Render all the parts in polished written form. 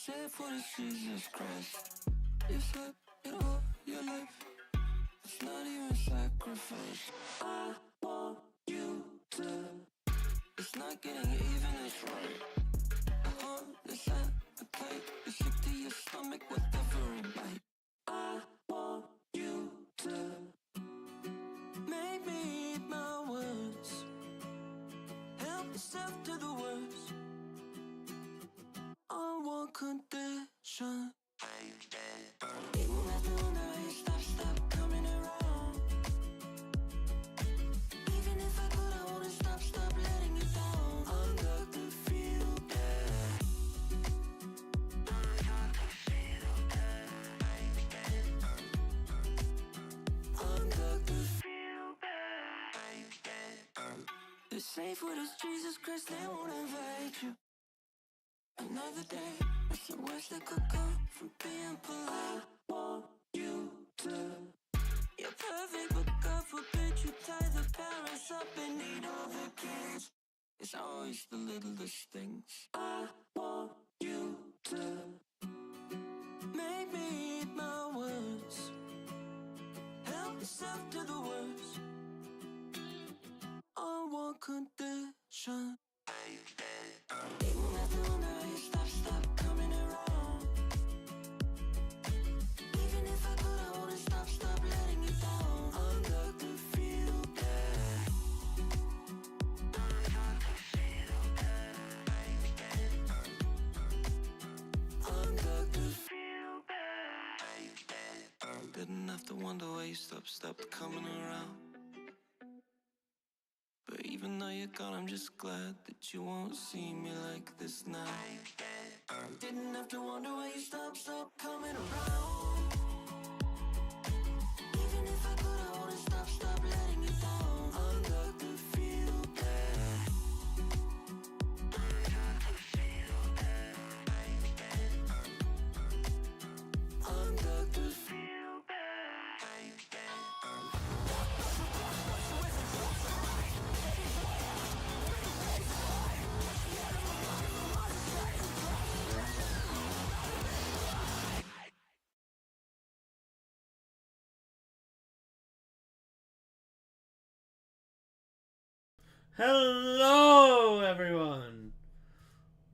said for the Jesus Christ. You said it all your life. It's not even sacrifice. I want you to. It's not getting even, it's right. A heartless appetite. You sick to your stomach with every bite. I want you to make me eat my words. Help yourself to the worst. On one condition. Even after wonder how you stop coming around. Even if I could, I wanna stop letting you down. I'm Dr. Feel Bad. I'm Dr. Feel Bad. The safe word is Jesus Christ, they won't invite you. Another day, it's the worst that could come from being polite. I want you to. You're perfect, but God forbid you tie the parents up and eat all the kids. It's always the littlest things. I want you to make me eat my words. Help yourself to the worst. On one condition. Even after wonder how you stop coming around. Even if I could, I wanna stop letting you down. I'm Dr. Feel Bad. I'm Dr. Feel Bad. Didn't have to wonder why you stopped coming around. But even though you're gone, I'm just glad that you won't see me like this now. Didn't have to wonder why you stopped coming around. Even if I could, I wanna stop letting you down. I'm Dr. Feel Bad. I'm Dr. Feel Hello, everyone.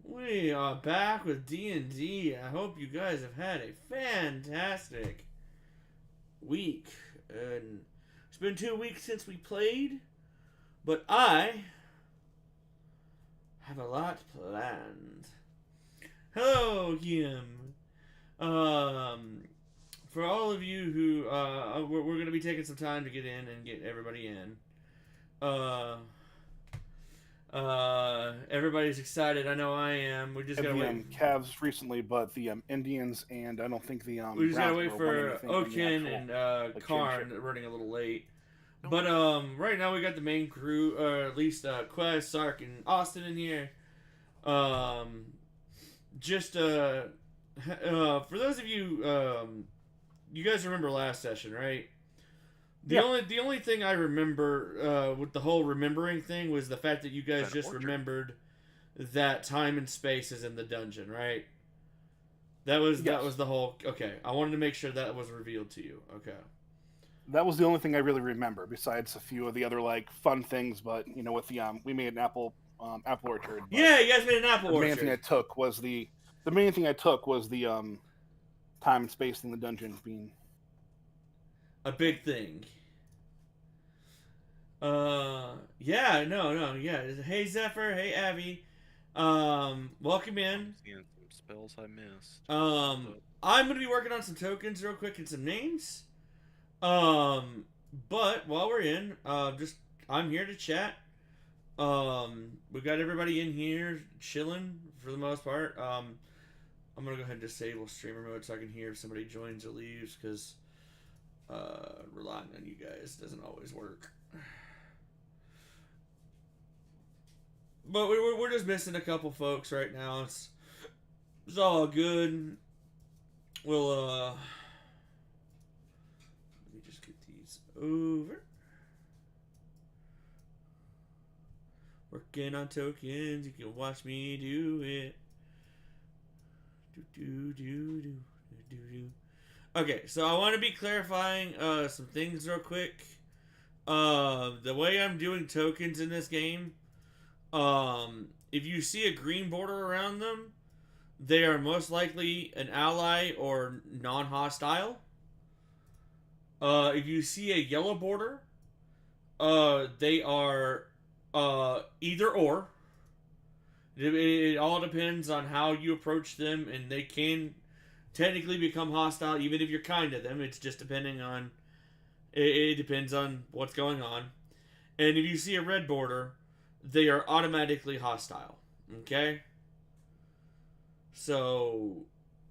We are back with D&D. I hope you guys have had a fantastic week. And it's been 2 weeks since we played, but I have a lot planned. Hello, Kim. For all of you who we're going to be taking some time to get in and get everybody in. Everybody's excited. I know I am. We just gotta wait. Cavs recently, but the Indians and I don't think the We just gotta Browns wait will for win Okin and Karn running a little late. But right now we got the main crew, or at least Quest, Sark, and Austin in here. Just for those of you, you guys remember last session, right? The only thing I remember with the whole remembering thing was the fact that you guys just remembered that time and space is in the dungeon, right? That was the whole. Okay, I wanted to make sure that was revealed to you. Okay. That was the only thing I really remember, besides a few of the other like fun things. But you know, with the we made an apple orchard. Yeah, you guys made an apple orchard. The main thing I took was the time and space in the dungeon being a big thing. Yeah. Hey Zephyr, hey Abby. Welcome in. I'm seeing some spells I missed. I'm gonna be working on some tokens real quick and some names. But while we're in, I'm here to chat. We got everybody in here chilling for the most part. I'm gonna go ahead and disable streamer mode so I can hear if somebody joins or leaves, because relying on you guys doesn't always work. But we're just missing a couple folks right now. It's all good. We'll let me just get these over. Working on tokens. You can watch me do it. Do, do, do, do, do. Okay, so I want to be clarifying some things real quick. The way I'm doing tokens in this game, if you see a green border around them, they are most likely an ally or non-hostile. If you see a yellow border, they are either or. It all depends on how you approach them, and they can technically become hostile even if you're kind to them. It's just depending on. It depends on what's going on. And if you see a red border, they are automatically hostile. Okay? So,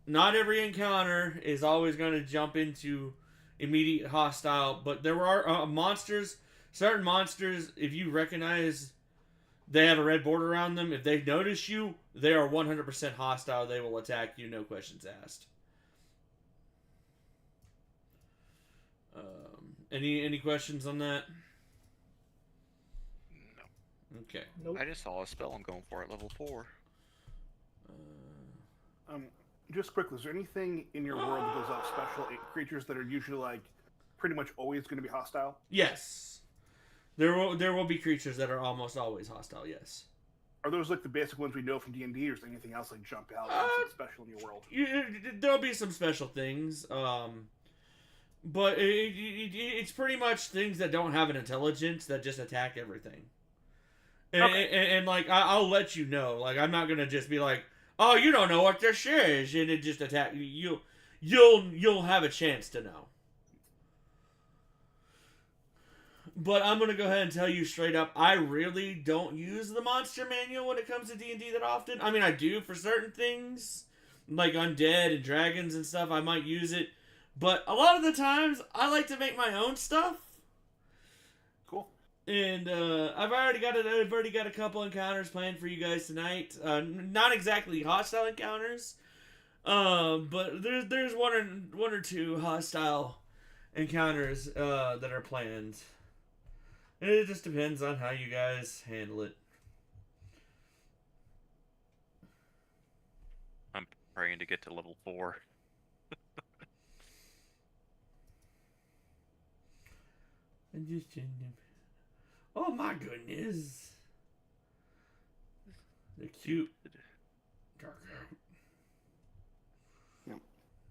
not every encounter is always going to jump into immediate hostile, but there are monsters, certain monsters, if you recognize they have a red border around them, if they notice you, they are 100% hostile. They will attack you, no questions asked. Any questions on that? No. Okay. Nope. I just saw a spell I'm going for at level 4. Just quickly, is there anything in your world that goes out special? Creatures that are usually like pretty much always going to be hostile? Yes. There will be creatures that are almost always hostile, yes. Are those like the basic ones we know from D&D, or is there anything else like jump out that's special in your world? There'll be some special things, but it's pretty much things that don't have an intelligence that just attack everything. And like, I'll let you know. Like, I'm not gonna just be like, oh, you don't know what this is, and it just attack you. You'll have a chance to know. But I'm going to go ahead and tell you straight up, I really don't use the monster manual when it comes to D&D that often. I mean, I do for certain things, like undead and dragons and stuff, I might use it. But a lot of the times, I like to make my own stuff. Cool. And I've already got a couple encounters planned for you guys tonight. Not exactly hostile encounters, but there's one or two hostile encounters that are planned. It just depends on how you guys handle it. I'm praying to get to level 4. And just oh my goodness, they're cute. Yeah.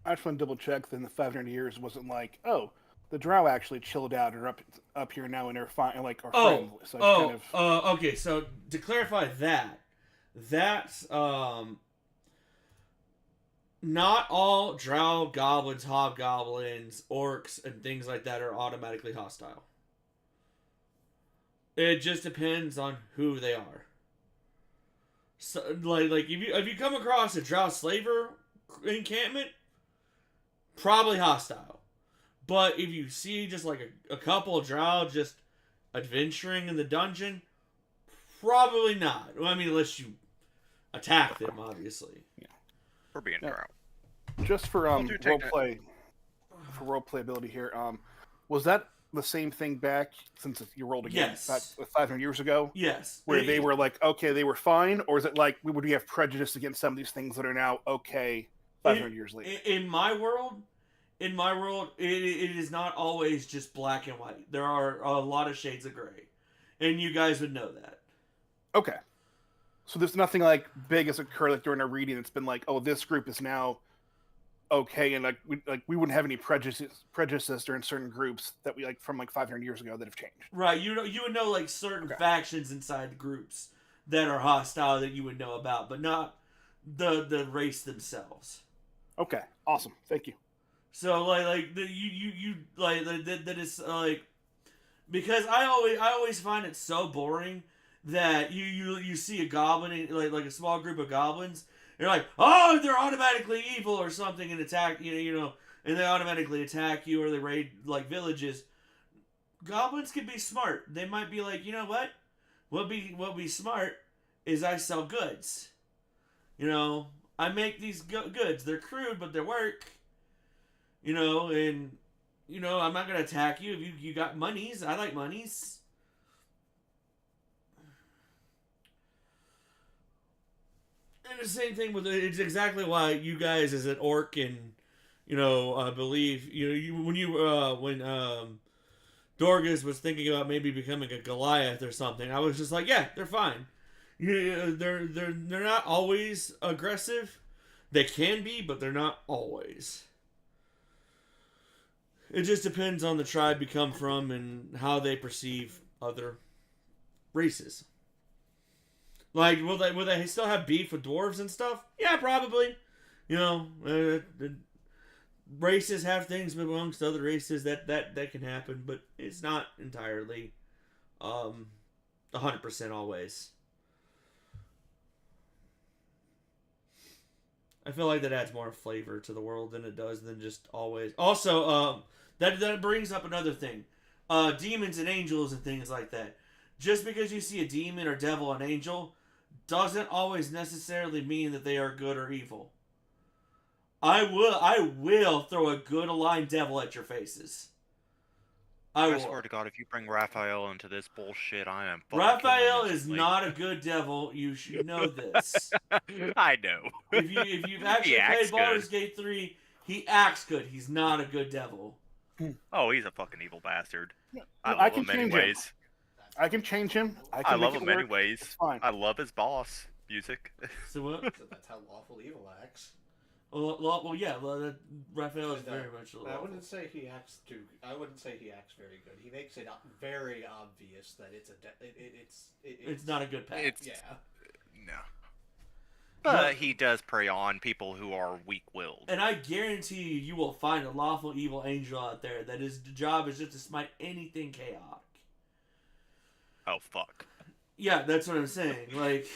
I just want to double check that in the 500 years it wasn't like, oh, the drow actually chilled out or up here now and they're fine, like are friendly. So it's okay. So to clarify that's not all drow, goblins, hobgoblins, orcs, and things like that are automatically hostile. It just depends on who they are. So, like if you come across a drow slaver encampment, probably hostile. But if you see just like a couple of drow just adventuring in the dungeon, probably not. Well, I mean, unless you attack them, obviously. Yeah. For being drow. Just for do take role playability here, was that the same thing back since you rolled again? Yes. Back 500 years ago? Yes. Where they were like, okay, they were fine? Or is it like, would we have prejudice against some of these things that are now okay 500 years later? In my world, it is not always just black and white. There are a lot of shades of gray. And you guys would know that. Okay. So there's nothing like big has occurred like during a reading that's been like, oh, this group is now okay, and like we wouldn't have any prejudices during certain groups that we like from like 500 years ago that have changed. Right. You would know like certain factions inside groups that are hostile that you would know about, but not the race themselves. Okay. Awesome. Thank you. So that is like, because I always find it so boring that you see a goblin like a small group of goblins. You're like, oh, they're automatically evil or something and attack and they automatically attack you or they raid like villages. Goblins can be smart. They might be like, you know what? What be smart is I sell goods. I make these goods. They're crude, but they work. And I'm not gonna attack you if you got monies. I like monies. And the same thing with it's exactly why you guys as an orc and I believe when Dorgas was thinking about maybe becoming a Goliath or something, I was just like, yeah, they're fine. They're not always aggressive. They can be, but they're not always. It just depends on the tribe you come from and how they perceive other races. Like, will they still have beef with dwarves and stuff? Yeah, probably. Races have things amongst other races that can happen, but it's not entirely 100% always. I feel like that adds more flavor to the world than it does than just always. Also, that brings up another thing. Demons and angels and things like that. Just because you see a demon or devil and angel doesn't always necessarily mean that they are good or evil. I will throw a good aligned devil at your faces. I swear to God, if you bring Raphael into this bullshit, I am fucking Raphael killing is not a good devil. You should know this. I know. If you've actually played Baldur's Gate 3, he acts good. He's not a good devil. Oh, he's a fucking evil bastard. Yeah. I No, love him anyways. I can change him. I love him anyways. It's fine. I love his boss music. So what? So that's how lawful evil acts. Well, yeah. Raphael is very much lawful. I wouldn't say he acts very good. He makes it very obvious that it's not a good path. Yeah. No. But he does prey on people who are weak-willed. And I guarantee you will find a lawful evil angel out there that his job is just to smite anything chaotic. Oh, fuck. Yeah, that's what I'm saying. Like,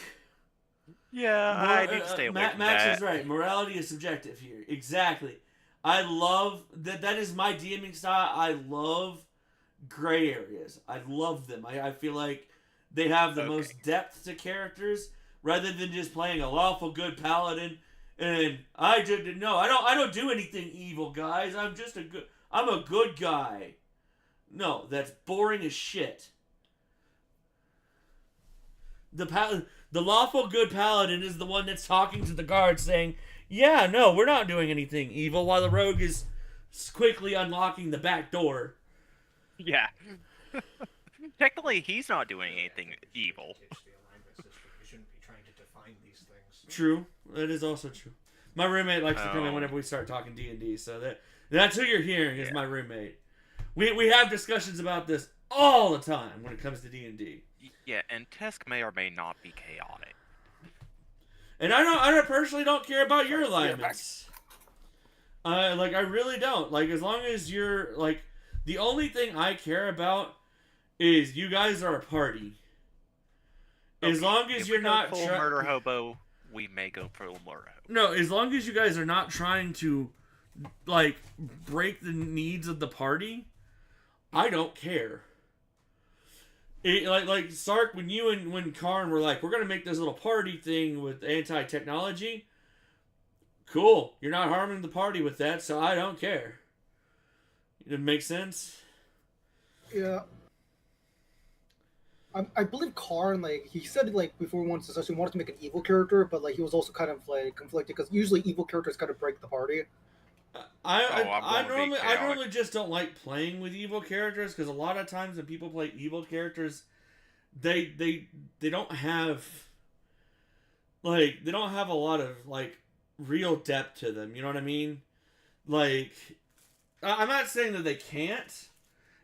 yeah, I need to stay away from Max that. is right. Morality is subjective here. Exactly. I love that. That is my DMing style. I love gray areas. I love them. I feel like they have the most depth to characters rather than just playing a lawful good paladin. And I don't do anything evil, guys. I'm a good guy. No, that's boring as shit. The lawful good paladin is the one that's talking to the guard saying, yeah, no, we're not doing anything evil, while the rogue is quickly unlocking the back door. Yeah. Technically, he's not doing anything evil. You shouldn't be trying to define these things. True. That is also true. My roommate likes to come in whenever we start talking D&D, so that's who you're hearing is my roommate. We have discussions about this all the time when it comes to D&D. Yeah, and Tesk may or may not be chaotic. And I personally don't care about your alignments. I really don't. Like, as long as you're, like, the only thing I care about is you guys are a party. As long as you're not full murder hobo, we may go full murder hobo. No, as long as you guys are not trying to, like, break the needs of the party, I don't care. Like Sark, when Karn were like, we're gonna make this little party thing with anti-technology. Cool, you're not harming the party with that, so I don't care. It makes sense. Yeah. I believe Karn, like, he said, like, before we wanted to make an evil character, but, like, he was also kind of, like, conflicted, because usually evil characters kind of break the party. I normally just don't like playing with evil characters, because a lot of times when people play evil characters, they don't have, like, they don't have a lot of, like, real depth to them, you know what I mean? Like, I'm not saying that they can't,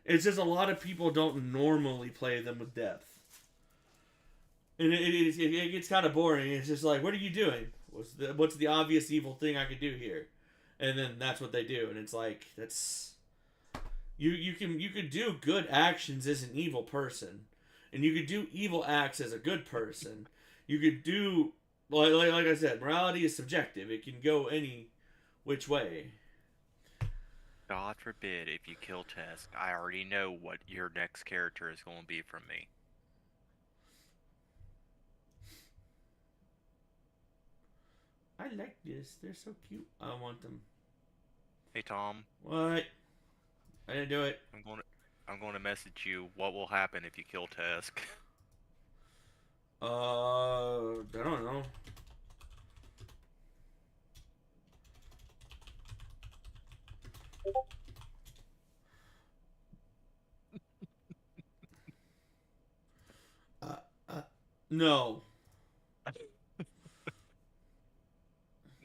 it's just a lot of people don't normally play them with depth. And it gets kind of boring. It's just like, what are you doing? What's the obvious evil thing I could do here? And then that's what they do, and it's like, that's you could do good actions as an evil person, and you could do evil acts as a good person. You could do like I said, morality is subjective. It can go any which way. God forbid if you kill Tesk, I already know what your next character is going to be from me. I like this. They're so cute. I want them. Hey Tom. What? I didn't do it. I'm going to message you what will happen if you kill Tesk. I don't know. Uh, no.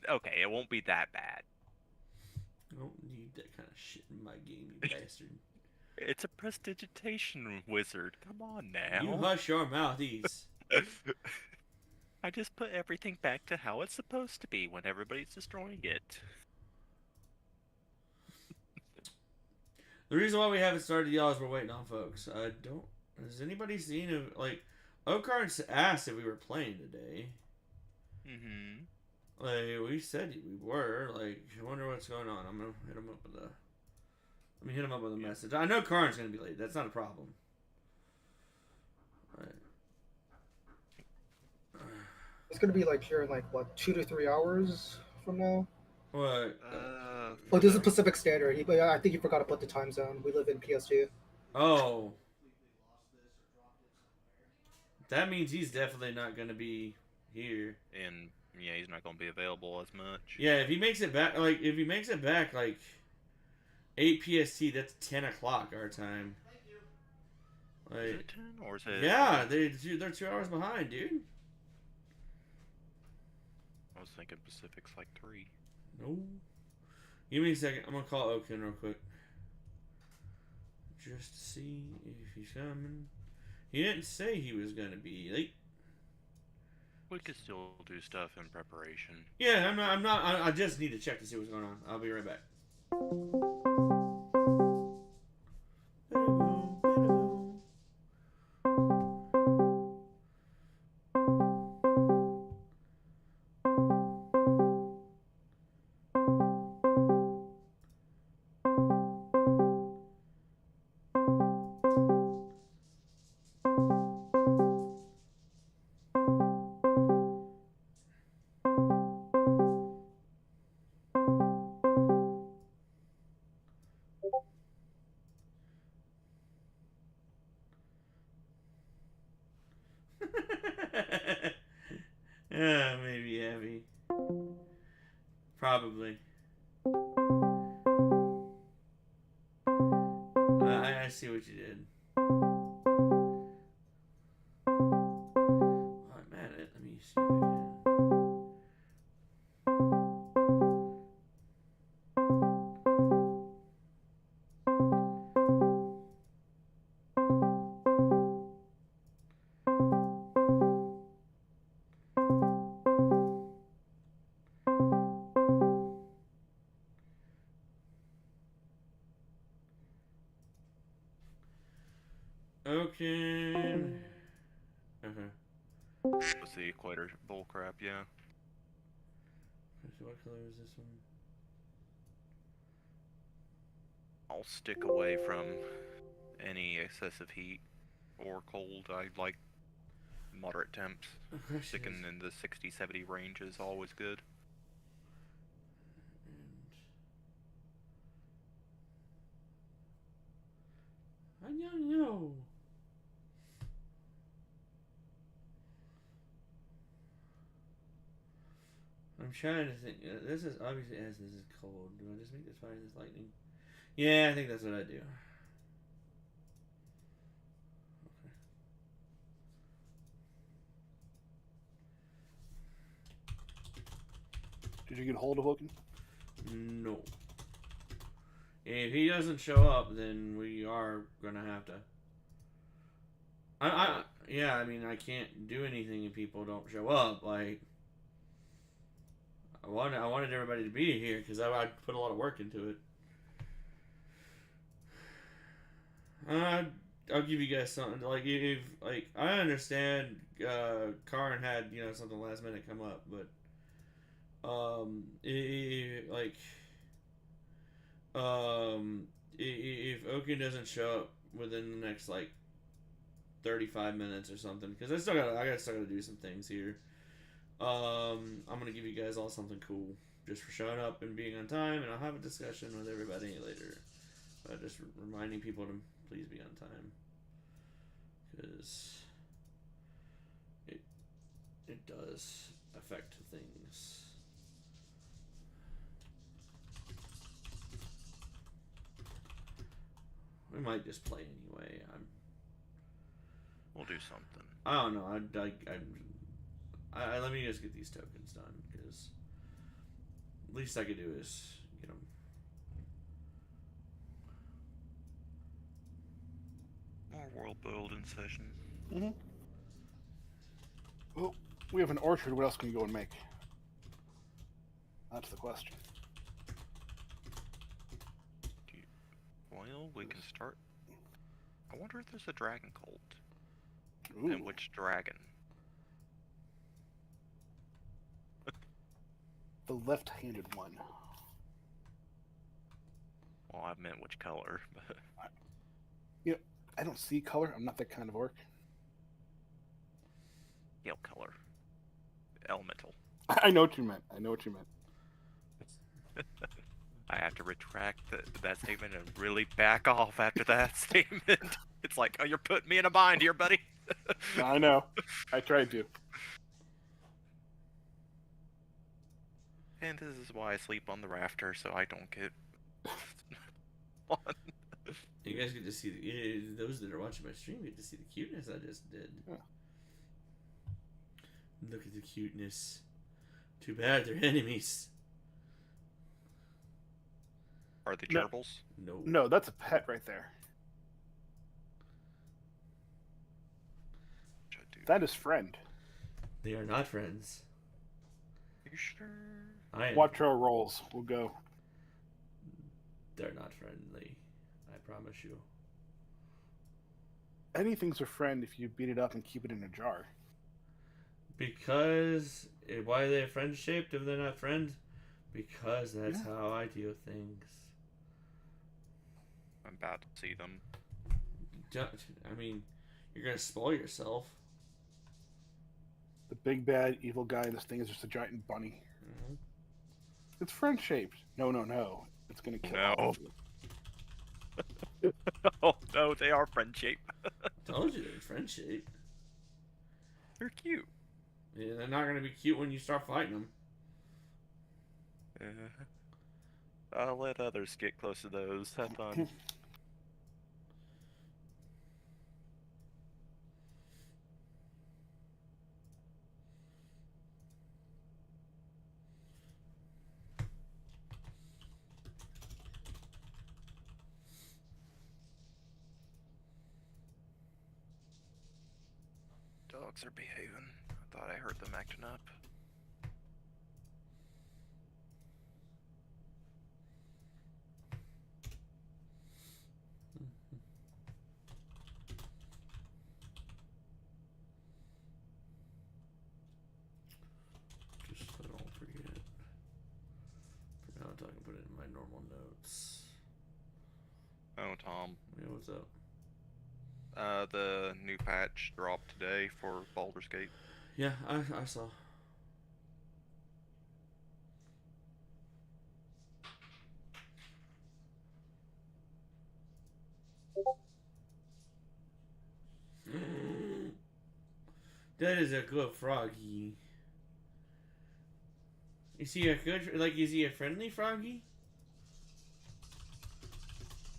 Okay, it won't be that bad. I don't need that kind of shit in my game, you bastard. It's a prestidigitation wizard. Come on You now. hush your mouthies. I just put everything back to how it's supposed to be when everybody's destroying it. The reason why we haven't started y'all is we're waiting on folks. I don't. Has anybody seen a like? Okarn asked if we were playing today. Mm-hmm. Like we said we were. Like I wonder what's going on. I'm gonna hit him up with a. Let me hit him up with a message. I know Karn's gonna be late. That's not a problem. All right. It's gonna be like here in like what 2 to 3 hours from now. What? Oh, this is Pacific Standard. But I think you forgot to put the time zone. We live in PST. Oh. That means he's definitely not gonna be here. And yeah, he's not going to be available as much. Yeah, if he makes it back, like 8 PST, that's 10 o'clock our time. Is Like, it 10 or is it? yeah, they're 2 hours behind, dude. I was thinking Pacific's like 3. No. Give me a second. I'm gonna call Oaken real quick. Just to see if he's coming. He didn't say he was gonna be late. We could still do stuff in preparation. Yeah, I'm not. I just need to check to see what's going on. I'll be right back. Yeah, maybe heavy. Probably. I see what you did. Alright, man, let me see if I can. Okay. Okay. What's the equator bullcrap? Yeah. So what color is this one? I'll stick away from any excessive heat or cold. I like moderate temps. Sticking in the 60-70 range is always good. I don't know. I'm trying to think. This is obviously as this is cold. Do I just make this fire this lightning? Yeah, I think that's what I do. Did you get hold of Woken? No. If he doesn't show up, then we are gonna have to. Yeah, I mean, I can't do anything if people don't show up. Like, I wanted everybody to be here because I put a lot of work into it. I'll give you guys something. Like, if I understand, Karn had something last minute come up, but if Oaken doesn't show up within the next 35 minutes or something, because I still gotta do some things here. I'm gonna give you guys all something cool just for showing up and being on time, and I'll have a discussion with everybody later. Just reminding people to please be on time, because it does affect things. We might just play anyway. We'll do something. I don't know. Let me just get these tokens done, because least I could do is get them. More world building session. Mm-hmm. Well, we have an orchard. What else can we go and make? That's the question. Well, we can start. I wonder if there's a dragon cult. Ooh. And which dragon? The left-handed one. Well, I meant which color, but You know, I don't see color. I'm not that kind of orc. yellow color. Elemental. I know what you meant. I have to retract that statement and really back off after that statement. It's like, oh, you're putting me in a bind here, buddy. I know. I tried to. And this is why I sleep on the rafter, so I don't get on. You guys get to see those that are watching my stream get to see the cuteness I just did. Yeah. Look at the cuteness. Too bad they're enemies. Are they No. gerbils? No. No, that's a pet right there. That is friend. They are not friends. You sure? I am. Watch our rolls. We'll go. They're not friendly. I promise you. Anything's a friend if you beat it up and keep it in a jar. Because why are they friend shaped if they're not friends? Because that's how I do things. I'm about to see them. I mean, you're gonna spoil yourself. The big bad evil guy in this thing is just a giant bunny. Mm-hmm. It's friend shaped. No. It's gonna kill No. all of you. Oh no, they are friend shaped. Told you they're friend shaped. They're cute. Yeah, they're not gonna be cute when you start fighting them. I'll let others get close to those. Have fun. Dogs are behaving. I thought I heard them acting up. Just so I don't forget. For now, I can put it in my normal notes. Oh, Tom. Yeah, what's up? The new patch dropped today for Baldur's Gate. Yeah, I saw. That is a good froggy. Is he a good, is he a friendly froggy?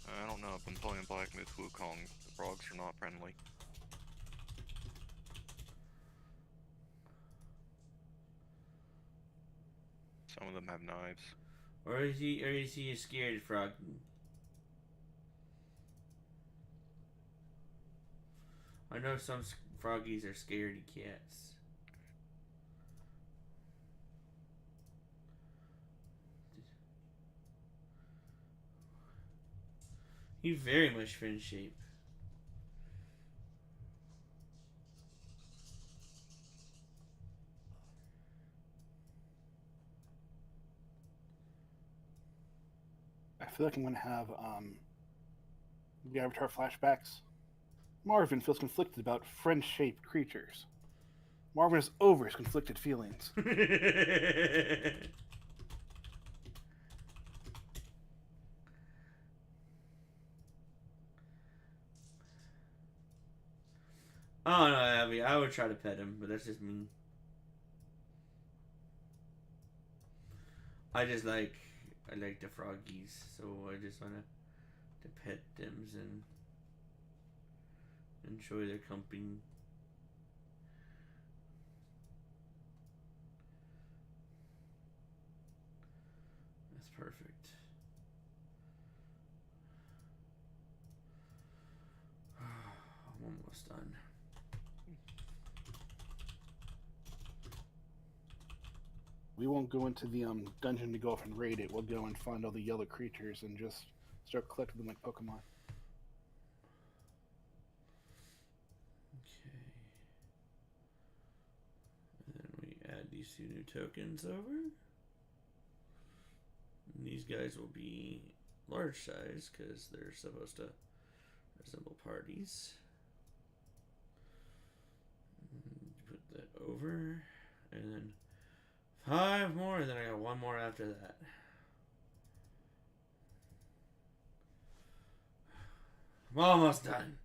I don't know. I've been playing Black Myth Wukong. The frogs are not friendly. Some of them have knives. Or is he a scared froggy? I know some froggies are scaredy cats. You very much friend shape. I feel like I'm gonna have the Avatar flashbacks. Marvin feels conflicted about friend-shaped creatures. Marvin is over his conflicted feelings. Oh no, Abby, I would try to pet him, but that's just me. I like the froggies, so I just wanna to pet them and enjoy their company. That's perfect. I'm almost done. We won't go into the dungeon to go off and raid it. We'll go and find all the yellow creatures and just start collecting them like Pokemon. Okay. And then we add these 2 new tokens over. And these guys will be large size because they're supposed to resemble parties. Put that over. And then 5 more, and then I got 1 more after that. I'm almost done.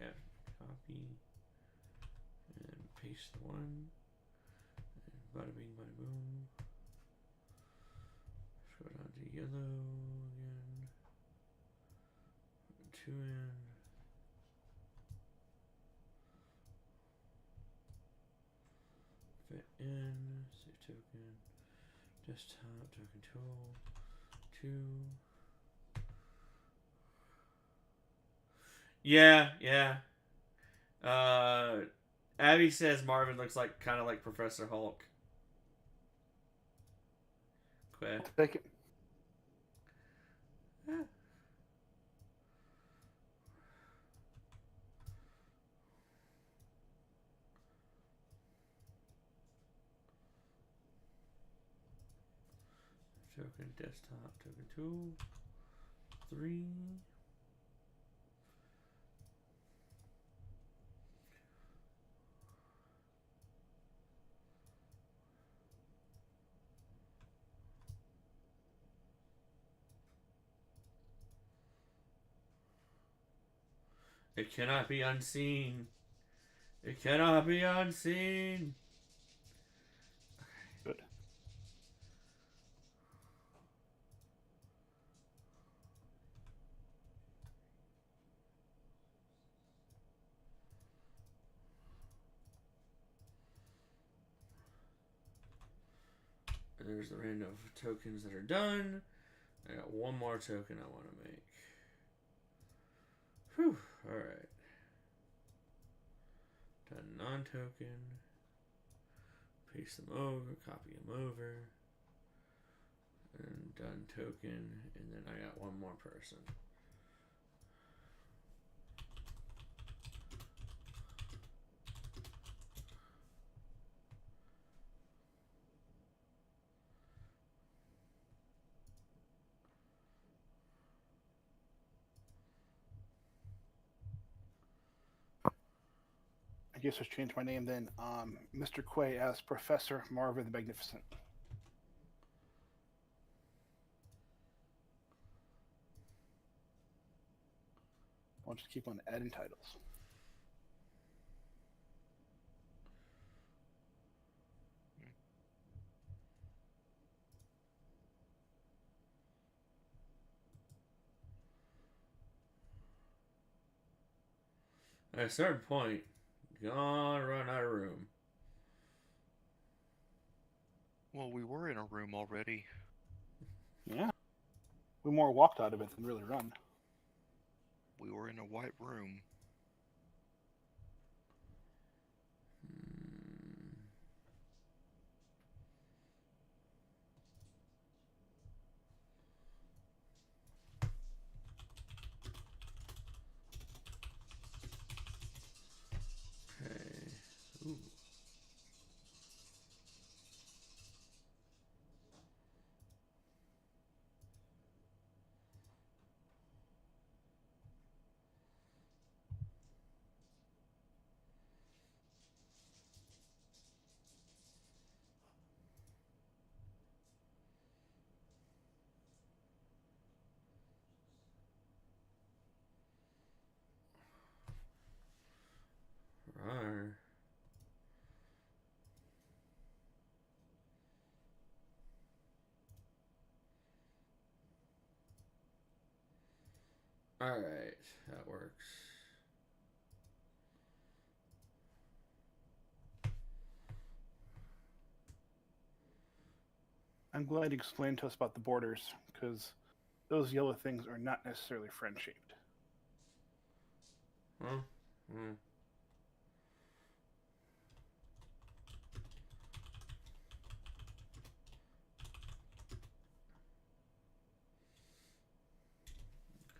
Okay, copy, and paste the 1. And bada bing, bada boom. Go down to yellow again. Put 2 in. Fit in. Save token. Desktop token tool. 2. Yeah. Abby says Marvin looks like kind of like Professor Hulk. Okay. Take it. Yeah. Token desktop, token 2, 3. It cannot be unseen. It cannot be unseen. Good. There's the random tokens that are done. I got 1 more token I want to make. Whew. Alright. Done non-token. Paste them over. Copy them over. And done token. And then I got 1 more person. I guess I'll change my name then. Mr. Quay as Professor Marvin the Magnificent. I'll just keep on adding titles. At a certain point, you're gonna run out of room. Well, we were in a room already. Yeah. We more walked out of it than really run. We were in a white room. Okay. Ooh. Alright, that works. I'm glad you explained to us about the borders, because those yellow things are not necessarily friend-shaped. Huh? Hmm.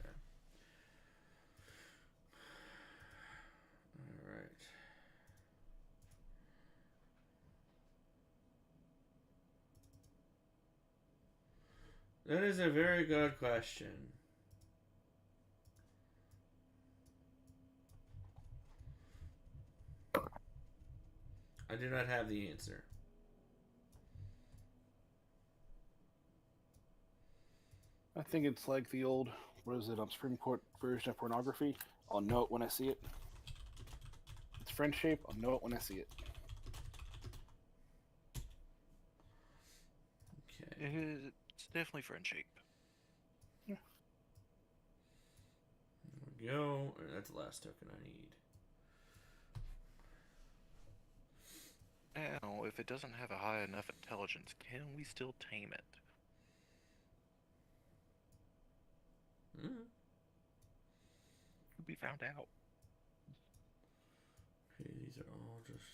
Okay. Alright. That is a very good question. I do not have the answer. I think it's like the old, what is it, Supreme Court version of pornography. I'll know it when I see it. It's friend shape. I'll know it when I see it. Okay. It's definitely friend shaped. There we go. And that's the last token I need. Now, if it doesn't have a high enough intelligence, can we still tame it? We found out. Okay, these are all just...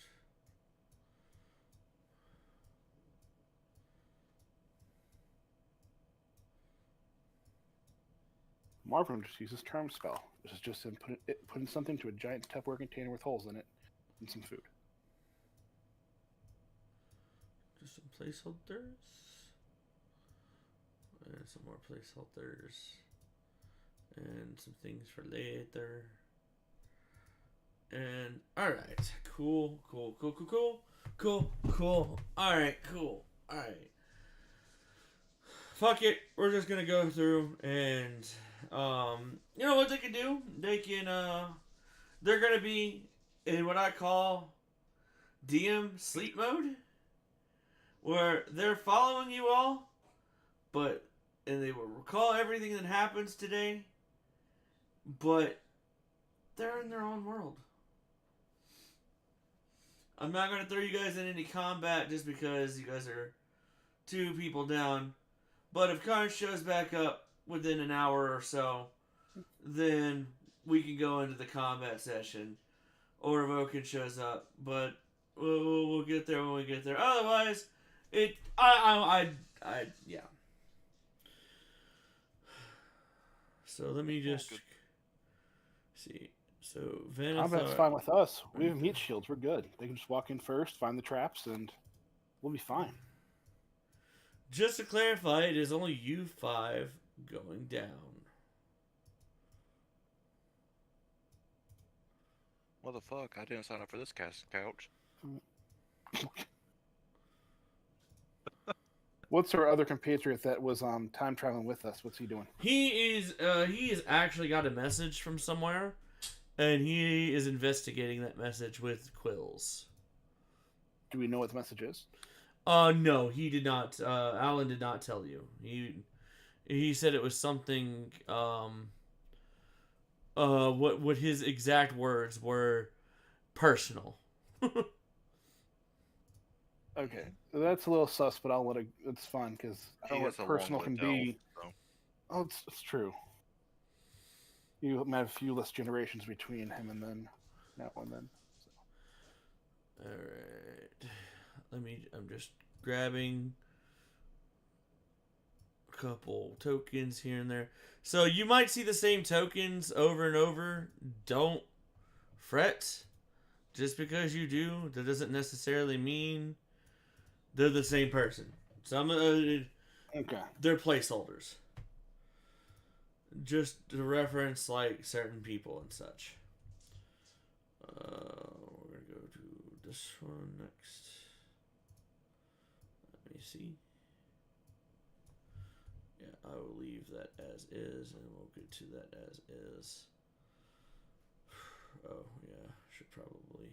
Marvin just uses charm spell. This is just putting something to a giant Tupperware container with holes in it and some food. Just some placeholders. And some more placeholders. And some things for later. And alright. Cool. Alright, cool. Alright. Fuck it. We're just gonna go through and you know what they can do? They can they're gonna be in what I call DM sleep mode. Where they're following you all, and they will recall everything that happens today, but they're in their own world. I'm not going to throw you guys in any combat just because you guys are 2 people down, but if Karn shows back up within an hour or so, then we can go into the combat session, or if Oaken shows up, but we'll get there when we get there. Otherwise, yeah. So let me just see. So Combat's fine with us. We have meat shields. We're good. They can just walk in first, find the traps, and we'll be fine. Just to clarify, it is only you 5 going down. What the fuck? I didn't sign up for this couch. What's our other compatriot that was time traveling with us? What's he doing? He is actually got a message from somewhere, and he is investigating that message with Quills. Do we know what the message is? No, he did not. Alan did not tell you. He said it was something. What his exact words were, personal. Okay, that's a little sus, but I'll let it. It's fun because I don't know what personal can be. So. Oh, it's true. You might have a few less generations between him and then now and then. So. All right, I'm just grabbing a couple tokens here and there. So you might see the same tokens over and over. Don't fret. Just because you do, that doesn't necessarily mean they're the same person. Some okay, they're placeholders, just to reference like certain people and such. We're gonna go to this one next. Let me see. Yeah, I will leave that as is, and we'll get to that as is. Oh yeah, should probably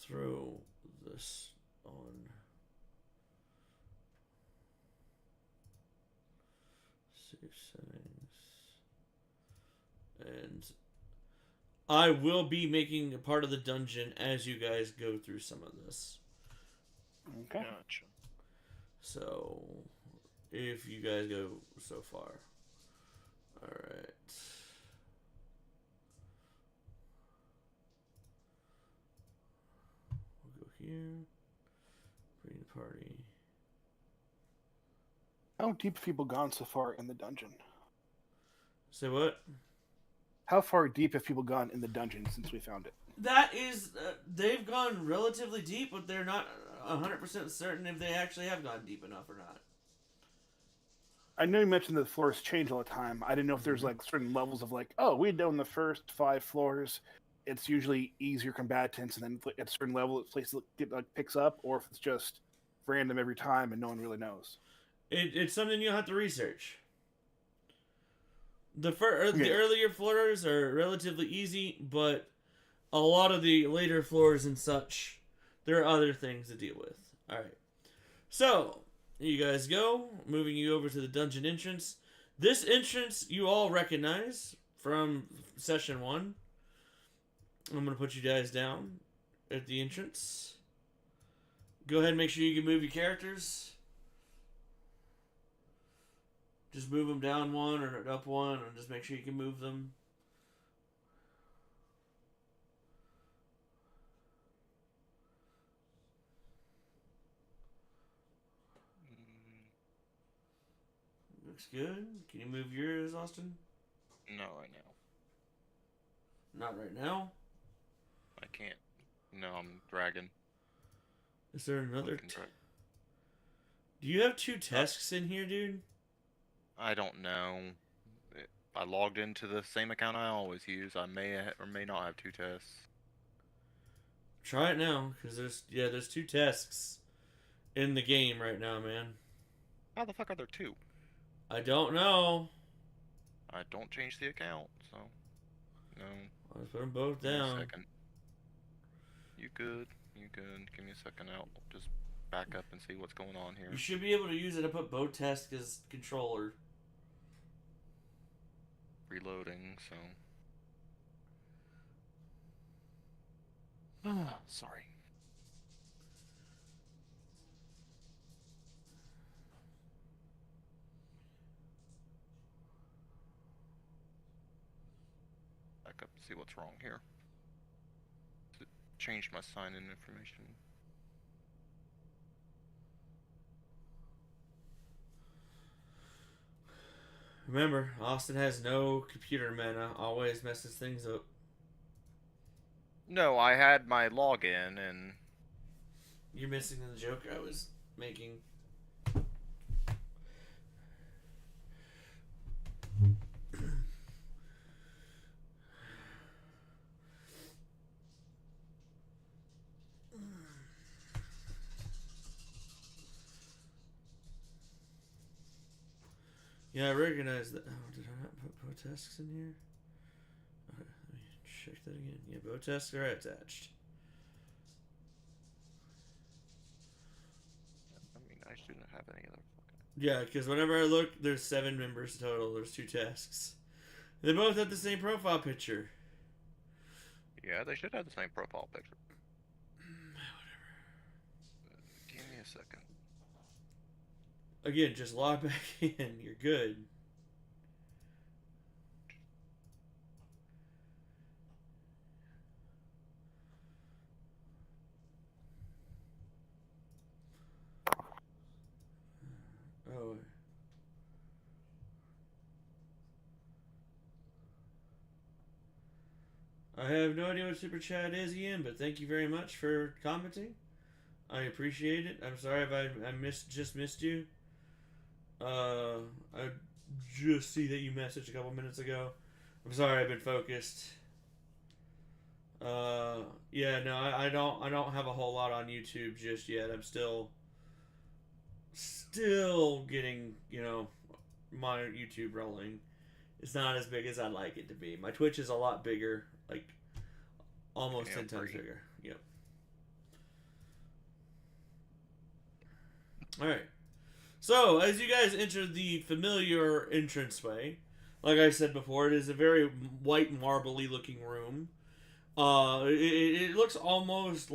throw this on save settings. I will be making a part of the dungeon as you guys go through some of this. Okay. Gotcha. So, if you guys go so far. Alright. We'll go here. Bring the party. How deep have people gone so far in the dungeon? Say what? How far deep have people gone in the dungeon since we found it? That is, they've gone relatively deep, but they're not 100% certain if they actually have gone deep enough or not. I know you mentioned that the floors change all the time. I didn't know if there's like certain levels of like, oh, we know in the first 5 floors, it's usually easier combatants, and then at a certain level, the place picks up, or if it's just random every time and no one really knows. It's something you'll have to research. The Yeah. earlier floors are relatively easy, but a lot of the later floors and such, there are other things to deal with. Alright. So, here you guys go. Moving you over to the dungeon entrance. This entrance you all recognize from session 1. I'm going to put you guys down at the entrance. Go ahead and make sure you can move your characters. Just move them down 1 or up 1, and just make sure you can move them. Looks good. Can you move yours, Austin? No, right now. Not right now. I can't. No, I'm dragging. Is there another? Looking drag- Do you have 2 tasks in here, dude? I don't know. I logged into the same account I always use. I may or may not have 2 tests. Try it now, because there's 2 tasks in the game right now, man. How the fuck are there 2? I don't know. I don't change the account, so no. I'll just put them both Give me a down. second. You good? You good? Give me a second. I'll just back up and see what's going on here. You should be able to use it to put both tasks as controller. Reloading, so. Sorry. Back up and see what's wrong here. Changed my sign-in information. Remember, Austin has no computer mana. Always messes things up. No, I had my login and You're missing the joke I was making. Yeah, I recognize that. Oh, did I not put both tasks in here? Okay, let me check that again. Yeah, both tasks are attached. I mean, I shouldn't have any other fucking. Yeah, because whenever I look, there's 7 members total. There's 2 tasks. They both have the same profile picture. Yeah, they should have the same profile picture. Give me a second. Again, just log back in. You're good. Oh. I have no idea what Super Chat is, Ian, but thank you very much for commenting. I appreciate it. I'm sorry if I just missed you. I just see that you messaged a couple minutes ago. I'm sorry, I've been focused. Yeah, no, I don't have a whole lot on YouTube just yet. I'm still getting, my YouTube rolling. It's not as big as I'd like it to be. My Twitch is a lot bigger, like almost 10 times bigger. Yep. All right. So, as you guys enter the familiar entranceway, like I said before, it is a very white, marbly looking room. It looks almost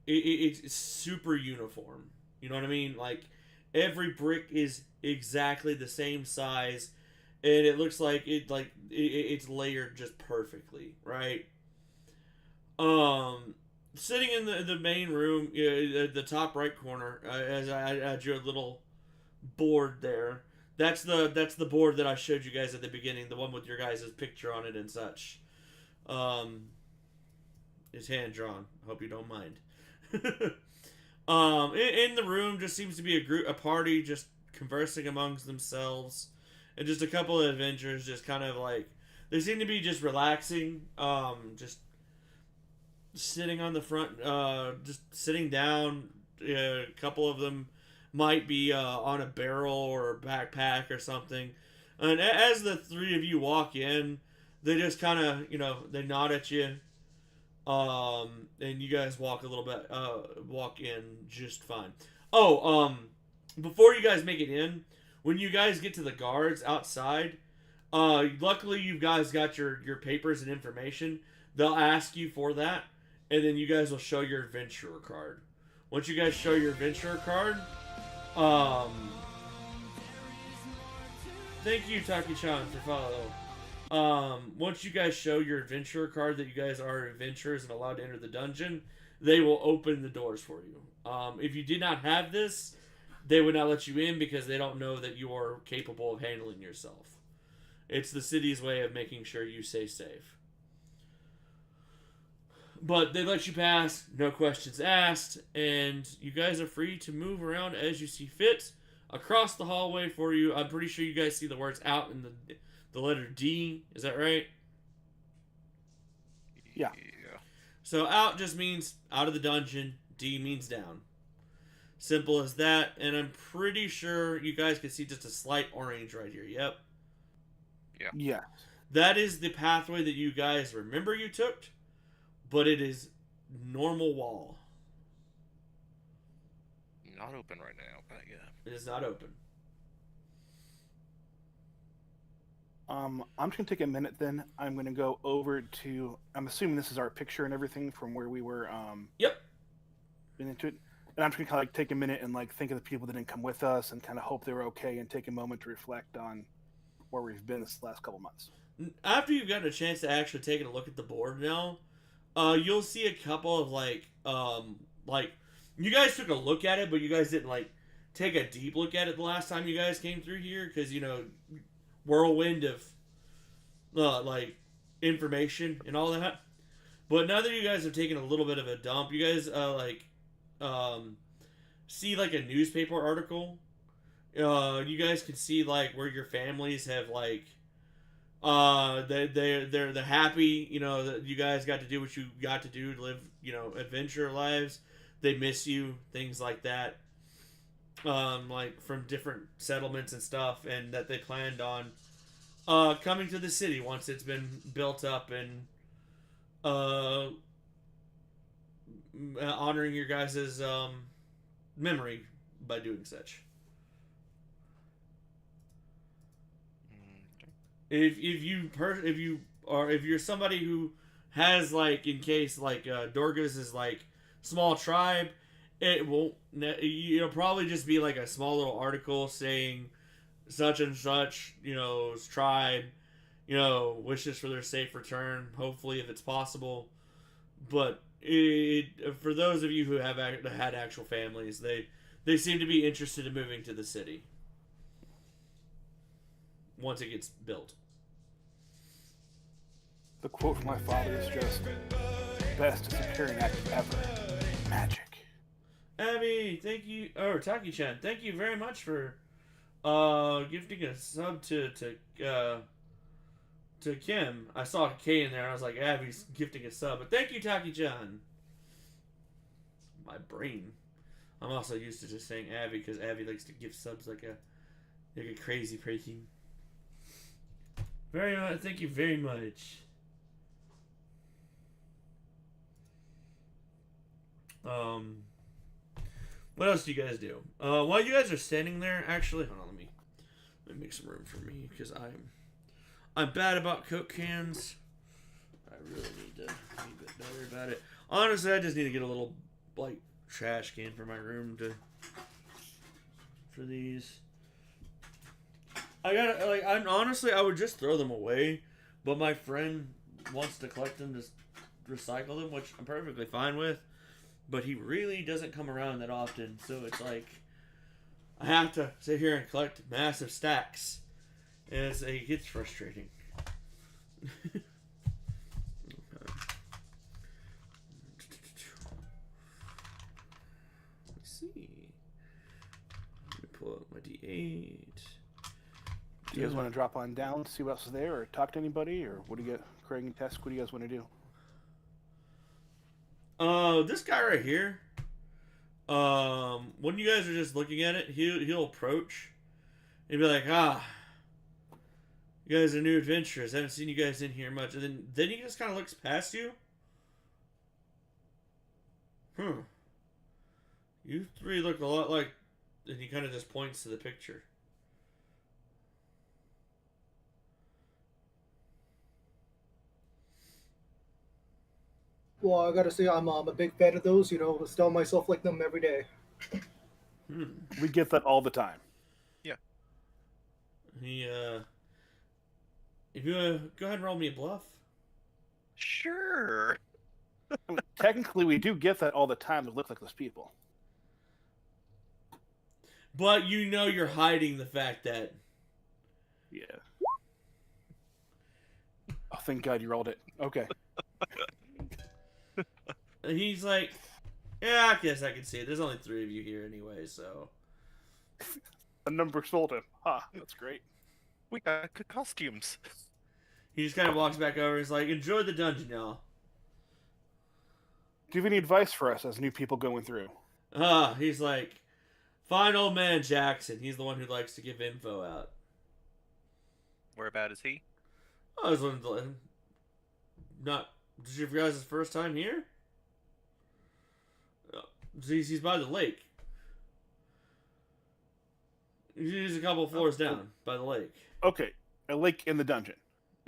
it's super uniform. You know what I mean? Like every brick is exactly the same size, and it looks like it's layered just perfectly, right? Sitting in the main room, the top right corner, as I drew a little board there. That's the board that I showed you guys at the beginning, the one with your guys' picture on it and such. It's hand drawn. Hope you don't mind. In the room just seems to be a party just conversing amongst themselves, and just a couple of adventurers just kind of like they seem to be just relaxing, just sitting on the front, just sitting down. A couple of them might be on a barrel or a backpack or something. And as the three of you walk in, they just kind of, they nod at you. And you guys walk a little bit, walk in just fine. Oh, before you guys make it in, when you guys get to the guards outside, luckily you guys got your papers and information. They'll ask you for that, and then you guys will show your adventurer card. Once you guys show your adventurer card, thank you, Taki-chan, for follow. Once you guys show your adventurer card that you guys are adventurers and allowed to enter the dungeon, they will open the doors for you. If you did not have this, they would not let you in because they don't know that you are capable of handling yourself. It's the city's way of making sure you stay safe. But they let you pass, no questions asked, and you guys are free to move around as you see fit. Across the hallway for you, I'm pretty sure you guys see the words out in the letter D. Is that right? Yeah. So out just means out of the dungeon. D means down. Simple as that. And I'm pretty sure you guys can see just a slight orange right here. Yep. Yeah. That is the pathway that you guys remember you took, but it is normal wall. Not open right now, but yeah. It is not open. I'm just gonna take a minute then. I'm gonna go over to. I'm assuming this is our picture and everything from where we were. Yep. Into it, and I'm just gonna kind of like take a minute and like think of the people that didn't come with us and kind of hope they were okay and take a moment to reflect on where we've been this last couple months. After you've gotten a chance to actually take a look at the board now, you'll see a couple of like you guys took a look at it, but you guys didn't like take a deep look at it the last time you guys came through here because whirlwind of like information and all that. But now that you guys have taken a little bit of a dump, you guys see like a newspaper article. You guys can see like where your families have like they're happy, that you guys got to do what you got to do to live, adventure lives. They miss you, things like that. Like from different settlements and stuff, and that they planned on coming to the city once it's been built up and honoring your guys' memory by doing such. If you're somebody who has like, in case like Dorga's is like small tribe, it won't, it'll probably just be like a small little article saying such and such, tribe, wishes for their safe return, hopefully if it's possible. But for those of you who have had actual families, they seem to be interested in moving to the city once it gets built. The quote from my father is just, best disappearing act ever. Magic. Abby, thank you. Or Taki-chan, thank you very much for gifting a sub to Kim. I saw a K in there and I was like, Abby's gifting a sub. But thank you, Taki-chan. My brain. I'm also used to just saying Abby because Abby likes to gift subs like a crazy person. Very much. Thank you very much. What else do you guys do? While you guys are standing there, actually, hold on, let me make some room for me because I'm bad about Coke cans. I really need to be a bit better about it. Honestly, I just need to get a little like trash can for my room for these. I gotta like. I would just throw them away, but my friend wants to collect them to recycle them, which I'm perfectly fine with. But he really doesn't come around that often, so it's like I have to sit here and collect massive stacks, and it gets frustrating. Let's see. Let me pull out my D8. Do you guys want to drop on down, see what else is there, or talk to anybody, or what do you get, Craig and Tess? What do you guys want to do? This guy right here. When you guys are just looking at it, he'll approach. And be like, you guys are new adventurers. I haven't seen you guys in here much. And then he just kind of looks past you. You three look a lot like... And he kind of just points to the picture. Well, I gotta say, I'm a big fan of those. You know, tell myself like them every day. We get that all the time. Yeah. He, if you go ahead and roll me a bluff. Sure. I mean, technically, we do get that all the time that look like those people. But you know you're hiding the fact that... Yeah. Oh, thank God you rolled it. Okay. And he's like, yeah, I guess I can see it. There's only 3 of you here anyway, so... A number sold him. That's great. We got good costumes. He just kind of walks back over and is like, enjoy the dungeon, y'all. Do you have any advice for us as new people going through? He's like, find old man Jackson. He's the one who likes to give info out. Whereabout is he? I was wondering, not, this is your guys' first time here? He's by the lake. He's a couple floors down by the lake. Okay, a lake in the dungeon.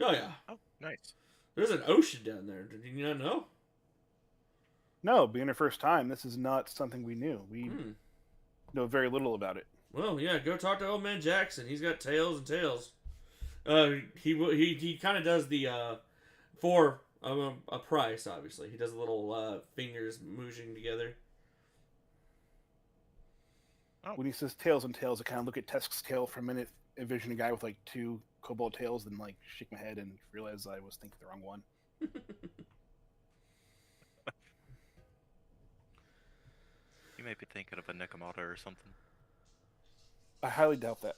Oh, yeah. Oh, nice. There's an ocean down there. Did you not know? No, being our first time, this is not something we knew. We know very little about it. Well, yeah, go talk to old man Jackson. He's got tales and tales. He kind of does the for a price. Obviously, he does a little fingers mooshing together. Oh. When he says tails and tails, I kind of look at Tesk's tail for a minute, envision a guy with like 2 kobold tails, then like shake my head and realize I was thinking the wrong one. You may be thinking of a Nekomata or something. I highly doubt that.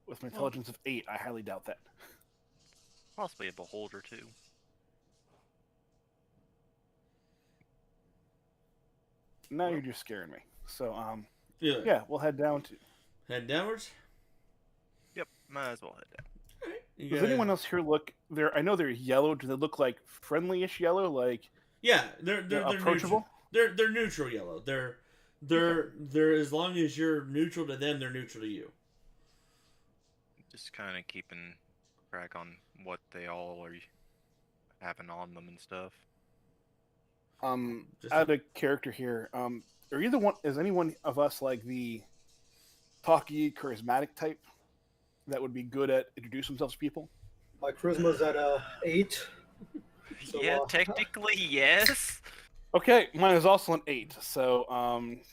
With my intelligence of 8, I highly doubt that. Possibly a beholder too. Now you're just scaring me. So, Yeah. yeah, we'll head down to... Head downwards. Yep, might as well head down. Alright. Does anyone else here look... I know they're yellow. Do they look like friendly-ish yellow? Like... Yeah, they're approachable? Neutral. They're neutral yellow. They're as long as you're neutral to them, they're neutral to you. Just kind of keeping track on what they all are having on them and stuff. Out of character here, are either one... Is anyone of us like the talky, charismatic type that would be good at introducing themselves to people? My charisma's at 8. So, yeah, technically, yes. Okay, mine is also an 8, so,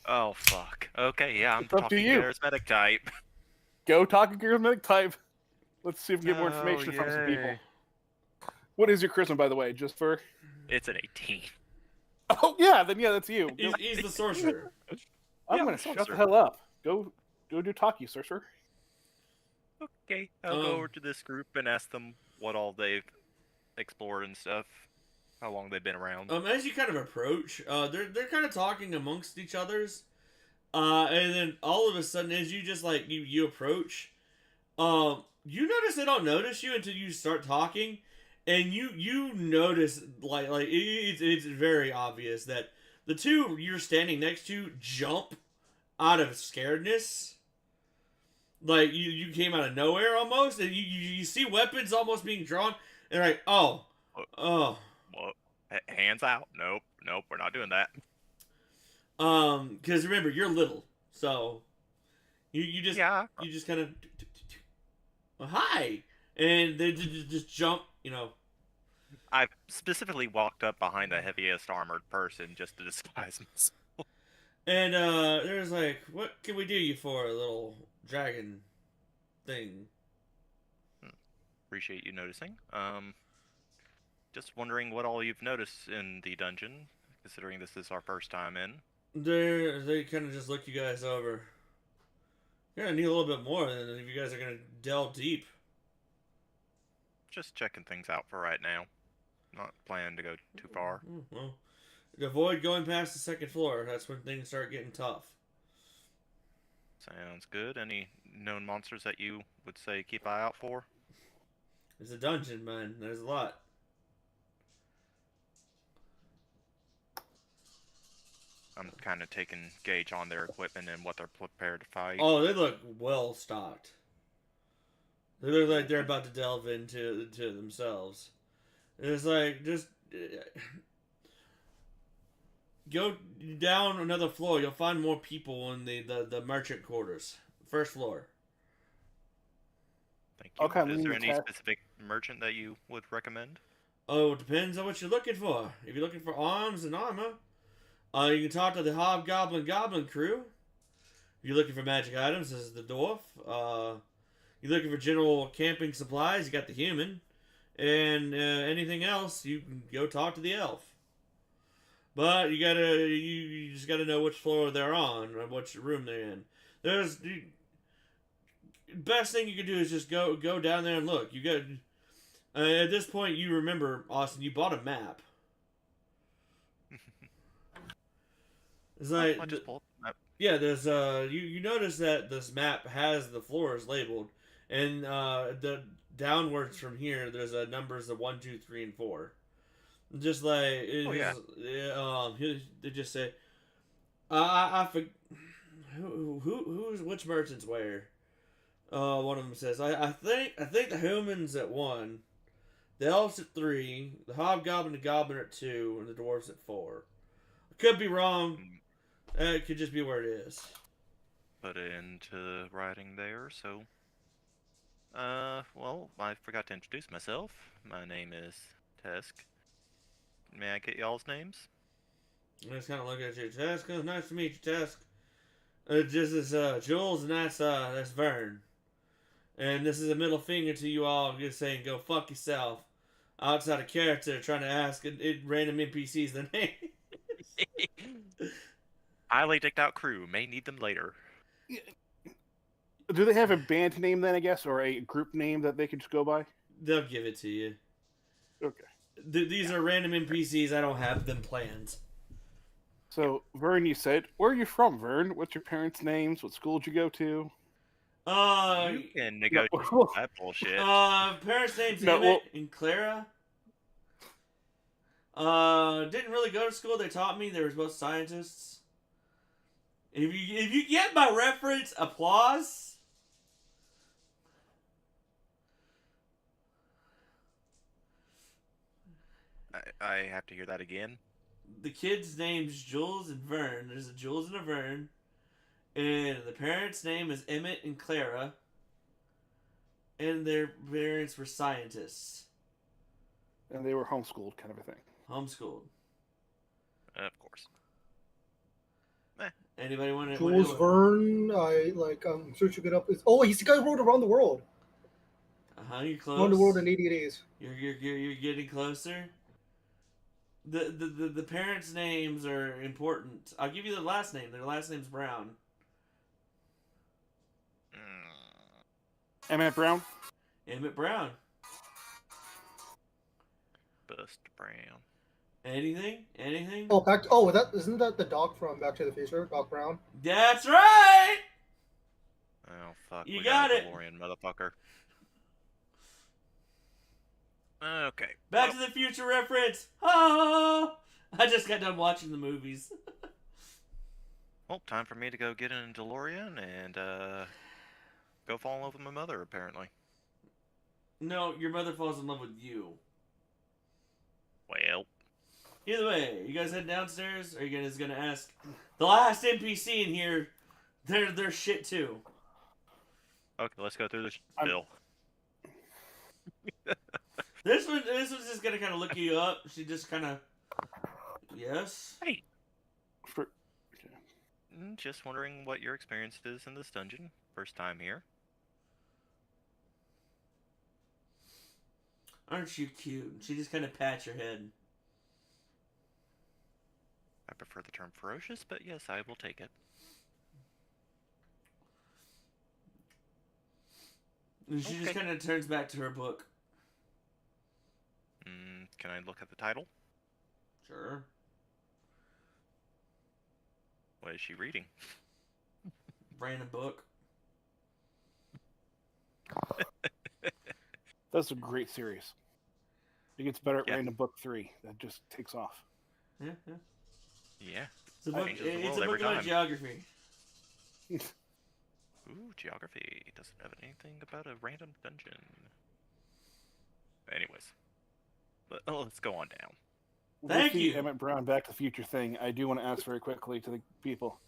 Oh, fuck. Okay, yeah, I'm It's up to talking you. charismatic type. go talking charismatic type. Let's see if we get more information from some people. yay. What is your charisma, by the way, just for... It's an 18. Oh, yeah, then yeah, that's you. He's the sorcerer. I'm Yeah, gonna shut sorcerer. the hell up. Go do talkie, sorcerer. Okay, I'll go over to this group and ask them what all they've explored and stuff. How long they've been around. As you kind of approach, they're kind of talking amongst each other's, and then all of a sudden, as you just like you approach, you notice they don't notice you until you start talking, and you notice like it's very obvious that the two you're standing next to jump out of scaredness. Like you came out of nowhere almost, and you see weapons almost being drawn, and like, oh, What? oh, What? Hands out. Nope, we're not doing that. because remember you're little, so Yeah, you just kind of hi, and they just jump, I specifically walked up behind the heaviest armored person just to disguise myself. and there's like, what can we do you for, a little dragon thing? Appreciate you noticing. Just wondering what all you've noticed in the dungeon, considering this is our first time in. They kind of just look you guys over. You're gonna need a little bit more than if you guys are gonna delve deep. Just checking things out for right now. Not planning to go too far. Well, avoid going past the second floor. That's when things start getting tough. Sounds good. Any known monsters that you would say keep eye out for? It's a dungeon, man. There's a lot. I'm kind of taking gauge on their equipment and what they're prepared to fight. Oh, they look well stocked. They look like they're about to delve into themselves. It's like, just go down another floor. You'll find more people in the merchant quarters. First floor. Thank you. Okay, I'm Is leaving there the any test. specific merchant that you would recommend? Oh, it depends on what you're looking for. If you're looking for arms and armor, you can talk to the Hobgoblin Goblin crew. If you're looking for magic items, this is the dwarf. You're looking for general camping supplies, you got the human. And anything else, you can go talk to the elf. But you just gotta know which floor they're on or which room they're in. Best thing you can do is just go down there and look. You got at this point, you remember, Austin, you bought a map. It's like, I just pulled the map. yeah, there's you notice that this map has the floors labeled, and the downwards from here there's numbers of 1, 2, 3, and 4. Just like they just say, I forget who's which merchants where. One of them says, I think the humans at 1, the elves at 3, the hobgoblin and goblin at 2, and the dwarves at 4. I could be wrong. It could just be where it is. Put it into writing there, so... well, I forgot to introduce myself. My name is Tesk. May I get y'all's names? I just kind of look at you, Tesk. Oh, nice to meet you, Tesk. This is Jules, and that's Vern. And this is a middle finger to you all, just saying, go fuck yourself. Outside of character, trying to ask random NPCs their name. Highly decked out crew. May need them later. Do they have a band name then, I guess, or a group name that they could just go by? They'll give it to you. Okay. These are random NPCs. I don't have them planned. So, Vern, you said, where are you from, Vern? What's your parents' names? What school did you go to? You can negotiate that bullshit. Parents' names No, Emmett and Clara. Didn't really go to school. They taught me. They were both scientists. If you get my reference, applause. I have to hear that again. The kids' names Jules and Vern. There's a Jules and a Vern. And the parents' name is Emmett and Clara. And their parents were scientists. And they were homeschooled, kind of a thing. Homeschooled. Of course. Anybody want to... Jules Verne, I'm searching it up. He's the guy who rode Around the World. You're close. Around the World in 80 days. You're getting closer. The parents' names are important. I'll give you their last name. Their last name's Brown. Emmett Brown? Emmett Brown. Bust Brown. Anything? Isn't that the doc from Back to the Future, Doc Brown? That's right. Oh fuck! You we got a it. DeLorean, motherfucker. Okay. Back to the Future reference. Oh, I just got done watching the movies. Well, time for me to go get in a DeLorean and go fall in love with my mother, apparently. No, your mother falls in love with you. Well, Either way, you guys head downstairs? Or are you guys gonna ask the last NPC in here? They're shit too. okay, let's go through this I'm- bill. This one's just gonna kind of look you up. She just kind of, yes. Hey, For, just wondering what your experience is in this dungeon. First time here. Aren't you cute? She just kind of pats your head. I prefer the term ferocious, but yes, I will take it. And she just Okay. kind of turns back to her book. Can I look at the title? Sure. What is she reading? Random book. that's a great series. It gets better at Yeah. Random Book 3. That just takes off. Yeah, yeah. Yeah. It's a book, Changes the it's world a book every about time. geography. Ooh, geography. Doesn't have anything about a random dungeon. Anyways. Let's go on down. Thank With you. the Emmett Brown Back to the Future thing, I do want to ask very quickly to the people,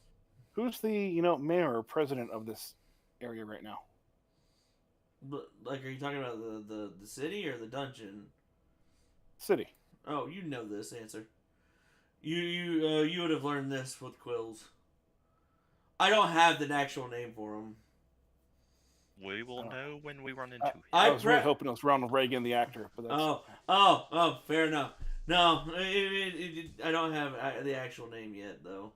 who's the mayor or president of this area right now? But, like, are you talking about the city or the dungeon? City. Oh, you know this answer. You would have learned this with Quills. I don't have the actual name for him. We will Oh. know when we run into him. I was really hoping it was Ronald Reagan, the actor, but that's Oh, fair enough. No, I don't have the actual name yet, though.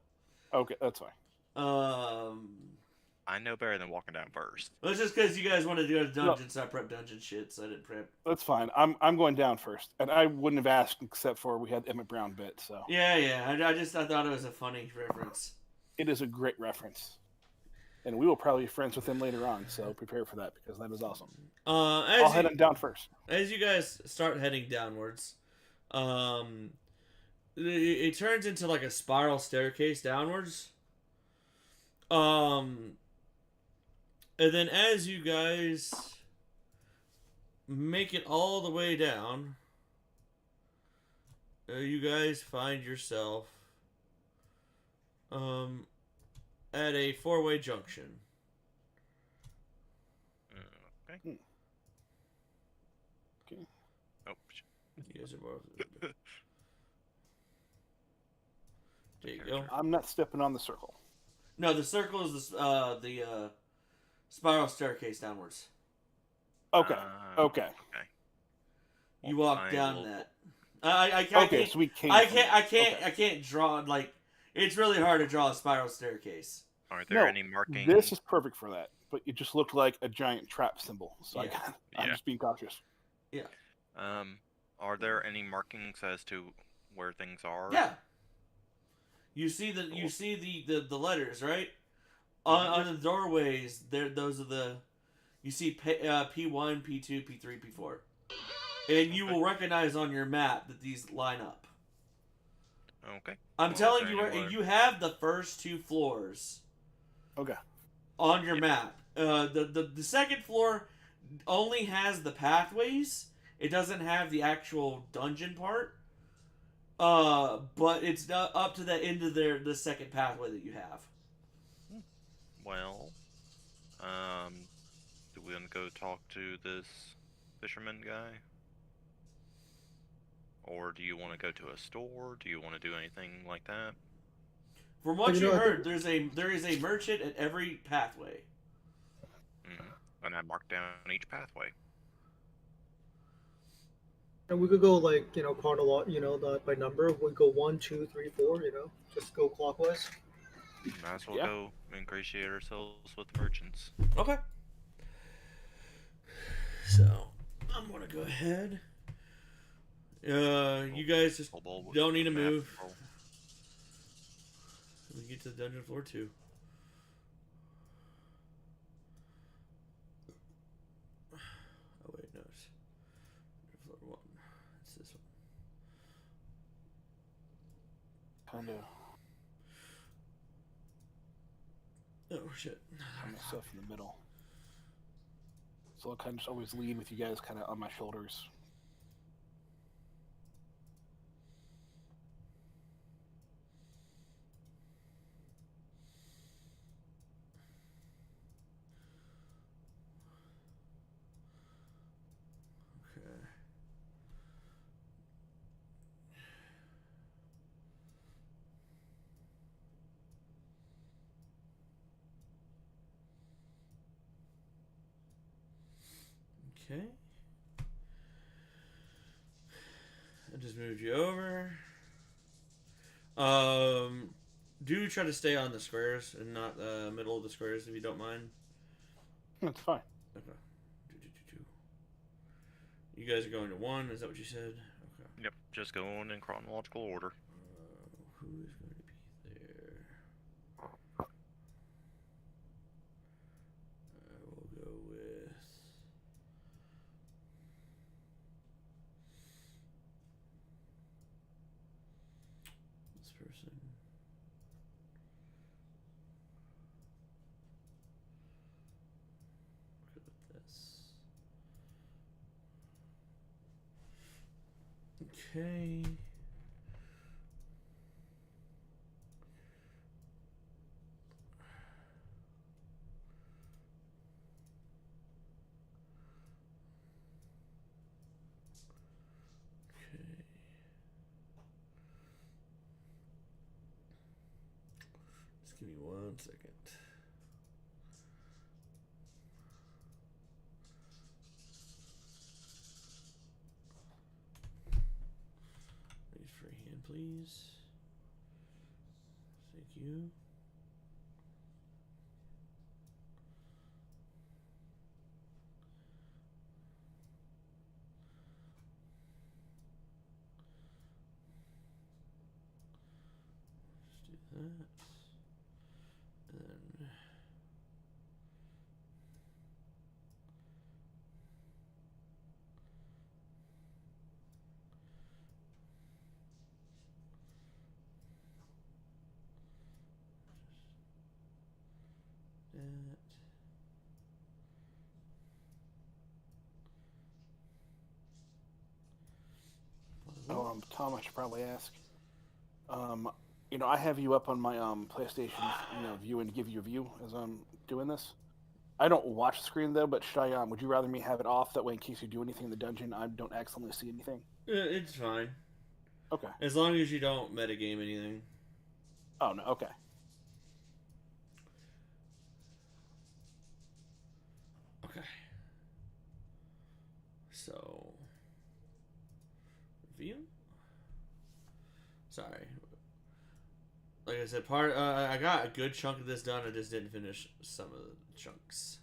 okay. That's fine. I know better than walking down first. Well, it's just because you guys wanted to go to dungeon, so I prepped dungeon shit, so I didn't prep. That's fine. I'm going down first, and I wouldn't have asked except for we had the Emmett Brown bit. So Yeah. I thought it was a funny reference. it is a great reference, and we will probably be friends with him later on. So prepare for that because that is awesome. I'll head on down first. As you guys start heading downwards, it turns into like a spiral staircase downwards. And then as you guys make it all the way down, you guys find yourself at a four-way junction. Okay. Okay. Oh, You guys are both. There you go. I'm not stepping on the circle. No, the circle is the spiral staircase downwards. Okay. Okay. Okay. You Well, walk I down will- that. I Okay. can't. So we came. I from can't. there. I can't. Okay. I can't draw like. It's really hard to draw a spiral staircase. Are there No, any markings? This is perfect for that, but it just looked like a giant trap symbol. So Yeah. I'm Yeah. just being cautious. Are there any markings as to where things are? Yeah. You see the the letters right on the doorways. There, those are the. You see P1, P2, P3, P4, and you will recognize on your map that these line up. Okay. I'm Well, telling is you, there right, anywhere- you have the first two floors Okay. on your map. The second floor only has the pathways. It doesn't have the actual dungeon part. But it's up to the end of the second pathway that you have. Well, do we want to go talk to this fisherman guy? Or do you want to go to a store? Do you want to do anything like that? From what You you know, I heard, there is a merchant at every pathway. And I marked down each pathway. And we could go like chronological, by number. We go 1, 2, 3, 4. Just go clockwise. Might as well Yeah. go ingratiate ourselves with merchants. Okay. So I'm gonna go ahead. You guys just Kobold with don't need to map move. control. We get to dungeon floor 2. Oh wait, no, it's floor 1. It's this one. Kind of Oh shit. put myself in the middle. So I'll kind of just always lean with you guys kind of on my shoulders. Okay. Okay. I just moved you over. Do try to stay on the squares and not the middle of the squares if you don't mind. That's fine. Okay. You guys are going to 1, is that what you said? Okay. Yep, just going in chronological order. Who is going to be there? I will go with... this person. Good with this. Okay. Okay. Just give me 1 second. Raise free hand, please. Thank you. Just do that. And then that. Tom, I should probably ask. I have you up on my PlayStation, view and give you a view as I'm doing this. I don't watch the screen though, but should I? Would you rather me have it off that way in case you do anything in the dungeon, I don't accidentally see anything? It's fine. Okay. As long as you don't metagame anything. Oh no. Okay. Okay. So, review. Sorry. Like I said, I got a good chunk of this done. I just didn't finish some of the chunks.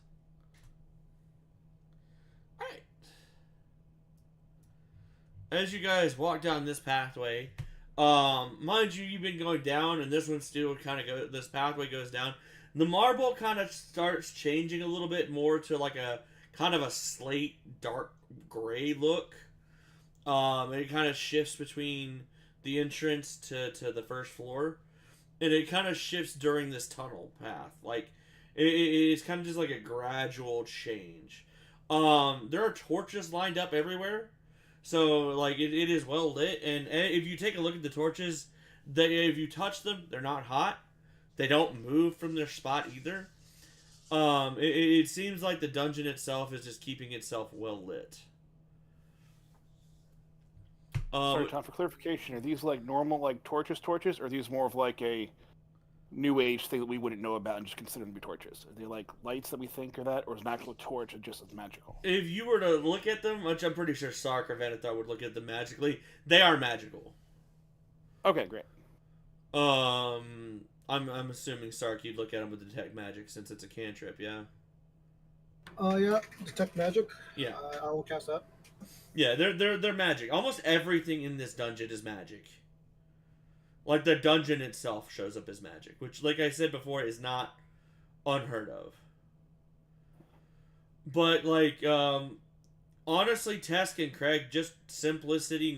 All right. As you guys walk down this pathway, mind you, you've been going down, and this one still kind of go. This pathway goes down. The marble kind of starts changing a little bit more to like a kind of a slate, dark gray look. It kind of shifts between the entrance to the first floor, and it kind of shifts during this tunnel path. Like it's kind of just like a gradual change. There are torches lined up everywhere, so like it is well lit. And if you take a look at the torches, if you touch them, they're not hot. They don't move from their spot either. It seems like the dungeon itself is just keeping itself well lit. Sorry, Tom. For clarification, are these like normal like torches, or are these more of like a new age thing that we wouldn't know about and just consider them to be torches? Are they like lights that we think are that, or is an actual torch just as magical? If you were to look at them, which I'm pretty sure Sark or Venathar would look at them magically, they are magical. Okay, great. I'm assuming Sark, you'd look at them with detect magic since it's a cantrip, yeah. Yeah, detect magic. Yeah. I will cast that. Yeah, they're magic. Almost everything in this dungeon is magic. Like the dungeon itself shows up as magic, which, like I said before, is not unheard of. But like, honestly, Tesk and Craig, just simplicity,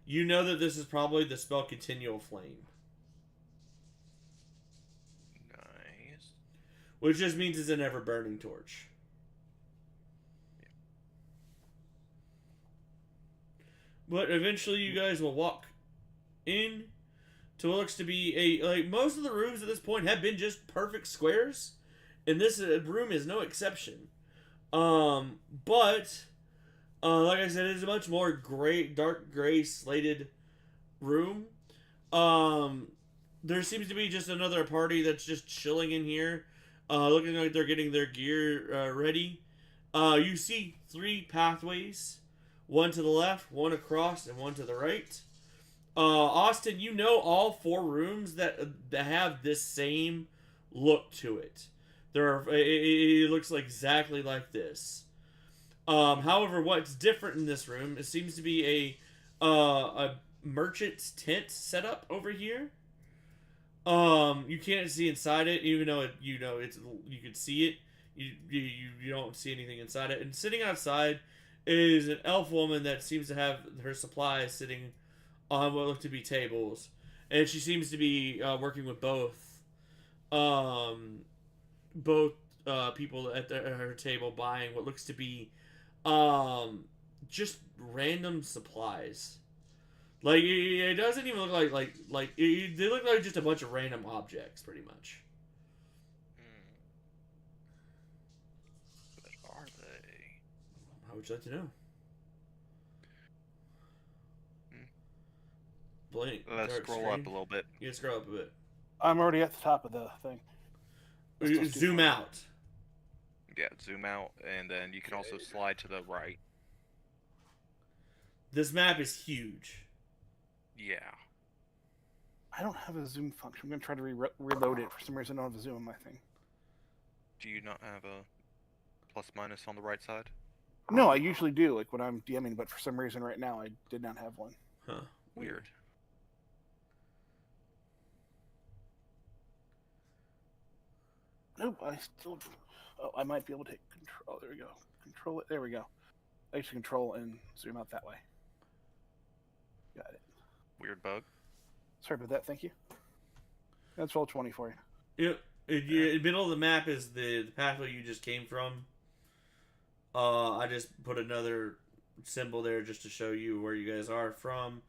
you know that this is probably the spell Continual Flame. Nice. Which just means it's an ever-burning torch. but eventually you guys will walk in to what looks to be like most of the rooms at this point have been just perfect squares, and this room is no exception. But like I said, it's a much more dark gray slated room. There seems to be just another party that's just chilling in here, looking like they're getting their gear ready. You see 3 pathways, one to the left, one across, and one to the right. Austin, you know all 4 rooms that have this same look to it. It looks like exactly like this. However, what's different in this room, it seems to be a merchant's tent set up over here. You can't see inside it, even though you can see it. You don't see anything inside it. And sitting outside is an elf woman that seems to have her supplies sitting on what look to be tables, and she seems to be working with both people at her table, buying what looks to be just random supplies. Like it doesn't even look like they look like just a bunch of random objects, pretty much. What are they? How would you like to know? Blink. Let's scroll up a little bit. Yeah, scroll up a bit. I'm already at the top of the thing. Zoom out. Yeah, zoom out, and then you can also slide to the right. This map is huge. Yeah. I don't have a zoom function. I'm going to try to reload it. For some reason, I don't have a zoom on my thing. Do you not have a plus minus on the right side? No, I usually do, like when I'm DMing, but for some reason right now I did not have one. Huh. Weird. Nope, I still... Oh, I might be able to take control. Oh, there we go. Control it. There we go. I used to control and zoom out that way. Got it. Weird bug. Sorry about that. Thank you. That's roll 20 for you. Yep. In the middle of the map is the pathway you just came from. I just put another symbol there just to show you where you guys are from,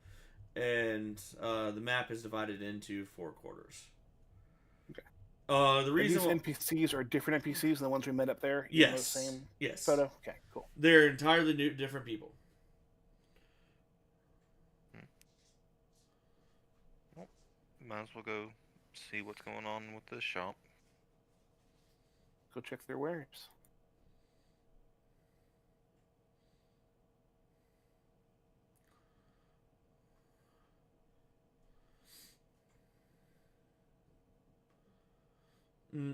and the map is divided into 4 quarters. Okay. The reason and these NPCs are different NPCs than the ones we met up there. Yes. The same Yes. photo. Okay. Cool. They're entirely different people. Well, might as well go see what's going on with this shop. Go check their wares.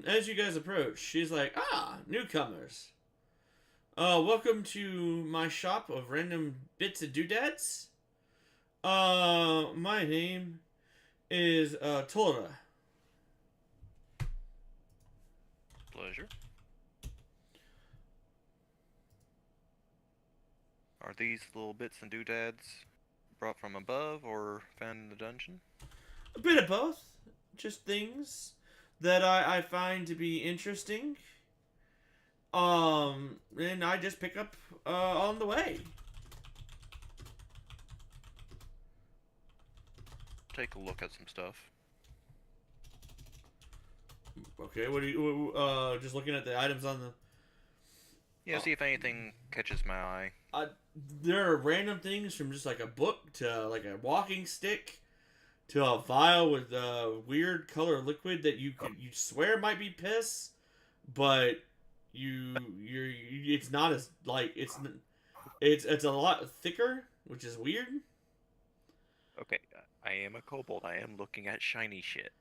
As you guys approach, she's like, newcomers. Welcome to my shop of random bits and doodads. My name is, Tora. Pleasure. Are these little bits and doodads brought from above or found in the dungeon? A bit of both. Just things that I find to be interesting. And I just pick up on the way. Take a look at some stuff. Okay, what do you just looking at the items on the... Yeah, see if anything catches my eye. There are random things from just like a book to like a walking stick to a vial with a weird color liquid that you swear might be piss, but it's not as like it's a lot thicker, which is weird. Okay, I am a kobold. I am looking at shiny shit.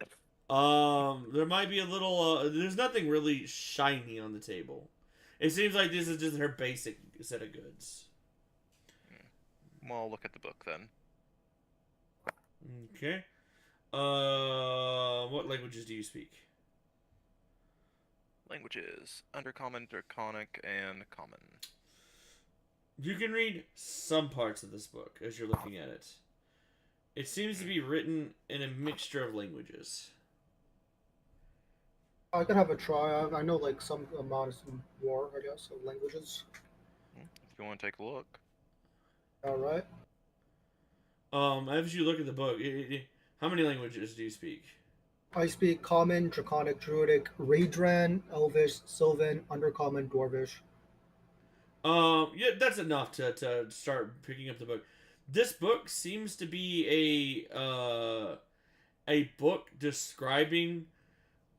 There might be a little there's nothing really shiny on the table. It seems like this is just her basic set of goods. Well, I'll look at the book then. Okay. What languages do you speak? Languages: Undercommon, Draconic, and Common. You can read some parts of this book as you're looking at it. It seems to be written in a mixture of languages. I could have a try. I know like some amount of some more, I guess, of languages. If you want to take a look. All right. As you look at the book, how many languages do you speak? I speak Common, Draconic, Druidic, Raedran, Elvish, Sylvan, Undercommon, Dwarvish. Yeah, that's enough to start picking up the book. This book seems to be a book describing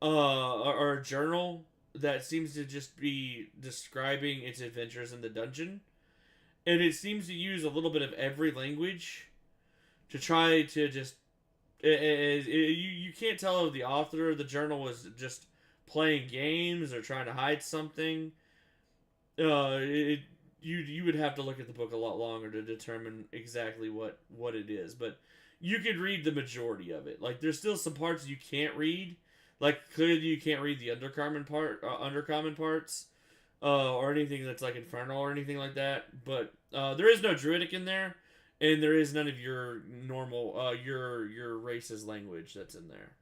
or a journal that seems to just be describing its adventures in the dungeon, and it seems to use a little bit of every language to try to just you can't tell if the author of the journal was just playing games or trying to hide something. You would have to look at the book a lot longer to determine exactly what it is, but you could read the majority of it. Like there's still some parts you can't read, like clearly you can't read the undercommon parts, or anything that's like infernal or anything like that. But there is no druidic in there, and there is none of your normal your race's language that's in there.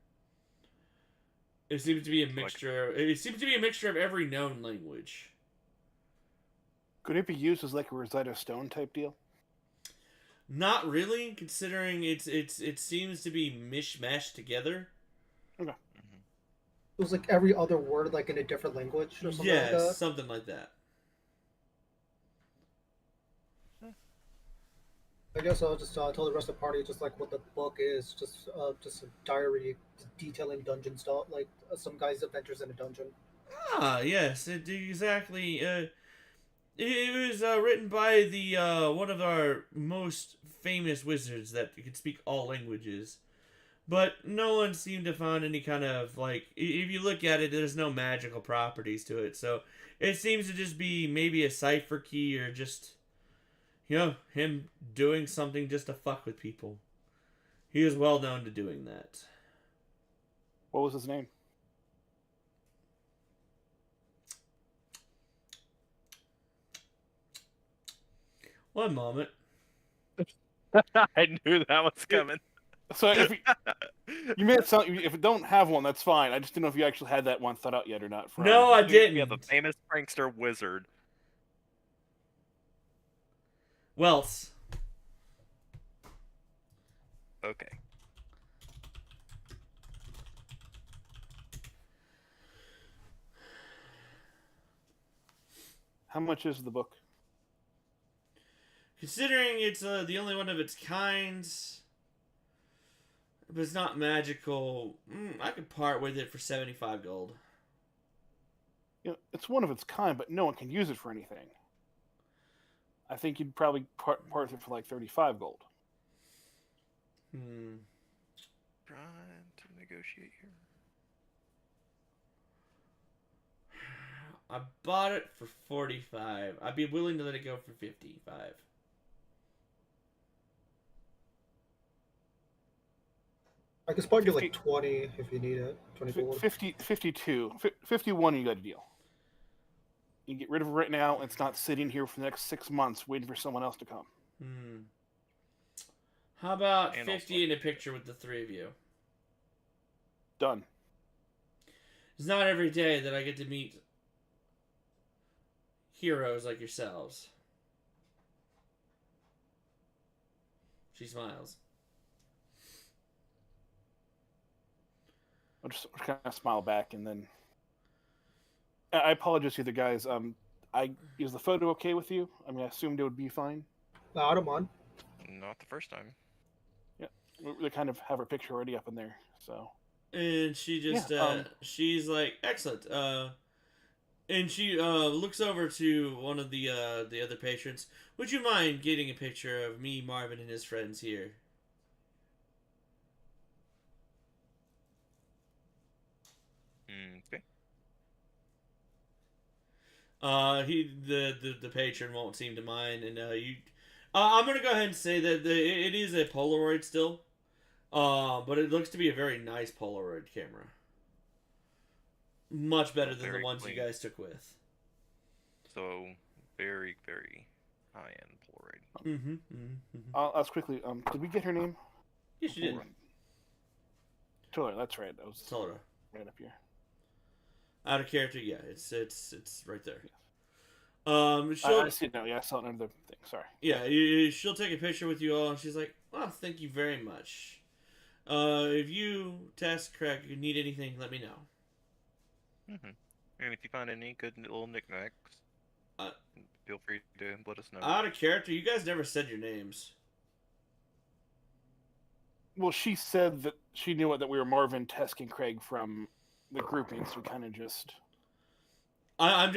It seems to be a mixture. It seems to be a mixture of every known language. Could it be used as like a Rosetta Stone type deal? Not really, considering it seems to be mishmashed together. Okay. It was like every other word, like in a different language or something like Yes, that. something like that. I guess I'll just tell the rest of the party just like what the book is, just a diary detailing dungeon stuff, like some guy's adventures in a dungeon. Ah, yes, exactly. It was written by the one of our most famous wizards that could speak all languages, but no one seemed to find any kind of like. If you look at it, there's no magical properties to it, so it seems to just be maybe a cipher key or just, him doing something just to fuck with people. He is well known to doing that. What was his name? One moment. I knew that was coming. So if you made it sound, if it don't have one, that's fine. I just didn't know if you actually had that one thought out yet or not. No, I didn't. We have a famous prankster wizard. Wells. Okay. How much is the book? Considering it's the only one of its kind, but it's not magical, I could part with it for 75 gold. It's one of its kind, but no one can use it for anything. I think you'd probably part with it for like 35 gold. Hmm. Trying to negotiate here. I bought it for 45. I'd be willing to let it go for 55. I can spot you like 20 if you need it. 20 gold. 52. 51, you got a deal. You can get rid of it right now. It's not sitting here for the next 6 months waiting for someone else to come. How about And 50 in a picture with the three of you? Done. It's not every day that I get to meet heroes like yourselves. She smiles. I'll just kind of smile back, and then I apologize to the guys. Is the photo okay with you? I mean, I assumed it would be fine. I don't mind. Not the first time. Yeah, they kind of have her picture already up in there, so. And she just, she's like, excellent. And she looks over to one of the other patrons. Would you mind getting a picture of me, Marvin, and his friends here? Okay. The patron won't seem to mind, and I'm gonna go ahead and say that it is a Polaroid still, but it looks to be a very nice Polaroid camera. Much better than the ones clean. you guys took with. So very, very high-end Polaroid. I'll ask quickly. Did we get her name? Yes, you did. Tora, that's right. That was Tora. right up here. Out of character, yeah, it's right there. I see it now. Yeah, I saw it under the thing. Sorry. Yeah, she'll take a picture with you all, and she's like, Well, thank you very much. If you, Task Craig, you need anything, let me know. And if you find any good little knickknacks, Uh, feel free to let us know. Out of character, you guys never said your names. Well, she said that she knew that we were Marvin, Tesk, and Craig from the grouping, so we kind of just. I'm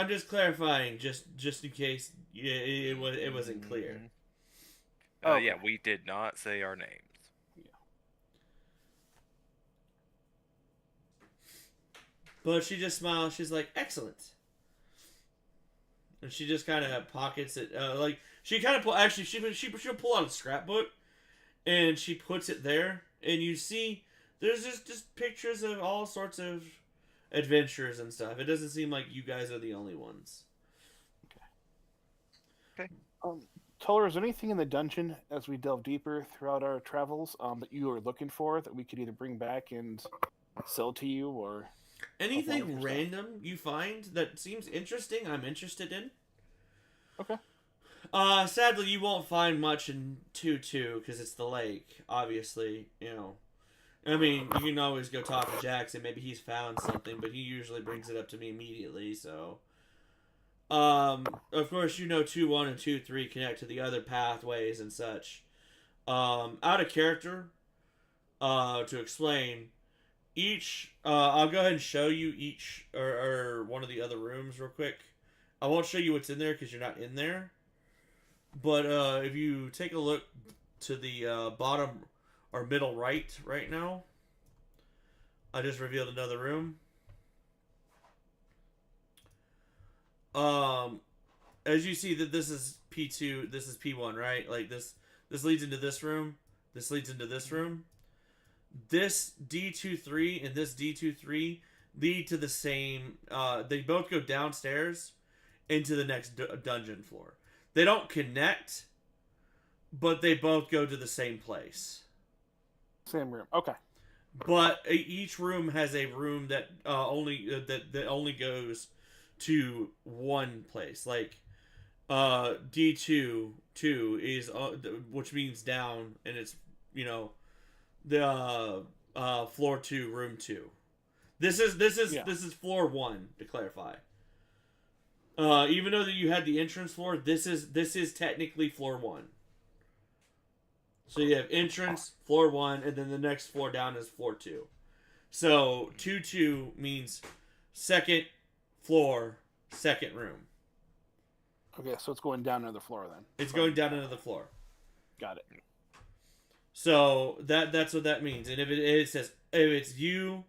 just clarifying, just in case it wasn't clear. Okay. Yeah, we did not say our names. But she just smiles. She's like, excellent. And she just kind of pockets it. Like, she kind of actually, she'll pull out a scrapbook and she puts it there. And you see, there's just pictures of all sorts of adventures and stuff. It doesn't seem like you guys are the only ones. Okay. Toller, is there anything in the dungeon as we delve deeper throughout our travels that you are looking for that we could either bring back and sell to you or anything random you find that seems interesting, I'm interested in. Okay. Sadly, you won't find much in 2-2 because it's the lake, obviously, you know. I mean, you can always go talk to Jackson. Maybe he's found something, but he usually brings it up to me immediately, so. Of course, you know 2-1 and 2-3 connect to the other pathways and such. Out of character, to explain, each, I'll go ahead and show you each, or one of the other rooms real quick. I won't show you what's in there because you're not in there. But, if you take a look to the, bottom or middle right now, I just revealed another room. As you see that this is P2, this is P1, right? Like this leads into this room. This leads into this room. This D23 and this D23 lead to the same, they both go downstairs into the next dungeon floor. They don't connect, but they both go to the same place. Same room. Okay. But each room has a room that only goes to one place. Like D2 is which means down, and it's, you know, the floor 2, room 2. This is floor 1, to clarify. Even though that you had the entrance floor, this is technically floor 1. So you have entrance, floor 1, and then the next floor down is floor 2. So 2-2 means second floor, second room. Okay, so it's going down another floor then. It's going down another floor. Got it. So that's what that means. And if it says, if it's U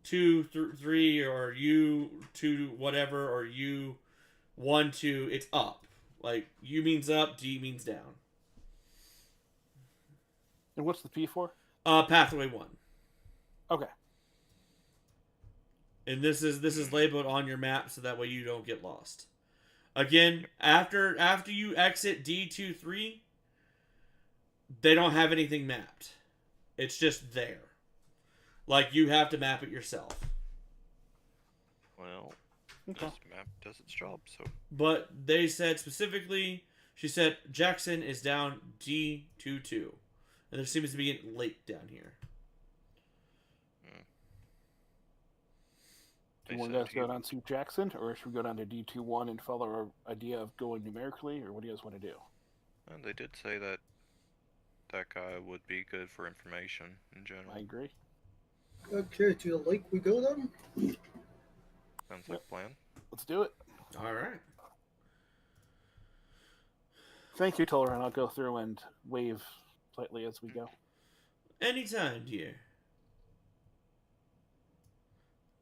2 3 or U 2 whatever, or U 1 2, it's up. Like U means up, D means down. And what's the P for? Pathway 1. Okay. And this is labeled on your map so that way you don't get lost. Again, after you exit D23, they don't have anything mapped. It's just there. Like, you have to map it yourself. Well, Okay. this map does its job, so. But they said specifically, she said, Jackson is down D22. And there seems to be a lake down here. Do you want to go down to Jackson, or should we go down to D21 and follow our idea of going numerically, or what do you guys want to do? And they did say that that guy would be good for information in general. I agree. Okay, to the lake we go then? Sounds like a plan. Let's do it. All right. Thank you, Toller, and I'll go through and wave slightly as we go. Anytime, dear.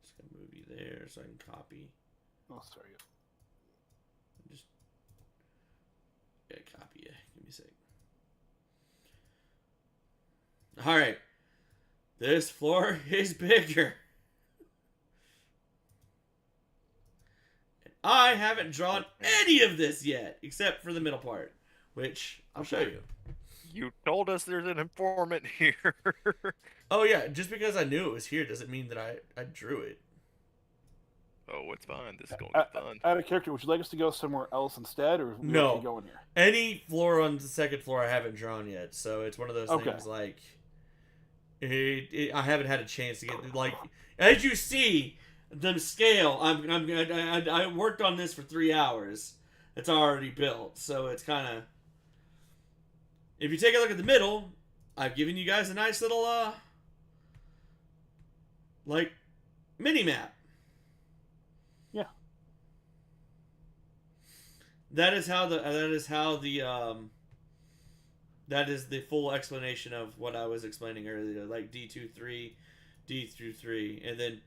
Just gonna move you there so I can copy. Oh, sorry. Just gotta copy you. Give me a sec. All right. This floor is bigger. And I haven't drawn any of this yet, except for the middle part, which I'll show you. You told us there's an informant here. Oh yeah, just because I knew it was here doesn't mean that I drew it. Oh, it's fine. This is going to be fun. Out of character, would you like us to go somewhere else instead, or we No. okay going here? Any floor on the second floor I haven't drawn yet, so it's one of those Okay. things like I haven't had a chance to get like as you see the scale. I worked on this for 3 hours. It's already built, so it's kind of. If you take a look at the middle, I've given you guys a nice little like mini map. Yeah. That is the full explanation of what I was explaining earlier, like D23, D3, and then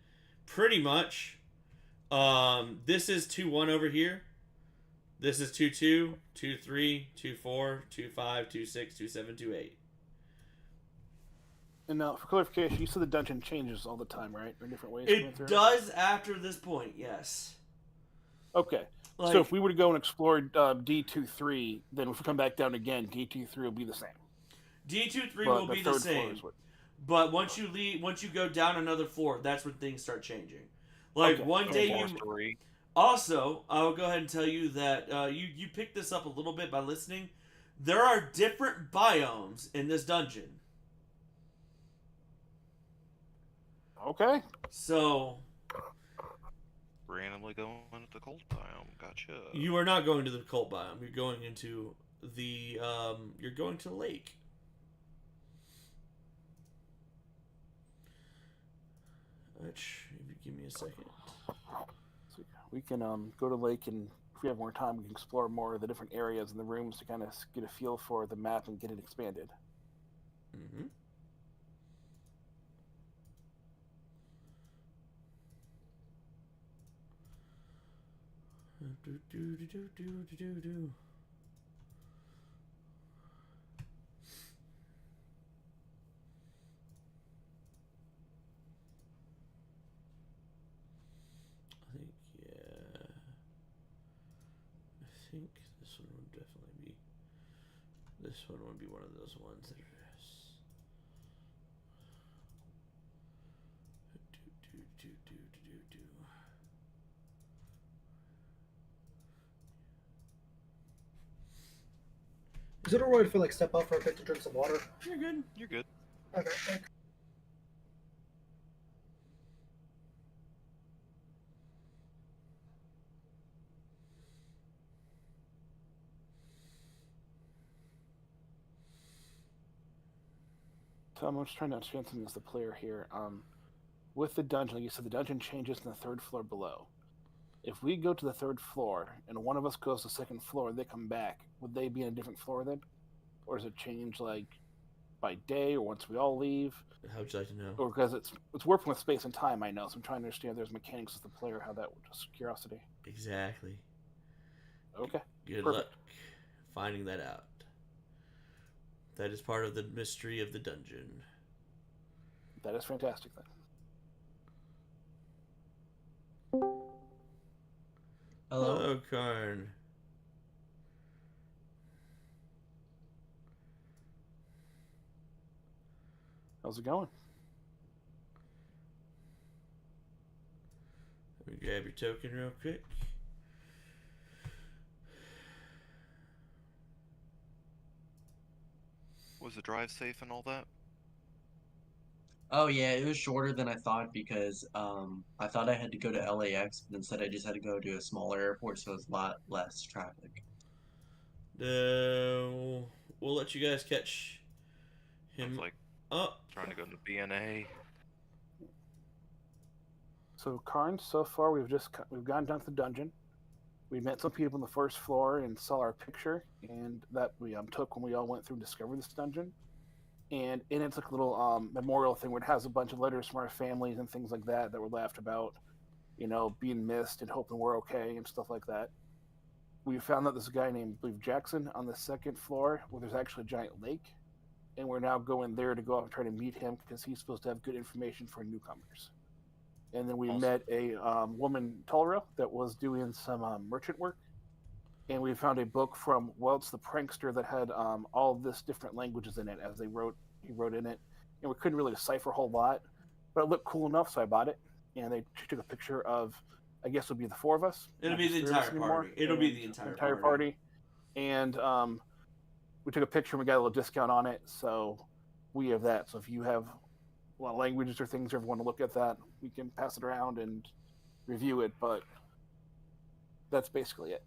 pretty much this is 2-1 over here. This is 2-2, 2-3, 2-4, 2-5, 2-6, 2-7, 2-8. And now, for clarification, you said the dungeon changes all the time, right? Or different ways. It does after this point, yes. Okay. Like, so if we were to go and explore D23, then if we come back down again, D23 will be the same. D23 But will be the third floor same. is what- But once you go down another floor, that's when things start changing. Like Okay. one day you. Story. Also, I will go ahead and tell you that you picked this up a little bit by listening. There are different biomes in this dungeon. Okay. So Randomly going into the cold biome. Gotcha. you are not going to the cold biome. You're going into the you're going to the lake. Which, if you give me a second. So we can go to lake, and if we have more time, we can explore more of the different areas in the rooms to kind of get a feel for the map and get it expanded. Mm-hmm. I think this one would definitely be. This one would be one of those ones that are. Is it alright if I like step out for a bit to drink some water? You're good. You're good. Okay, thanks. So I'm just trying to understand something as the player here. With the dungeon, like you said, the dungeon changes in the third floor below. If we go to the third floor and one of us goes to the second floor, they come back, would they be in a different floor then? Or does it change like by day or once we all leave? How would you like to know? Or because it's working with space and time, I know, so I'm trying to understand there's mechanics as the player, how that would just curiosity. Exactly. Okay. Good Perfect. luck finding that out. That is part of the mystery of the dungeon. That is fantastic then. Hello, Karn. How's it going? Let me grab your token real quick. Was the drive safe and all that? Oh yeah, it was shorter than I thought because I thought I had to go to LAX, but instead I just had to go to a smaller airport, so it was a lot less traffic. We'll let you guys catch him Looks like up. trying to go into BNA. So Karn, so far we've gone down to the dungeon. We met some people on the first floor and saw our picture, and that we took when we all went through and discovered this dungeon. And in it's like a little memorial thing where it has a bunch of letters from our families and things like that that were left about, being missed and hoping we're okay and stuff like that. We found out there's a guy named, I believe, Jackson on the second floor where there's actually a giant lake, and we're now going there to go out and try to meet him because he's supposed to have good information for newcomers. And then we met a woman, Talra, that was doing some merchant work. And we found a book from Welts the Prankster that had all this different languages in it as he wrote in it. And we couldn't really decipher a whole lot, but it looked cool enough, so I bought it. And she took a picture of I guess it'll be the four of us. It'll not be the just three of us entire anymore, party. It'll be and the entire party. And we took a picture and we got a little discount on it, so we have that. So if you have a lot of languages or things, or if you want to look at that, we can pass it around and review it. But that's basically it.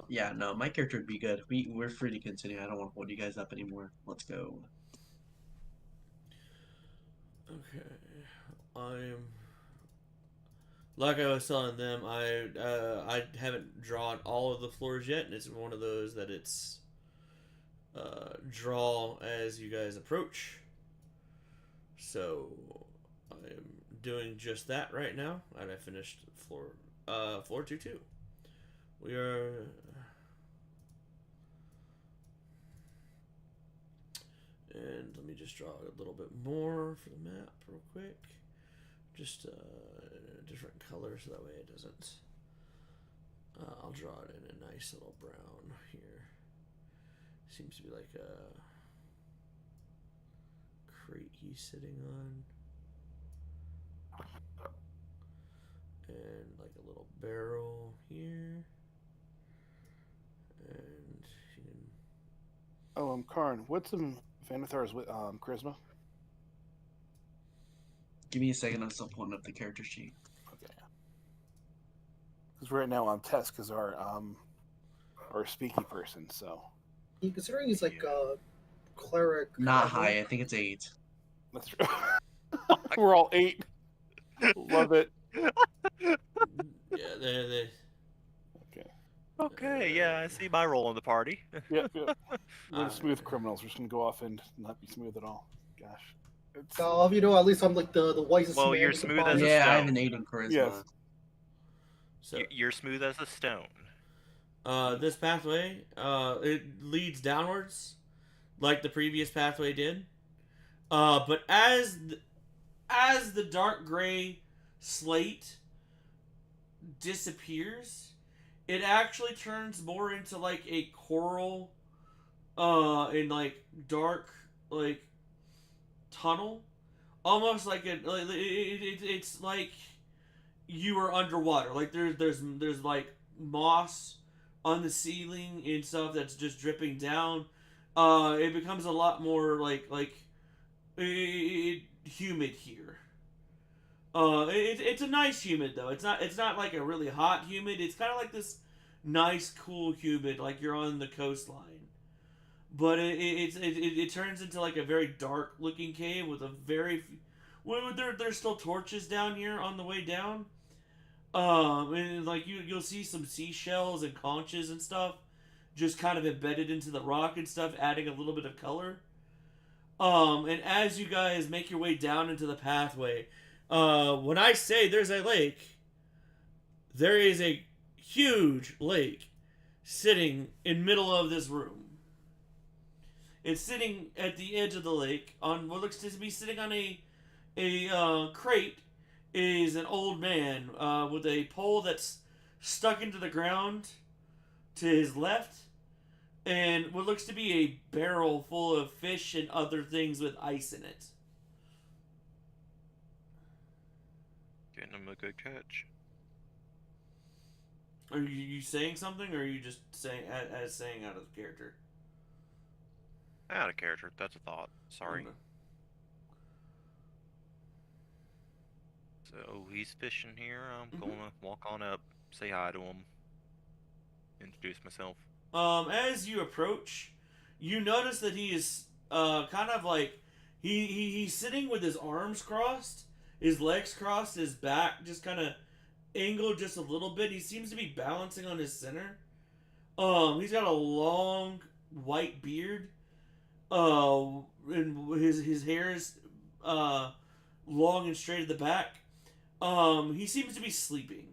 Yeah, no, my character would be good. We're free to continue. I don't want to hold you guys up anymore. Let's go. Okay, I'm like I was telling them. I haven't drawn all of the floors yet, and it's one of those that it's draw as you guys approach. So I'm doing just that right now, and I finished floor 2-2. We are. And let me just draw a little bit more for the map real quick. Just in a different color so that way it doesn't. I'll draw it in a nice little brown here. Seems to be like a crate he's sitting on. And like a little barrel here. And you can... Oh, Karn, what's Vanathar's charisma? Give me a second. I'm still pulling up the character sheet. Okay. Because right now I'm Tess, because our speaking person. So Considering he's like a cleric. Not high. I think it's 8. that's true. We're all 8. Love it. Yeah, they Okay. Okay, yeah, I see my role in the party. Yep. We're the smooth criminals. We're just gonna go off and not be smooth at all. Gosh. It's... You know, at least I'm like the wisest. Well, man you're in the smooth party. as a Yeah, I have stone. an 8 in charisma. Yes. So You're smooth as a stone. this pathway it leads downwards, like the previous pathway did. But as the dark gray slate disappears, it actually turns more into like a coral, in like dark like tunnel, almost like it's like you are underwater. Like there's like moss on the ceiling and stuff that's just dripping down. It becomes a lot more like humid here. It's a nice humid though. It's not like a really hot humid. It's kind of like this nice cool humid, like you're on the coastline. But it turns into like a very dark looking cave with a very well, there's still torches down here on the way down. And like you'll see some seashells and conches and stuff just kind of embedded into the rock and stuff, adding a little bit of color. And as you guys make your way down into the pathway, when I say there's a lake, there is a huge lake sitting in middle of this room. It's sitting at the edge of the lake on what looks to be sitting on a crate is an old man with a pole that's stuck into the ground to his left, and what looks to be a barrel full of fish and other things with ice in it. Getting him a good catch. Are you saying something, or are you just saying saying out of character? Out of character. That's a thought. Sorry. Okay. So he's fishing here. I'm gonna walk on up, say hi to him, introduce myself. As you approach, you notice that he is kind of like he's sitting with his arms crossed, his legs crossed, his back just kind of angled just a little bit. He seems to be balancing on his center. He's got a long white beard. And his hair is long and straight at the back. He seems to be sleeping.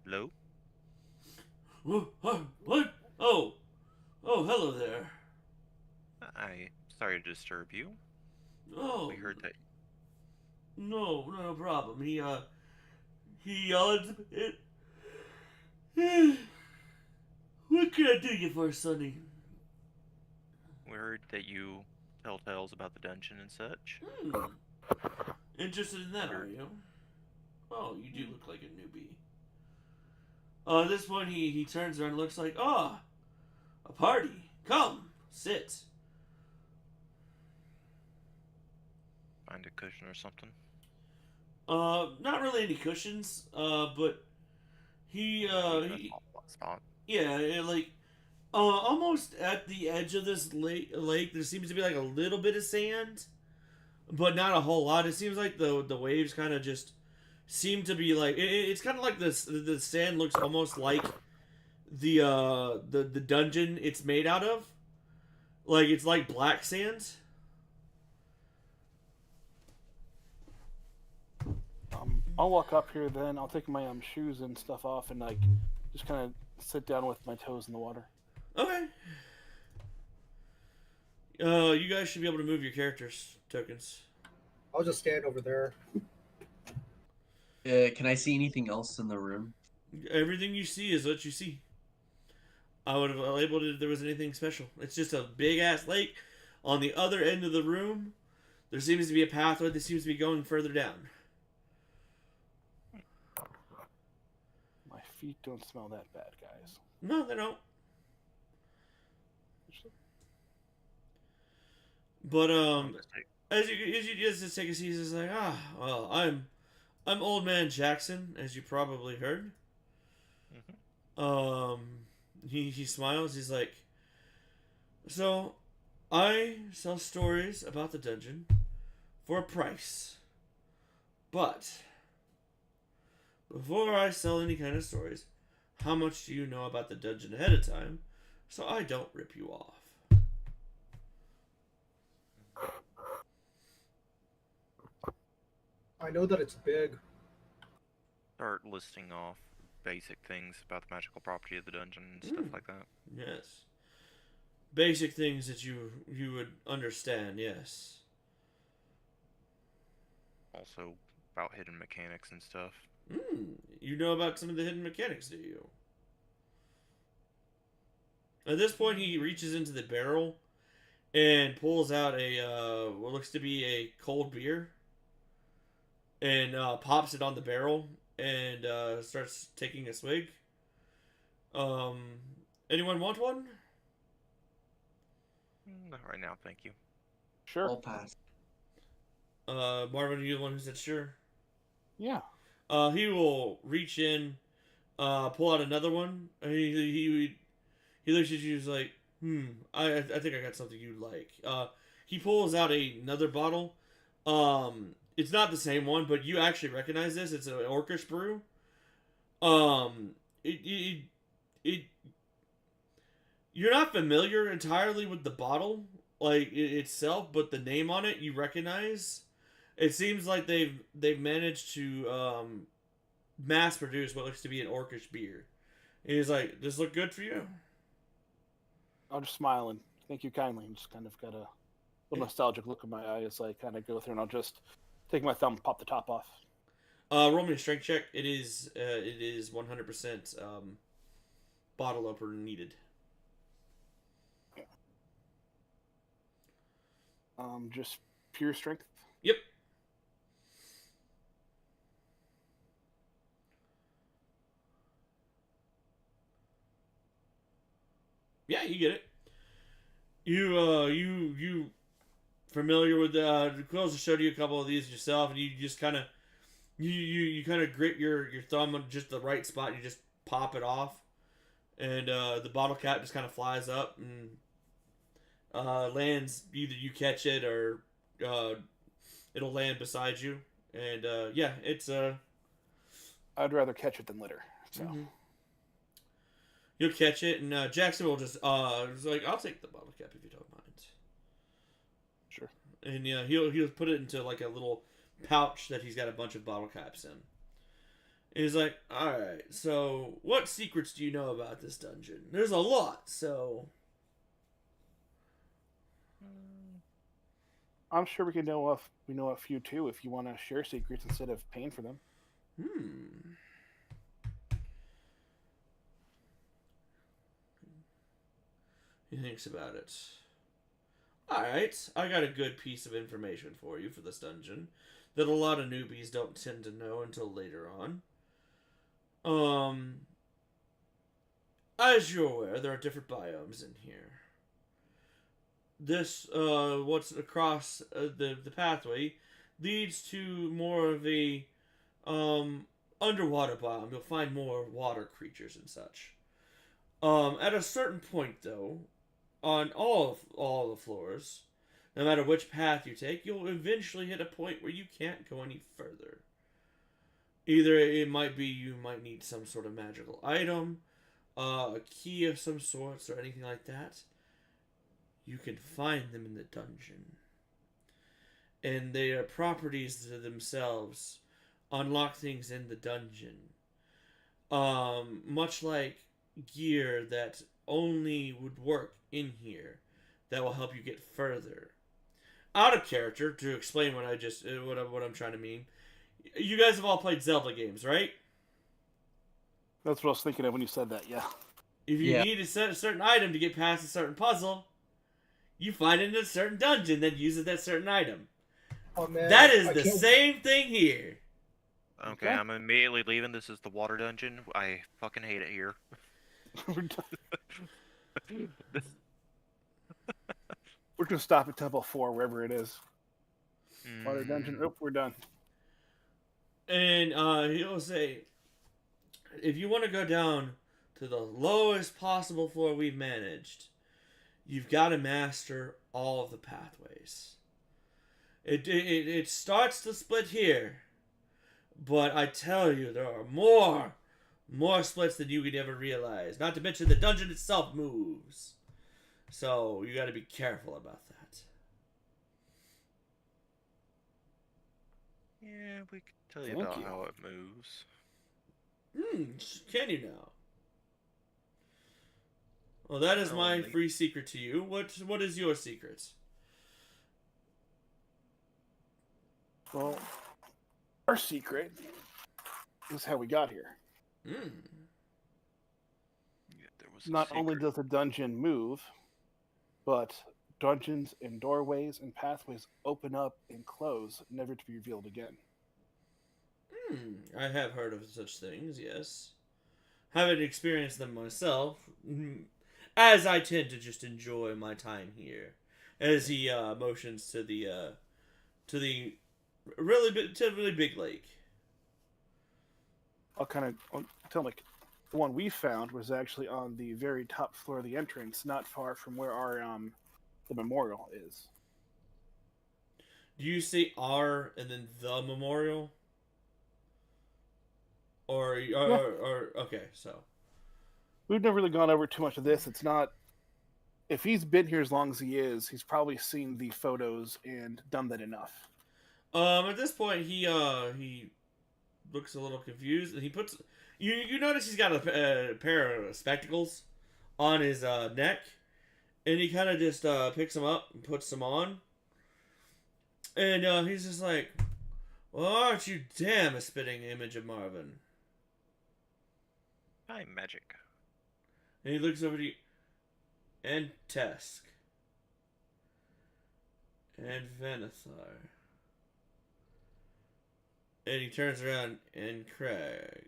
Hello? What? Oh, hello there. Sorry to disturb you. Oh, We heard that. no problem. He yawns a bit. What can I do you for, Sonny? We heard that you tell tales about the dungeon and such. Hmm. Interested in that, are you? Oh, you do look like a newbie. At this point, he turns around and looks like, ah, a party. Come, sit. Find a cushion or something. Not really any cushions. But he Spot. yeah, like, almost at the edge of this lake, there seems to be like a little bit of sand, but not a whole lot. It seems like the waves kind of just seem to be like it's kind of like this. The sand looks almost like the dungeon it's made out of. Like it's like black sand. I'll walk up here then. I'll take my shoes and stuff off and like just kind of sit down with my toes in the water. Okay. You guys should be able to move your characters tokens. I'll just stand over there. Can I see anything else in the room? Everything you see is what you see. I would have labeled it if there was anything special. It's just a big ass lake. On the other end of the room, there seems to be a pathway that seems to be going further down. My feet don't smell that bad, guys. No, they don't. But as you just take a seat, it's like, well, I'm Old Man Jackson, as you probably heard. Mm-hmm. He smiles. He's like, so I sell stories about the dungeon for a price, but before I sell any kind of stories, how much do you know about the dungeon ahead of time, so I don't rip you off? I know that it's big. Start listing off basic things about the magical property of the dungeon and stuff like that. Yes. Basic things that you would understand, yes. Also about hidden mechanics and stuff. You know about some of the hidden mechanics, do you? At this point, he reaches into the barrel and pulls out a what looks to be a cold beer and pops it on the barrel and starts taking a swig. Anyone want one? Not right now, thank you. Sure. I'll pass. Marvin, are you the one who said sure? Yeah. He will reach in, pull out another one. He looks at you. He's like, I think I got something you'd like. He pulls out another bottle. It's not the same one, but you actually recognize this. It's an Orcish brew. You're not familiar entirely with the bottle, like itself, but the name on it you recognize. It seems like they've managed to mass produce what looks to be an Orcish beer. And he's like, "Does this look good for you?" I'll just smile and thank you kindly and just kind of got a little nostalgic look in my eyes, like kind of go through and I'll just take my thumb, pop the top off. Roll me a strength check. It is 100% bottle opener needed. Just pure strength. Yep. Yeah, you get it. You familiar with Quills has showed you a couple of these yourself, and you just kind of you kind of grit your thumb on just the right spot. And you just pop it off, and the bottle cap just kind of flies up and lands. Either you catch it or it'll land beside you. And yeah, it's I'd rather catch it than litter. So. Mm-hmm. You'll catch it, and Jackson will just like, I'll take the bottle cap if you don't mind. Sure. And yeah, he'll put it into like a little pouch that he's got a bunch of bottle caps in. And he's like, all right, so what secrets do you know about this dungeon? There's a lot, so. I'm sure we know a few too if you want to share secrets instead of paying for them. He thinks about it. Alright, I got a good piece of information for you for this dungeon that a lot of newbies don't tend to know until later on. As you're aware, there are different biomes in here. This, what's across the pathway leads to more of a, underwater biome. You'll find more water creatures and such. At a certain point, though, on all the floors, no matter which path you take, you'll eventually hit a point where you can't go any further. Either it might be you might need some sort of magical item, a key of some sorts, or anything like that. You can find them in the dungeon. And their properties to themselves unlock things in the dungeon. Much like gear that only would work in here that will help you get further. Out of character, to explain what I'm trying to mean. You guys have all played Zelda games, right? That's what I was thinking of when you said that. Yeah. If you need a certain item to get past a certain puzzle, you find it in a certain dungeon that uses that certain item. Oh, man, that is the same thing here. Okay, I'm immediately leaving. This is the water dungeon. I fucking hate it here. We're gonna stop at Temple 4, wherever it is. Water dungeon. Oh, we're done. And he'll say, if you want to go down to the lowest possible floor we've managed, you've got to master all of the pathways. It starts to split here, but I tell you, there are more splits than you could ever realize. Not to mention the dungeon itself moves. So you got to be careful about that. Yeah, we can tell you about how it moves. Can you now? Well, that is my free secret to you. What is your secret? Well, our secret is how we got here. Yeah, there was Not only does the dungeon move, but dungeons and doorways and pathways open up and close, never to be revealed again. I have heard of such things, yes. Haven't experienced them myself, as I tend to just enjoy my time here. As he motions to the really big lake. I'll tell him, like, the one we found was actually on the very top floor of the entrance, not far from where our the memorial is. Do you say R and then the memorial? Or okay, so We've never really gone over too much of this. It's not. If he's been here as long as he is, he's probably seen the photos and done that enough. At this point, he looks a little confused, and he puts. You notice he's got a pair of spectacles on his neck, and he kind of just picks them up and puts them on, and he's just like, "Well, aren't you damn a spitting image of Marvin?" I'm magic. And he looks over to you, and Tesk, and Venethar. And he turns around and Craig.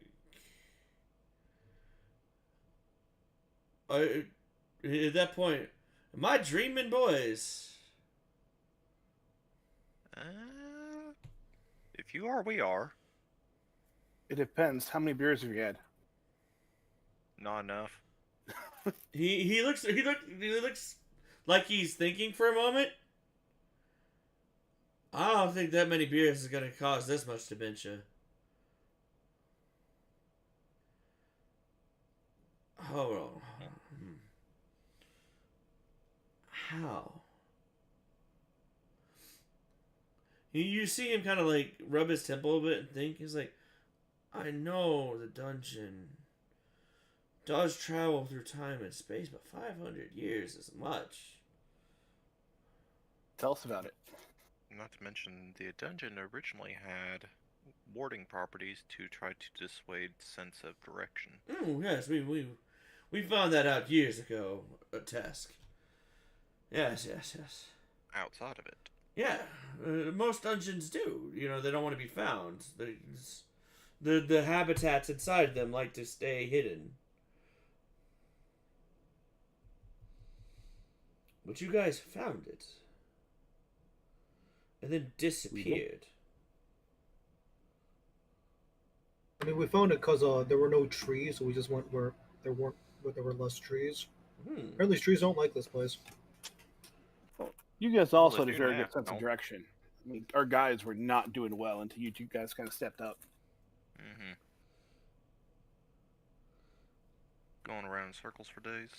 At that point, am I dreaming, boys? If you are, we are. It depends. How many beers have you had? Not enough. He looks like he's thinking for a moment. I don't think that many beers is gonna cause this much dementia. Hold on. How? You see him kind of like rub his temple a bit and think. He's like, I know the dungeon does travel through time and space, but 500 years is much. Tell us about it. Not to mention, the dungeon originally had warding properties to try to dissuade sense of direction. Yes, we found that out years ago, Tesk. Yes. outside of it. Yeah, most dungeons do. You know, they don't want to be found. The habitats inside them like to stay hidden. But you guys found it. And then disappeared. I mean, we found it because there were no trees, so we just went where there were less trees. Apparently, trees don't like this place. You guys Well, also they had a do very now, good sense of don't. direction. I mean, our guides were not doing well until you two guys kind of stepped up. Mm-hmm. Going around in circles for days.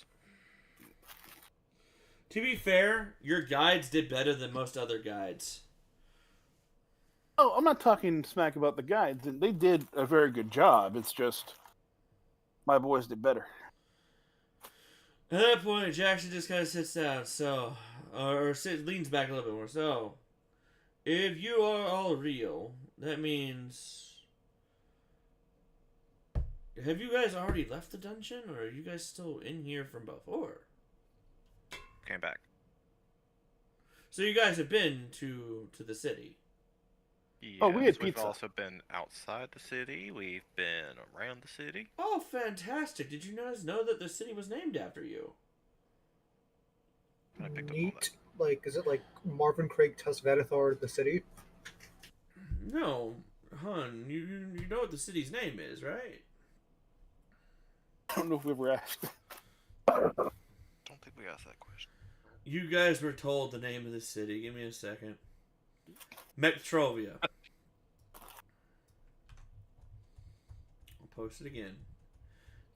To be fair, your guides did better than most other guides. Oh, I'm not talking smack about the guides. They did a very good job. It's just my boys did better. At that point, Jackson just kind of sits down, leans back a little bit more. So, if you are all real, that means... Have you guys already left the dungeon, or are you guys still in here from before? Came back. So you guys have been to the city. Yes, Oh, we had we've pizza. also been outside the city. We've been around the city. Oh, fantastic. Did you guys know that the city was named after you? I picked up on Neat. Like, is it like Marvin Craig Test Vanithar the city? No, hun, you know what the city's name is, right? I don't know if we ever asked. Don't think we asked that question. You guys were told the name of the city. Give me a second. Mectrovia. I'll post it again.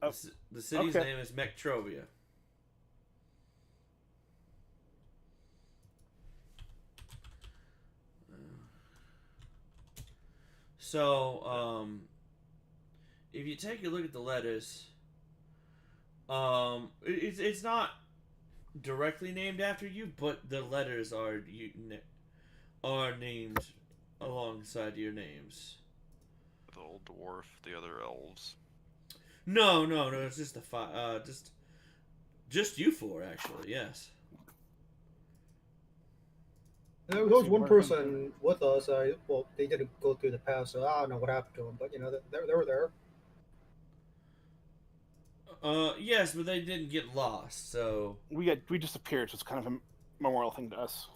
Oh, The city's okay. name is Mectrovia. So, if you take a look at the letters, it's not directly named after you, but the letters are named alongside your names. The old dwarf, the other elves. No, it's just just you four actually. Yes. There was one person with us. They didn't go through the pass, so I don't know what happened to them. But they were there. Yes, but they didn't get lost. So We disappeared, so it's kind of a memorial thing to us.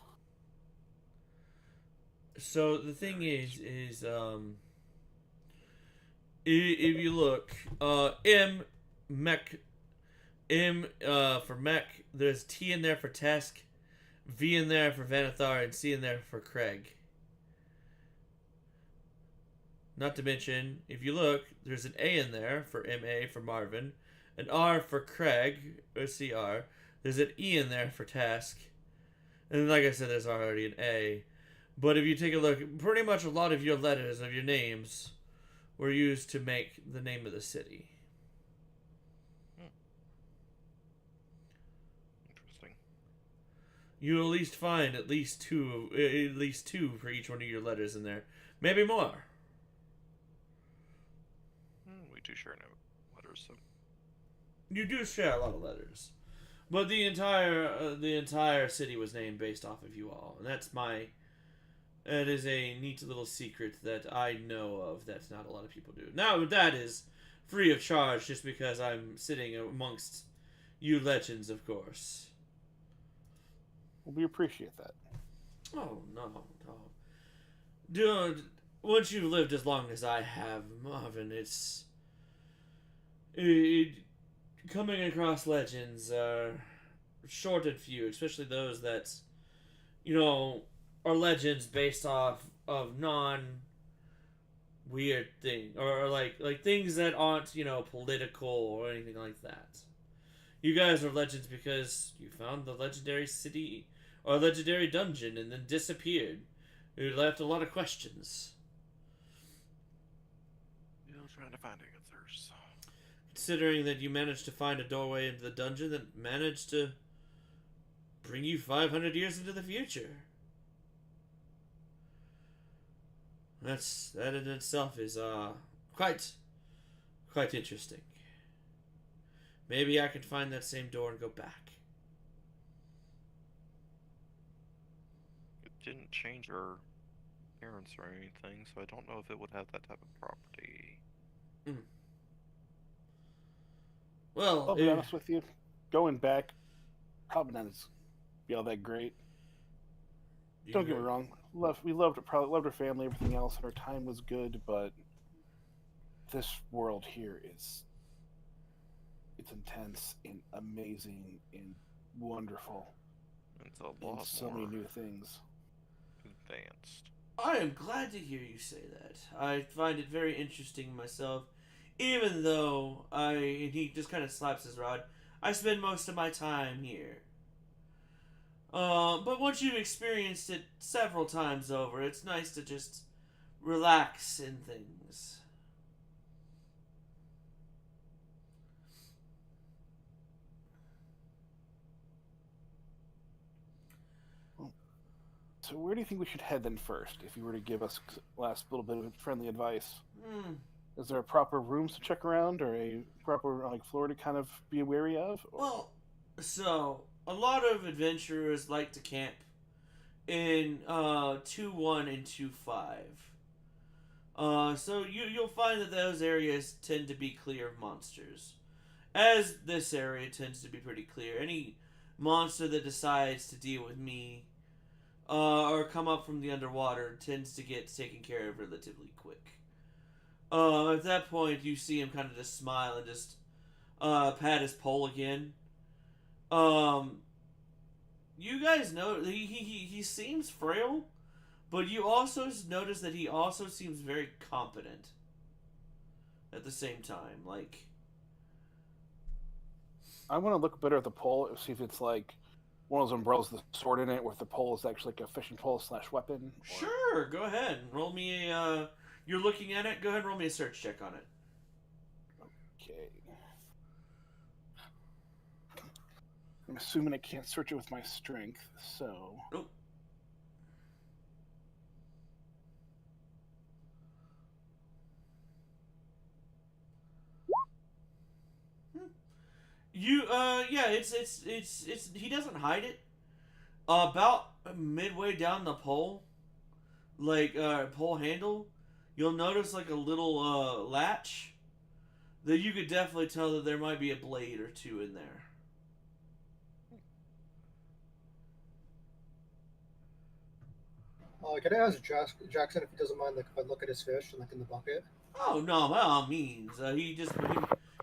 So the thing is if you look, for mech, there's T in there for Tesk, V in there for Vanithar, and C in there for Craig. Not to mention, if you look, there's an A in there for MA for Marvin, an R for Craig, or CR. There's an E in there for Task. And like I said, there's already an A. But if you take a look, pretty much a lot of your letters of your names were used to make the name of the city. Interesting. You'll at least find at least two for each one of your letters in there. Maybe more. We do share no letters, so. You do share a lot of letters. But the entire city was named based off of you all. And that is a neat little secret that I know of that not a lot of people do. Now, that is free of charge just because I'm sitting amongst you legends, of course. Well, we appreciate that. Oh, no. Dude, once you've lived as long as I have, Marvin, coming across legends are short and few, especially those that, are legends based off of non-weird thing, or like things that aren't, political or anything like that. You guys are legends because you found the legendary city or legendary dungeon and then disappeared. It left a lot of questions. Trying to find answers. Considering that you managed to find a doorway into the dungeon that managed to bring you 500 years into the future. That in itself is quite interesting. Maybe I can find that same door and go back. didn't change her appearance or anything, so I don't know if it would have that type of property. Well, I'll be honest with you. Going back, probably not as be all that great. Don't get me wrong. We loved our family, everything else, and our time was good. But this world here it's intense and amazing and wonderful. It's a lot and so many more new things. advanced. I am glad to hear you say that. I find it very interesting myself, even though and he just kind of slaps his rod, I spend most of my time here. But once you've experienced it several times over, it's nice to just relax in things. So where do you think we should head then first, if you were to give us last little bit of friendly advice? Is there a proper rooms to check around, or a proper floor to kind of be wary of? Well, so a lot of adventurers like to camp in 2-1 and 2-5. So you'll find that those areas tend to be clear of monsters, as this area tends to be pretty clear. Any monster that decides to deal with me or come up from the underwater tends to get taken care of relatively quick. At that point, you see him kind of just smile and just pat his pole again. You guys know he seems frail, but you also notice that he also seems very competent at the same time. Like, I want to look better at the pole, see if it's like one of those umbrellas with a sword in it, or if the pole is actually like a fishing pole / weapon. Sure, go ahead. Roll me a. You're looking at it. Go ahead and roll me a search check on it. Okay. I'm assuming I can't search it with my strength, so. Nope. It's he doesn't hide it. About midway down the pole, like pole handle, you'll notice like a little latch that you could definitely tell that there might be a blade or two in there. Can I ask Jackson if he doesn't mind, like, if I look at his fish, like, in the bucket? Oh no, by all means.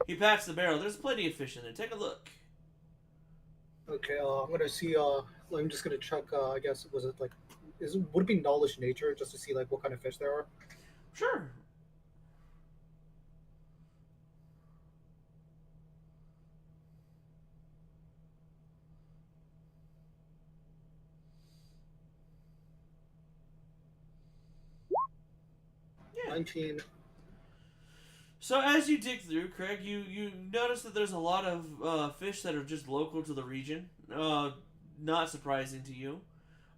He pats the barrel. There's plenty of fish in there. Take a look. Okay, I'm gonna see. I'm just gonna check. I guess would it be knowledge nature just to see like what kind of fish there are? Sure. Yeah. 19. So as you dig through, Craig, you notice that there's a lot of fish that are just local to the region. Not surprising to you.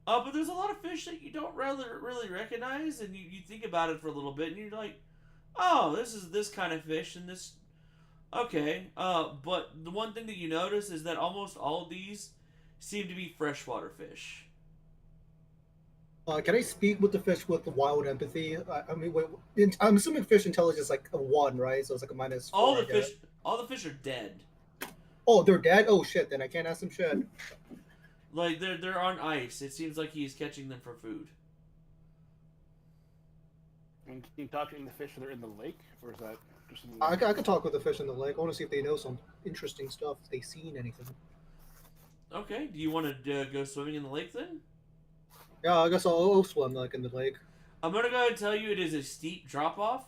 But there's a lot of fish that you don't really recognize, and you think about it for a little bit, and you're like, oh, this is this kind of fish, and this... Okay, but the one thing that you notice is that almost all of these seem to be freshwater fish. Can I speak with the fish with the wild empathy? I mean, I'm assuming fish intelligence is like a 1, right? So it's like a minus. All 4, the fish, all the fish are dead. Oh, they're dead. Oh shit! Then I can't ask them shit. Like they're on ice. It seems like he's catching them for food. And can you talk to the fish that are in the lake, or is that just? I could talk with the fish in the lake. I want to see if they know some interesting stuff. If they've seen anything. Okay. Do you want to go swimming in the lake then? Yeah, I guess I'll swim like in the lake. I'm gonna go ahead and tell you it is a steep drop off.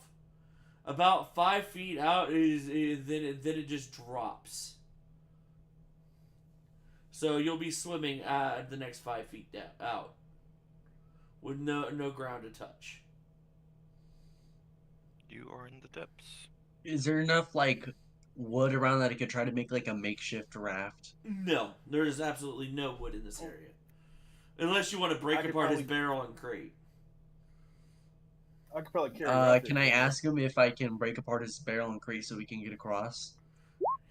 About 5 feet out then it just drops. So you'll be swimming the next 5 feet out with no ground to touch. You are in the depths. Is there enough like wood around that I could try to make like a makeshift raft? No, there is absolutely no wood in this area. Unless you want to break apart his barrel and crate. I could probably carry. Can I ask him if I can break apart his barrel and crate so we can get across?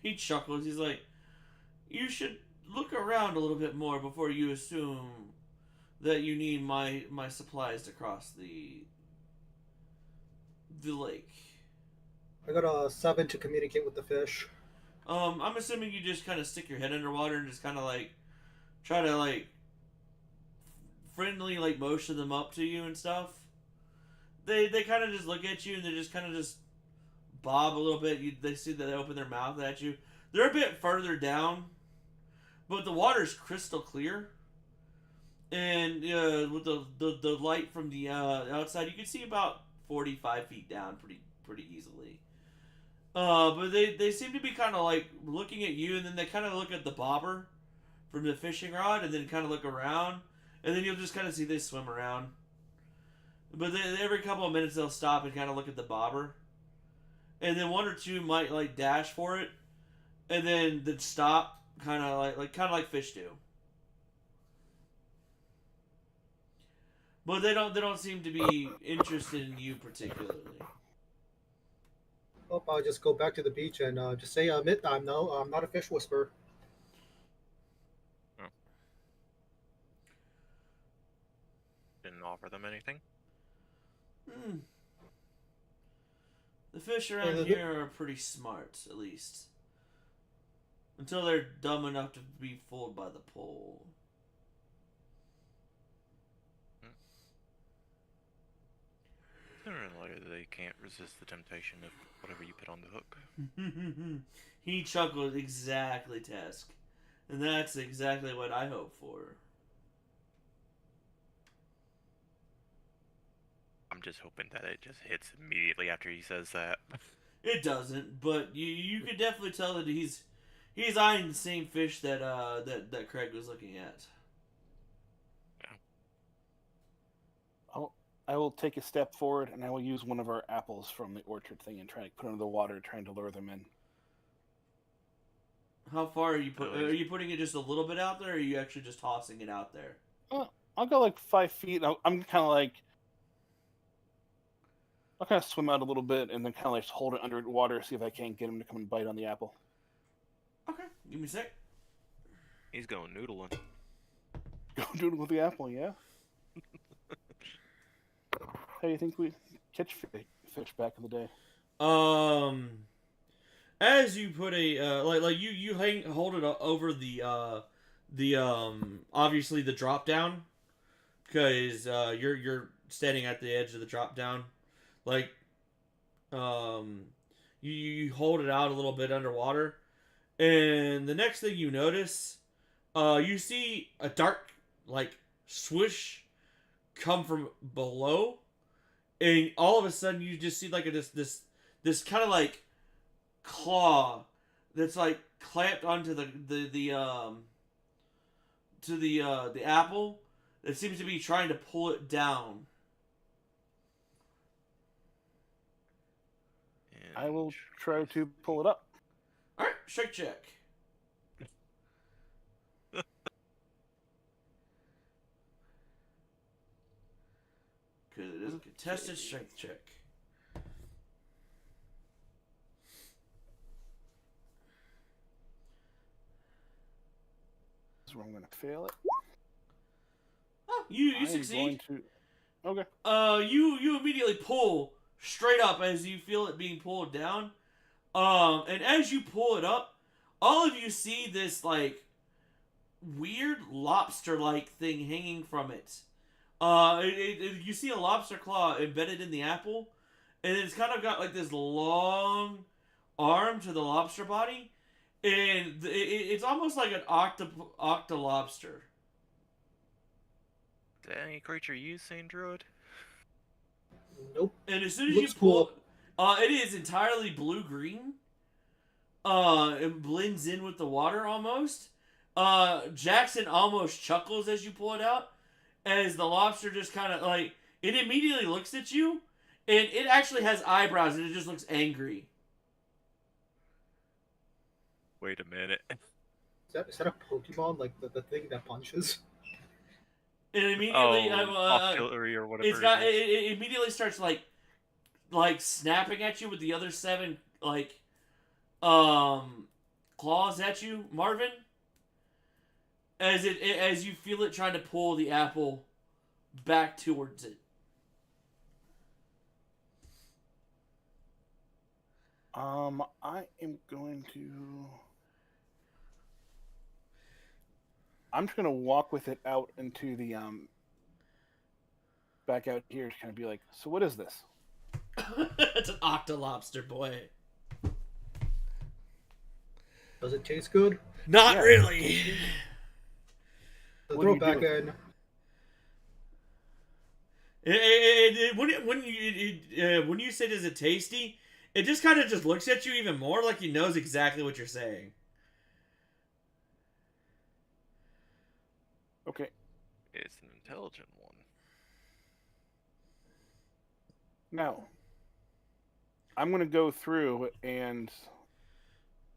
He chuckles. He's like, you should look around a little bit more before you assume that you need my supplies to cross the lake. I got a 7 to communicate with the fish. I'm assuming you just kind of stick your head underwater and just kind of like try to like friendly like motion them up to you and stuff. They kind of just look at you and they just kind of just bob a little bit. They see that they open their mouth at you. They're a bit further down, but the water's crystal clear. And with the light from the outside, you can see about 45 feet down pretty easily. But they seem to be kind of like looking at you, and then they kind of look at the bobber from the fishing rod, and then kind of look around, and then you'll just kind of see they swim around. But every couple of minutes they'll stop and kind of look at the bobber, and then one or two might like dash for it, and then stop, kind of like fish do. But they don't seem to be interested in you particularly. Oh, I'll just go back to the beach and just say, admit I'm not a fish whisperer. Oh. Didn't offer them anything? The fish around here are pretty smart, at least. Until they're dumb enough to be fooled by the pole. Generally, they can't resist the temptation of whatever you put on the hook. He chuckled exactly, Tesk. And that's exactly what I hope for. I'm just hoping that it just hits immediately after he says that. It doesn't, but you could definitely tell that he's eyeing the same fish that that Craig was looking at. I will take a step forward and I will use one of our apples from the orchard thing and try to put it under the water, trying to lure them in. How far are you are you putting it just a little bit out there, or are you actually just tossing it out there? I'll go like 5 feet. I'm kind of like, I'll kind of swim out a little bit and then kind of like hold it under water, see if I can't get him to come and bite on the apple. Okay, give me a sec. He's going noodling. Go doodle with the apple, yeah. How do you think we catch fish back in the day? As you put a like you hold it over the obviously the drop down, because you're standing at the edge of the drop down, like you hold it out a little bit underwater, and the next thing you notice, you see a dark like swoosh come from below, and all of a sudden you just see like this kind of like claw that's like clamped onto the apple that seems to be trying to pull it down. I will try to pull it up. All right, strength check. Because it is a contested strength check. This is where I'm going to fail it. Oh, you I'm succeed. Okay. You immediately pull straight up as you feel it being pulled down. And as you pull it up, all of you see this like weird lobster-like thing hanging from it. You see a lobster claw embedded in the apple, and it's kind of got like this long arm to the lobster body, and it's almost like an octolobster. Is that any creature you've seen, Druid? Nope. And as soon as Looks you pull, cool. it is entirely blue-green. It blends in with the water almost. Jackson almost chuckles as you pull it out, as the lobster just kind of like, it immediately looks at you, and it actually has eyebrows, and it just looks angry. Wait a minute. Is that a Pokemon, like the thing that punches? And immediately, Octillery or whatever. it immediately starts like snapping at you with the other 7 like claws at you, Marvin. As you feel it trying to pull the apple back towards it. I am going to. I'm just gonna walk with it out into the back out here to kind of be like, so what is this? It's an octolobster, boy. Does it taste good? Not Yeah. really. What Throw do it back you do? in. When you say does it tasty, it just kind of just looks at you even more like he knows exactly what you're saying. Okay. It's an intelligent one. Now, I'm going to go through and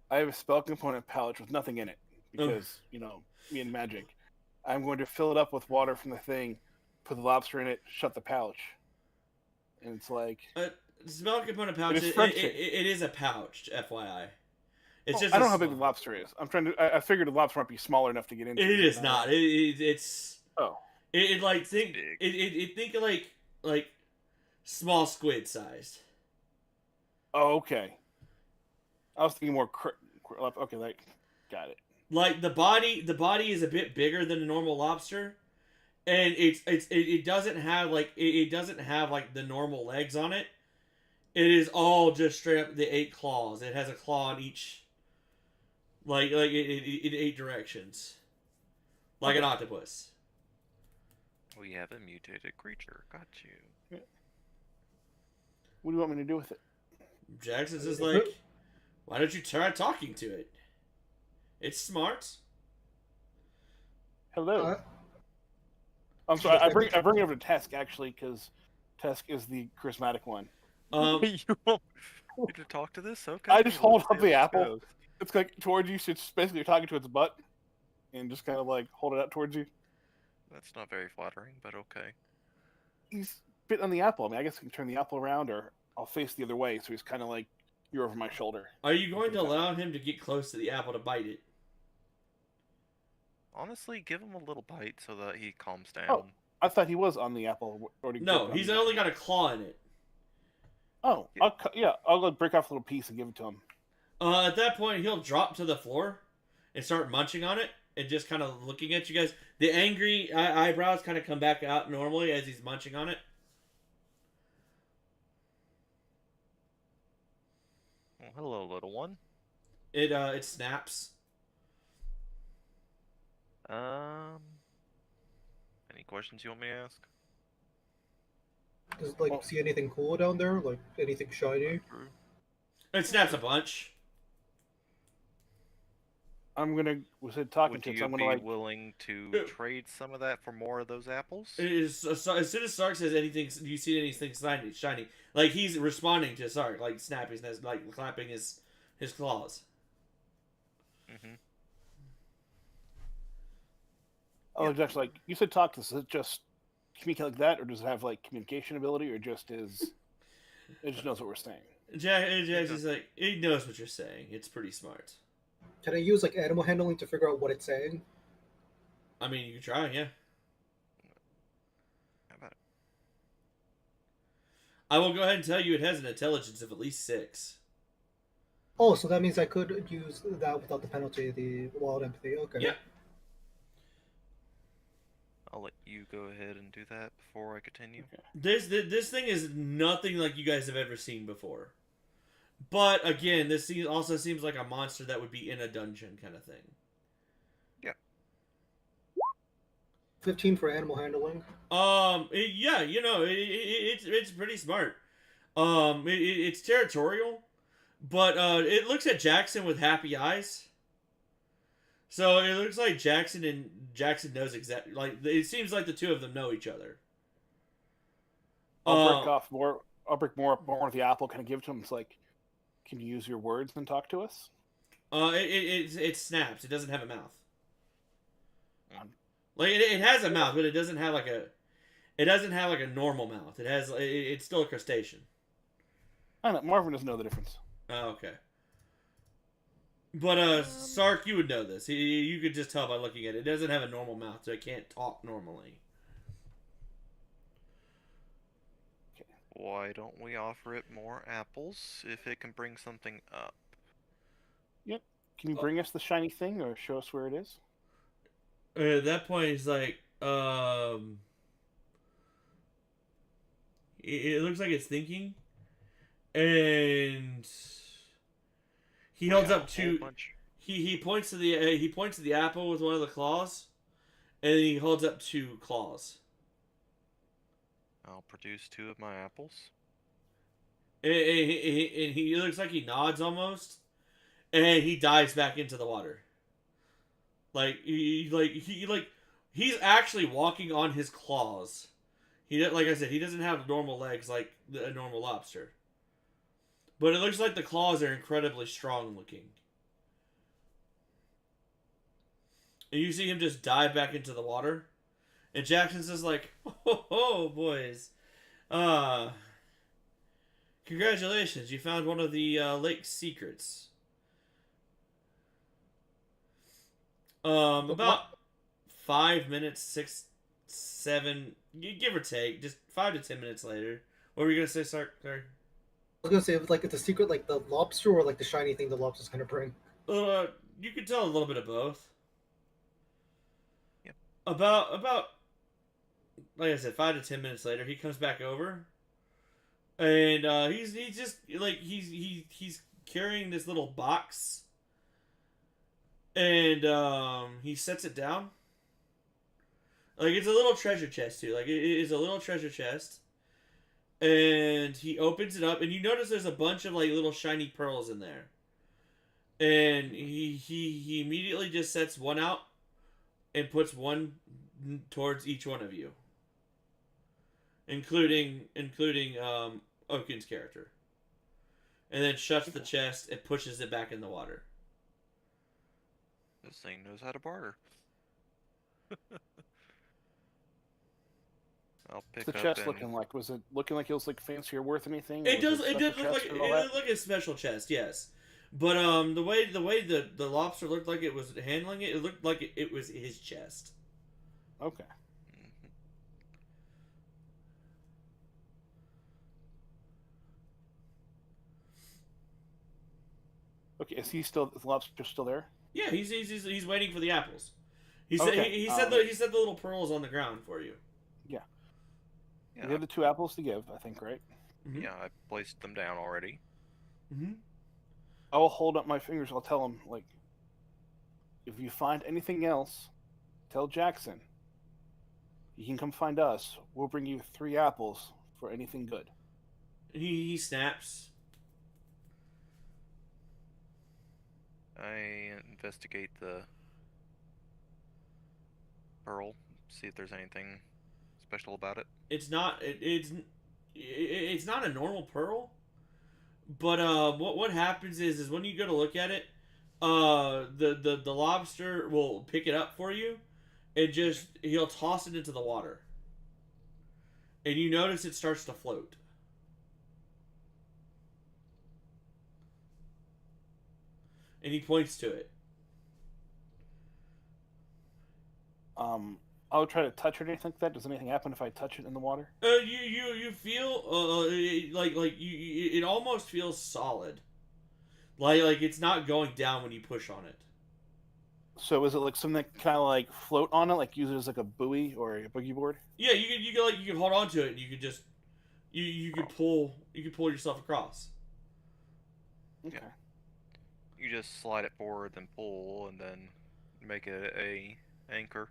I have a spell component pouch with nothing in it because, me and magic. I'm going to fill it up with water from the thing, put the lobster in it, shut the pouch. And it's like... Spell component pouch, It is it French-shaped. is a pouch, FYI. It's just I don't a know how big the small- lobster is. I figured the lobster might be smaller enough to get into. It is not. It's... Oh. It like think Big. it think of like small squid sized. Oh, okay. I was thinking more. Okay, got it. Like the body is a bit bigger than a normal lobster, and it doesn't have like it doesn't have like the normal legs on it. It is all just straight up the 8 claws. It has a claw on each, like in 8 directions, like an octopus. We have a mutated creature. Got you. What do you want me to do with it? Jackson's just like, why don't you try talking to it? It's smart. Hello. I'm sorry. I bring it over to Tesk actually because Tesk is the charismatic one. You want me to talk to this? Okay. I just hold let's up see the how this apple. goes. It's like towards you. So it's basically you're talking to its butt, and just kind of like hold it out towards you. That's not very flattering, but okay. He's bitten on the apple. I mean, I guess I can turn the apple around, or I'll face the other way, so he's kind of like you're over my shoulder. Are you going to allow him to get close to the apple to bite it? Honestly, give him a little bite so that he calms down. Oh. I thought he was on the apple. Already No, gripped on he's the only got a claw in it. apple. Oh, I'll go break off a little piece and give it to him. At that point, he'll drop to the floor and start munching on it and just kind of looking at you guys. The angry eyebrows kind of come back out normally as he's munching on it. Well, hello, little one. It snaps. Any questions you want me to ask? Does it like see anything cool down there? Like anything shiny? It snaps a bunch. I'm gonna talking Would to it. So you I'm be gonna like. willing to trade some of that for more of those apples? As soon as Sark says anything, do you see anything shiny? Like he's responding to Sark, like snapping his, like clapping his claws. Mm-hmm. Oh, just like you said, talk to us. Is it just communicate like that, or does it have like communication ability, or just is it just knows what we're saying? Jack's is like, it knows what you're saying. It's pretty smart. Can I use like animal handling to figure out what it's saying? I mean, you can try, yeah. How about it? I will go ahead and tell you it has an intelligence of at least 6. Oh, so that means I could use that without the penalty, the wild empathy. Okay. Yeah. I'll let you go ahead and do that before I continue. This thing is nothing like you guys have ever seen before. But again, this also seems like a monster that would be in a dungeon kind of thing. Yeah. 15 for animal handling. Yeah, it's pretty smart. It's territorial, but it looks at Jackson with happy eyes. So it looks like Jackson knows exactly, like it seems like the two of them know each other. I'll break more of the apple. Kind of give it to him. It's like, can you use your words and talk to us? It snaps. It doesn't have a mouth. Like it has a mouth, but it doesn't have like a normal mouth. It's still a crustacean. I don't know. Marvin doesn't know the difference. Oh, okay. But Sark, you would know this. You could just tell by looking at it. It doesn't have a normal mouth, so it can't talk normally. Why don't we offer it more apples if it can bring something up? Yep. Can you bring us the shiny thing or show us where it is? At that point, he's like, it looks like it's thinking, and he We holds have up a whole two. bunch. He points to the apple with one of the claws, and he holds up two claws. I'll produce 2 of my apples. And he looks like he nods almost, and he dives back into the water. He's actually walking on his claws. Like I said, he doesn't have normal legs like a normal lobster. But it looks like the claws are incredibly strong looking. And you see him just dive back into the water. And Jackson's just like, oh, boys. Congratulations, you found one of the lake's secrets. About 5 minutes, 6, 7, give or take, just 5 to 10 minutes later. What were you gonna say, Sark? Sorry. I was gonna say, like, it's a secret, like the lobster or like the shiny thing the lobster's gonna bring. You could tell a little bit of both. Yep. About, like I said, 5 to 10 minutes later, he comes back over, and he's just like he's carrying this little box, and he sets it down. Like, it's a little treasure chest too. Like, it is a little treasure chest. And he opens it up, and you notice there's a bunch of like little shiny pearls in there. And he immediately just sets one out and puts one towards each one of you, including Oaken's character. And then shuts the chest and pushes it back in the water. This thing knows how to barter. I'll pick What's the up chest and looking like? Was it looking like it was like fancy or worth anything? It Was does. a It special did look chest like and all it that? looked like a special chest, yes. But the way the lobster looked like it was handling it, it looked like it was his chest. Okay. Okay. Is he still? Is the lobster still there? Yeah, he's waiting for the apples. He said Okay, he said the little pearls on the ground for you. yeah, We have the 2 apples to give, I think, right? Mm-hmm. yeah, I placed them down already. Mm-hmm. I will hold up my fingers. I'll tell him, like, if you find anything else, tell Jackson. You can come find us. We'll bring you 3 apples for anything good. He snaps. I investigate the pearl, see if there's anything special about it. It's not it's not a normal pearl. But what happens is when you go to look at it, the lobster will pick it up for you, and just he'll toss it into the water, and you notice it starts to float. And he points to it. I'll try to touch it or anything like that. Does anything happen if I touch it in the water? You feel it almost feels solid, like it's not going down when you push on it. So is it like something that kind of like float on it, like use it as like a buoy or a boogie board? Yeah, you can hold on to it, and you could just you could pull yourself across. Okay. You just slide it forward, then pull, and then make it a anchor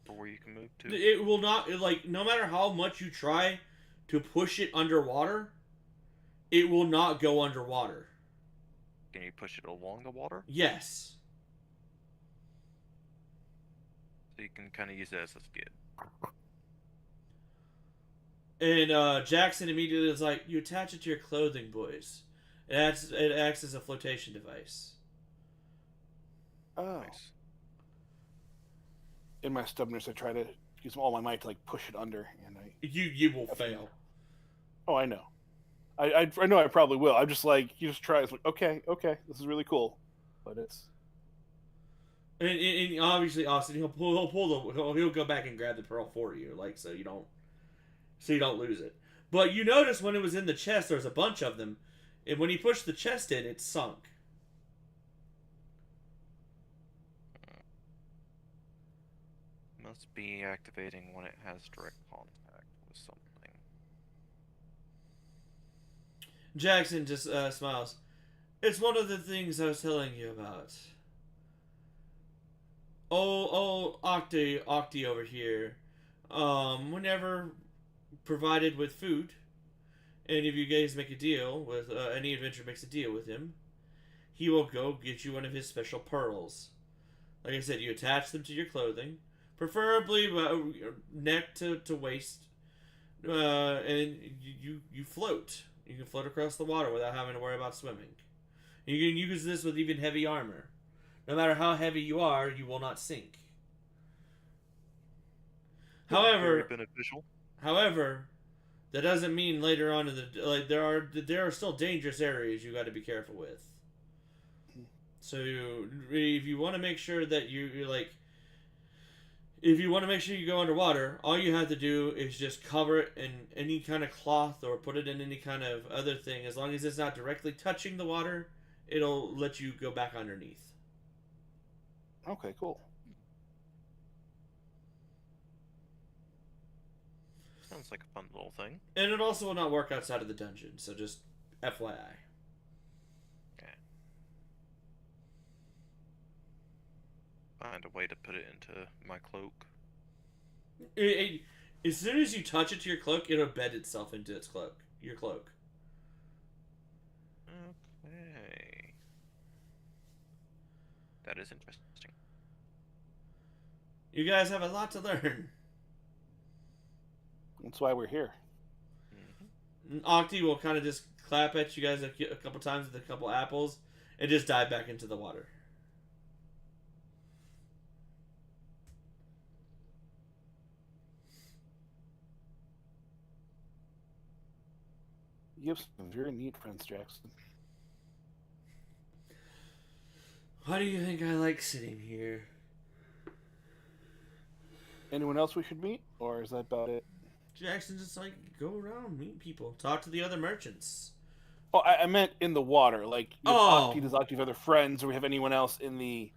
for where you can move to. It will not, like, no matter how much you try to push it underwater, it will not go underwater. Can you push it along the water? Yes. So you can kind of use it as a skid. And Jackson immediately is like, you attach it to your clothing, boys. It acts as a flotation device. Oh. Nice. In my stubbornness, I try to use all my might to like push it under, and I. You will fail. Oh, I know. I know I probably will. I'm just like, you just try. It's like, okay, this is really cool, but it's. And obviously, Austin, he'll go back and grab the pearl for you, like so you don't lose it. But you notice when it was in the chest, there was a bunch of them. And when he pushed the chest in, it sunk. Must be activating when it has direct contact with something. Jackson just smiles. It's one of the things I was telling you about. Oh, Octi over here. Whenever provided with food, and if you guys make a deal with any adventurer makes a deal with him, he will go get you one of his special pearls. Like I said, you attach them to your clothing, preferably neck to waist, and you float. You can float across the water without having to worry about swimming. You can use this with even heavy armor. No matter how heavy you are, you will not sink. Very beneficial. However, that doesn't mean later on in the there are still dangerous areas you got to be careful with. So if you want to make sure that if you want to make sure you go underwater, all you have to do is just cover it in any kind of cloth or put it in any kind of other thing. As long as it's not directly touching the water, it'll let you go back underneath. Okay, cool. Sounds like a fun little thing. And it also will not work outside of the dungeon, so just FYI. Okay. Find a way to put it into my cloak. As soon as you touch it to your cloak, it'll embed itself into your cloak. Okay. That is interesting. You guys have a lot to learn. That's why we're here. Octi will kind of just clap at you guys a couple times with a couple apples and just dive back into the water. You have some very neat friends, Jackson. Why do you think I like sitting here? Anyone else we should meet, or is that about it? Jackson just go around, meet people, talk to the other merchants. Oh, I meant in the water. Like, Oh. does Octi have other friends, or we have anyone else in the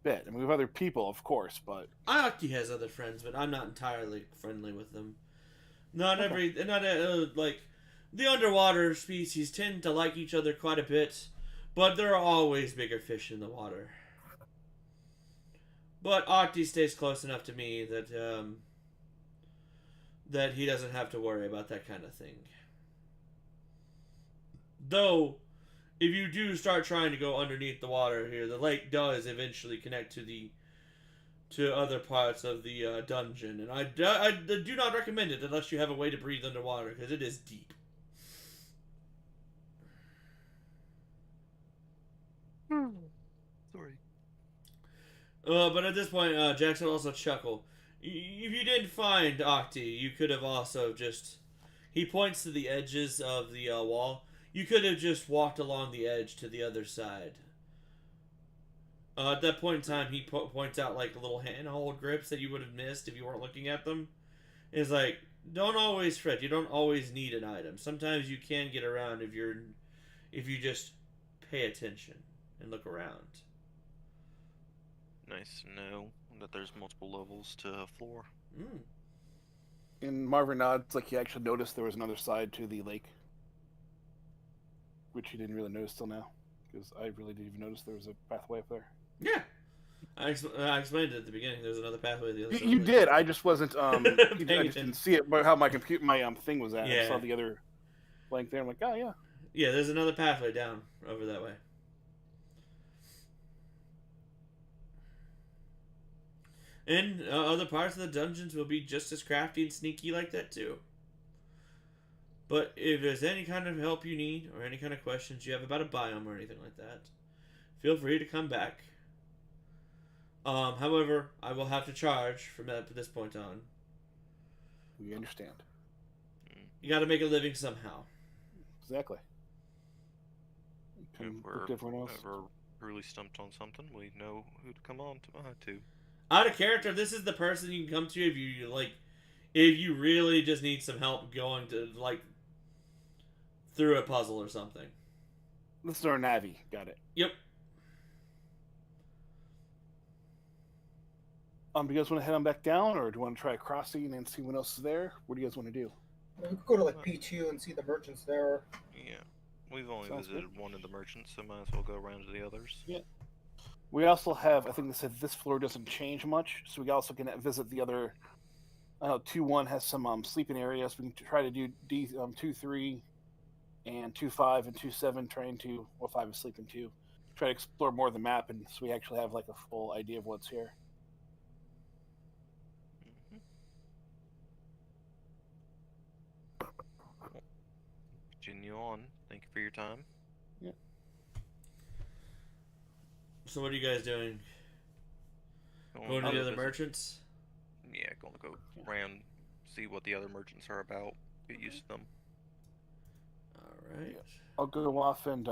bit? I mean, we have other people, of course, but Octi has other friends, but I'm not entirely friendly with them. Not the underwater species tend to like each other quite a bit, but there are always bigger fish in the water. But Octi stays close enough to me that he doesn't have to worry about that kind of thing. Though, if you do start trying to go underneath the water here, the lake does eventually connect to other parts of the dungeon, and I do not recommend it unless you have a way to breathe underwater, because it is deep. Sorry. But at this point, Jackson also chuckle. If you didn't find Octi, you could have also just... He points to the edges of the wall. You could have just walked along the edge to the other side. At that point in time, he points out little handhold grips that you would have missed if you weren't looking at them. It's like, don't always fret. You don't always need an item. Sometimes you can get around if you just pay attention and look around. Nice to know that there's multiple levels to a floor. and Marvin nods like he actually noticed there was another side to the lake, which he didn't really notice till now, because I really didn't even notice there was a pathway up there. Yeah. I explained it at the beginning. There's another pathway to the other side. You did. I just wasn't. I just attention. didn't see it. But how my thing was at. Yeah. I saw the other blank there. I'm like, oh yeah. Yeah, there's another pathway down over that way. And other parts of the dungeons will be just as crafty and sneaky like that too. But if there's any kind of help you need or any kind of questions you have about a biome or anything like that, feel free to come back. However, I will have to charge from this point on. We understand. You got to make a living somehow. Exactly. If Come we're with everyone else. ever really stumped on something, we know who to come on to. Out of character, this is the person you can come to if you really just need some help going to like through a puzzle or something. This is our Navi. Got it. Yep. Do you guys want to head on back down, or do you want to try crossing and see what else is there? What do you guys want to do? We could go to like P2 and see the merchants there. Yeah. We've only Sounds visited one of the merchants, so might as well go around to the others. Yeah. We also have, I think they said this floor doesn't change much, so we also can visit the other. 2-1 has some sleeping areas. We can try to do D 2-3 and 2-5 and 2-7, trying to, well, 5 is sleeping too. Try to explore more of the map, and so we actually have like a full idea of what's here. Continue on. Thank you for your time. Yeah. So what are you guys doing? Going to the other merchants? Yeah, gonna go around, see what the other merchants are about. Get used to them. All right. I'll go off and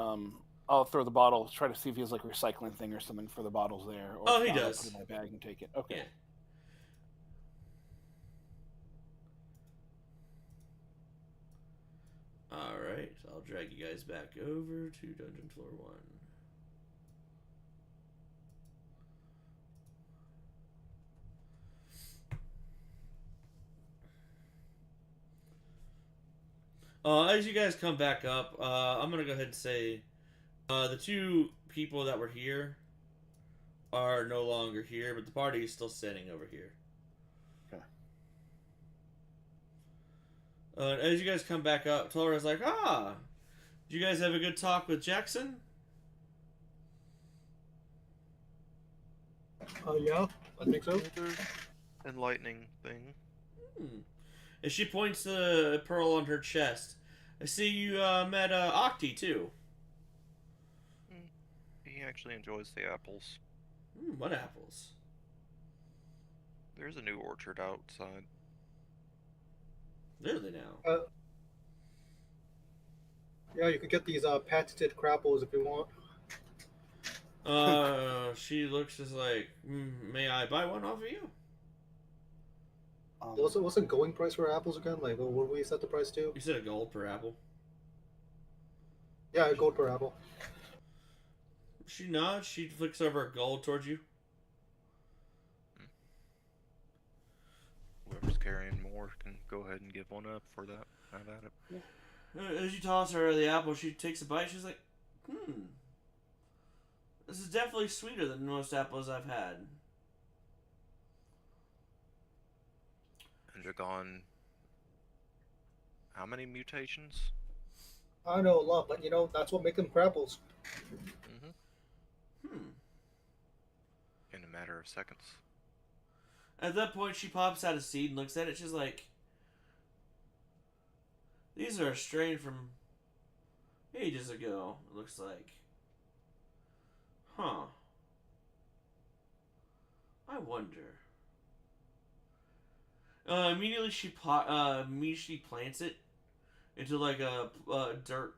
I'll throw the bottle. Try to see if he has like a recycling thing or something for the bottles there. Or Oh, if he not, I'll does. put it in my bag and take it. Okay. Yeah. All right. I'll drag you guys back over to Dungeon Floor 1. As you guys come back up, I'm gonna go ahead and say the two people that were here are no longer here, but the party is still sitting over here. Okay. As you guys come back up, Tora's like, did you guys have a good talk with Jackson? Yeah, I think so. Another enlightening thing. And she points to a pearl on her chest. I see you met Octi too. He actually enjoys the apples. What apples? There's a new orchard outside. Really now? Yeah, you could get these patented crapples if you want. She looks just like, may I buy one off of you? What's the going price for apples again? Like, what do we set the price to? You said a gold per apple. Yeah, a gold per apple. She nods. She flicks over a gold towards you. Whoever's carrying more can go ahead and give one up for that. Have at it. As you toss her the apple, she takes a bite. She's like, this is definitely sweeter than most apples I've had. And you're gone. How many mutations? I know a lot, but that's what makes them crapples. In a matter of seconds. At that point, she pops out a seed and looks at it. She's like, these are a strain from ages ago, it looks like. Huh. I wonder. Immediately she plants it into like a dirt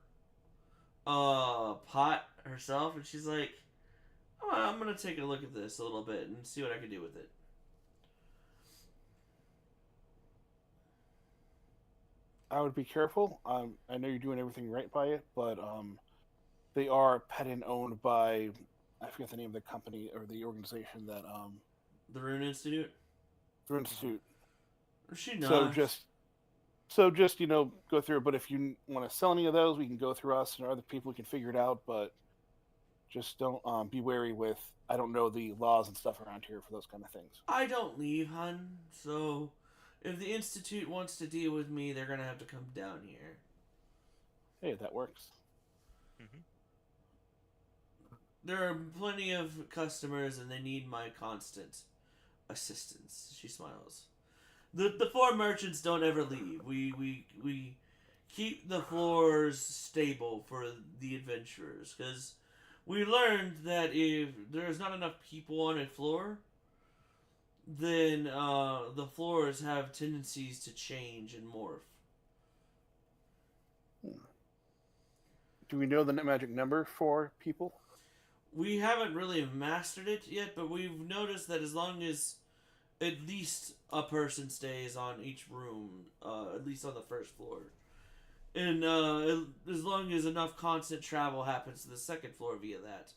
pot herself, and she's like, I'm gonna take a look at this a little bit and see what I can do with it. I would be careful. I know you're doing everything right by it, but they are pet and owned by, I forget the name of the company or the organization that The Rune Institute? the Institute. She nods. So just go through it. But if you want to sell any of those, we can go through us and other people. We can figure it out. But just don't be wary with. I don't know the laws and stuff around here for those kind of things. I don't leave, hun. So if the Institute wants to deal with me, they're gonna have to come down here. Hey, that works. There are plenty of customers, and they need my constant assistance. She smiles. The four merchants don't ever leave. We keep the floors stable for the adventurers, because we learned that if there's not enough people on a floor, then the floors have tendencies to change and morph. Do we know the magic number for people? We haven't really mastered it yet, but we've noticed that as long as at least a person stays on each room, at least on the first floor. And as long as enough constant travel happens to the second floor via that,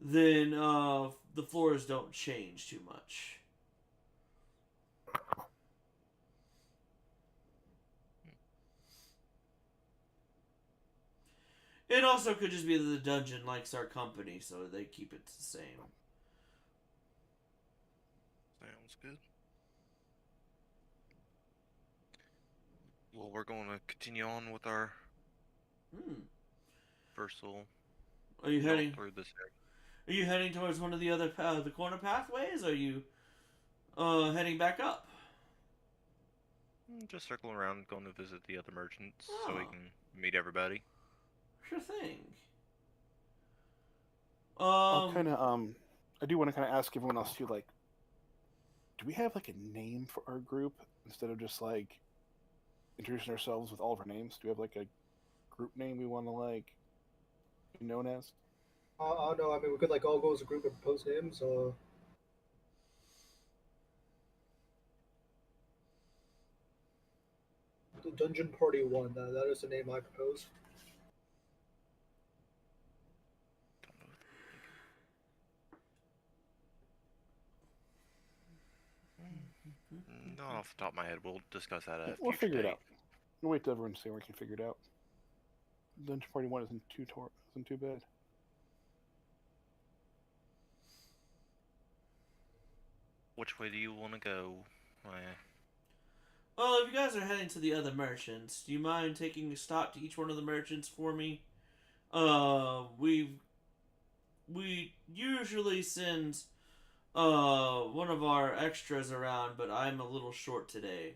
then the floors don't change too much. It also could just be that the dungeon likes our company, so they keep it the same. Sounds good. Well, we're going to continue on with our first little Are you jaunt heading? through this area. Are you heading towards one of the other the corner pathways? Or are you heading back up? Just circling around, going to visit the other merchants so we Oh. can meet everybody. Sure thing. I'll kind of I do want to kind of ask everyone else too, like, do we have like a name for our group instead of just like introducing ourselves with all of our names? Do we have like a group name we want to like be known as? No, I mean, we could like all go as a group and propose names. The Dungeon Party 1, that is the name I propose. Not off the top of my head. We'll discuss that at a We'll future figure it date. out. We'll wait till everyone see we can figure it out. Dungeon Party 1 isn't too bad. Which way do you want to go? Well, if you guys are heading to the other merchants, do you mind taking a stop to each one of the merchants for me? We usually send one of our extras around, but I'm a little short today.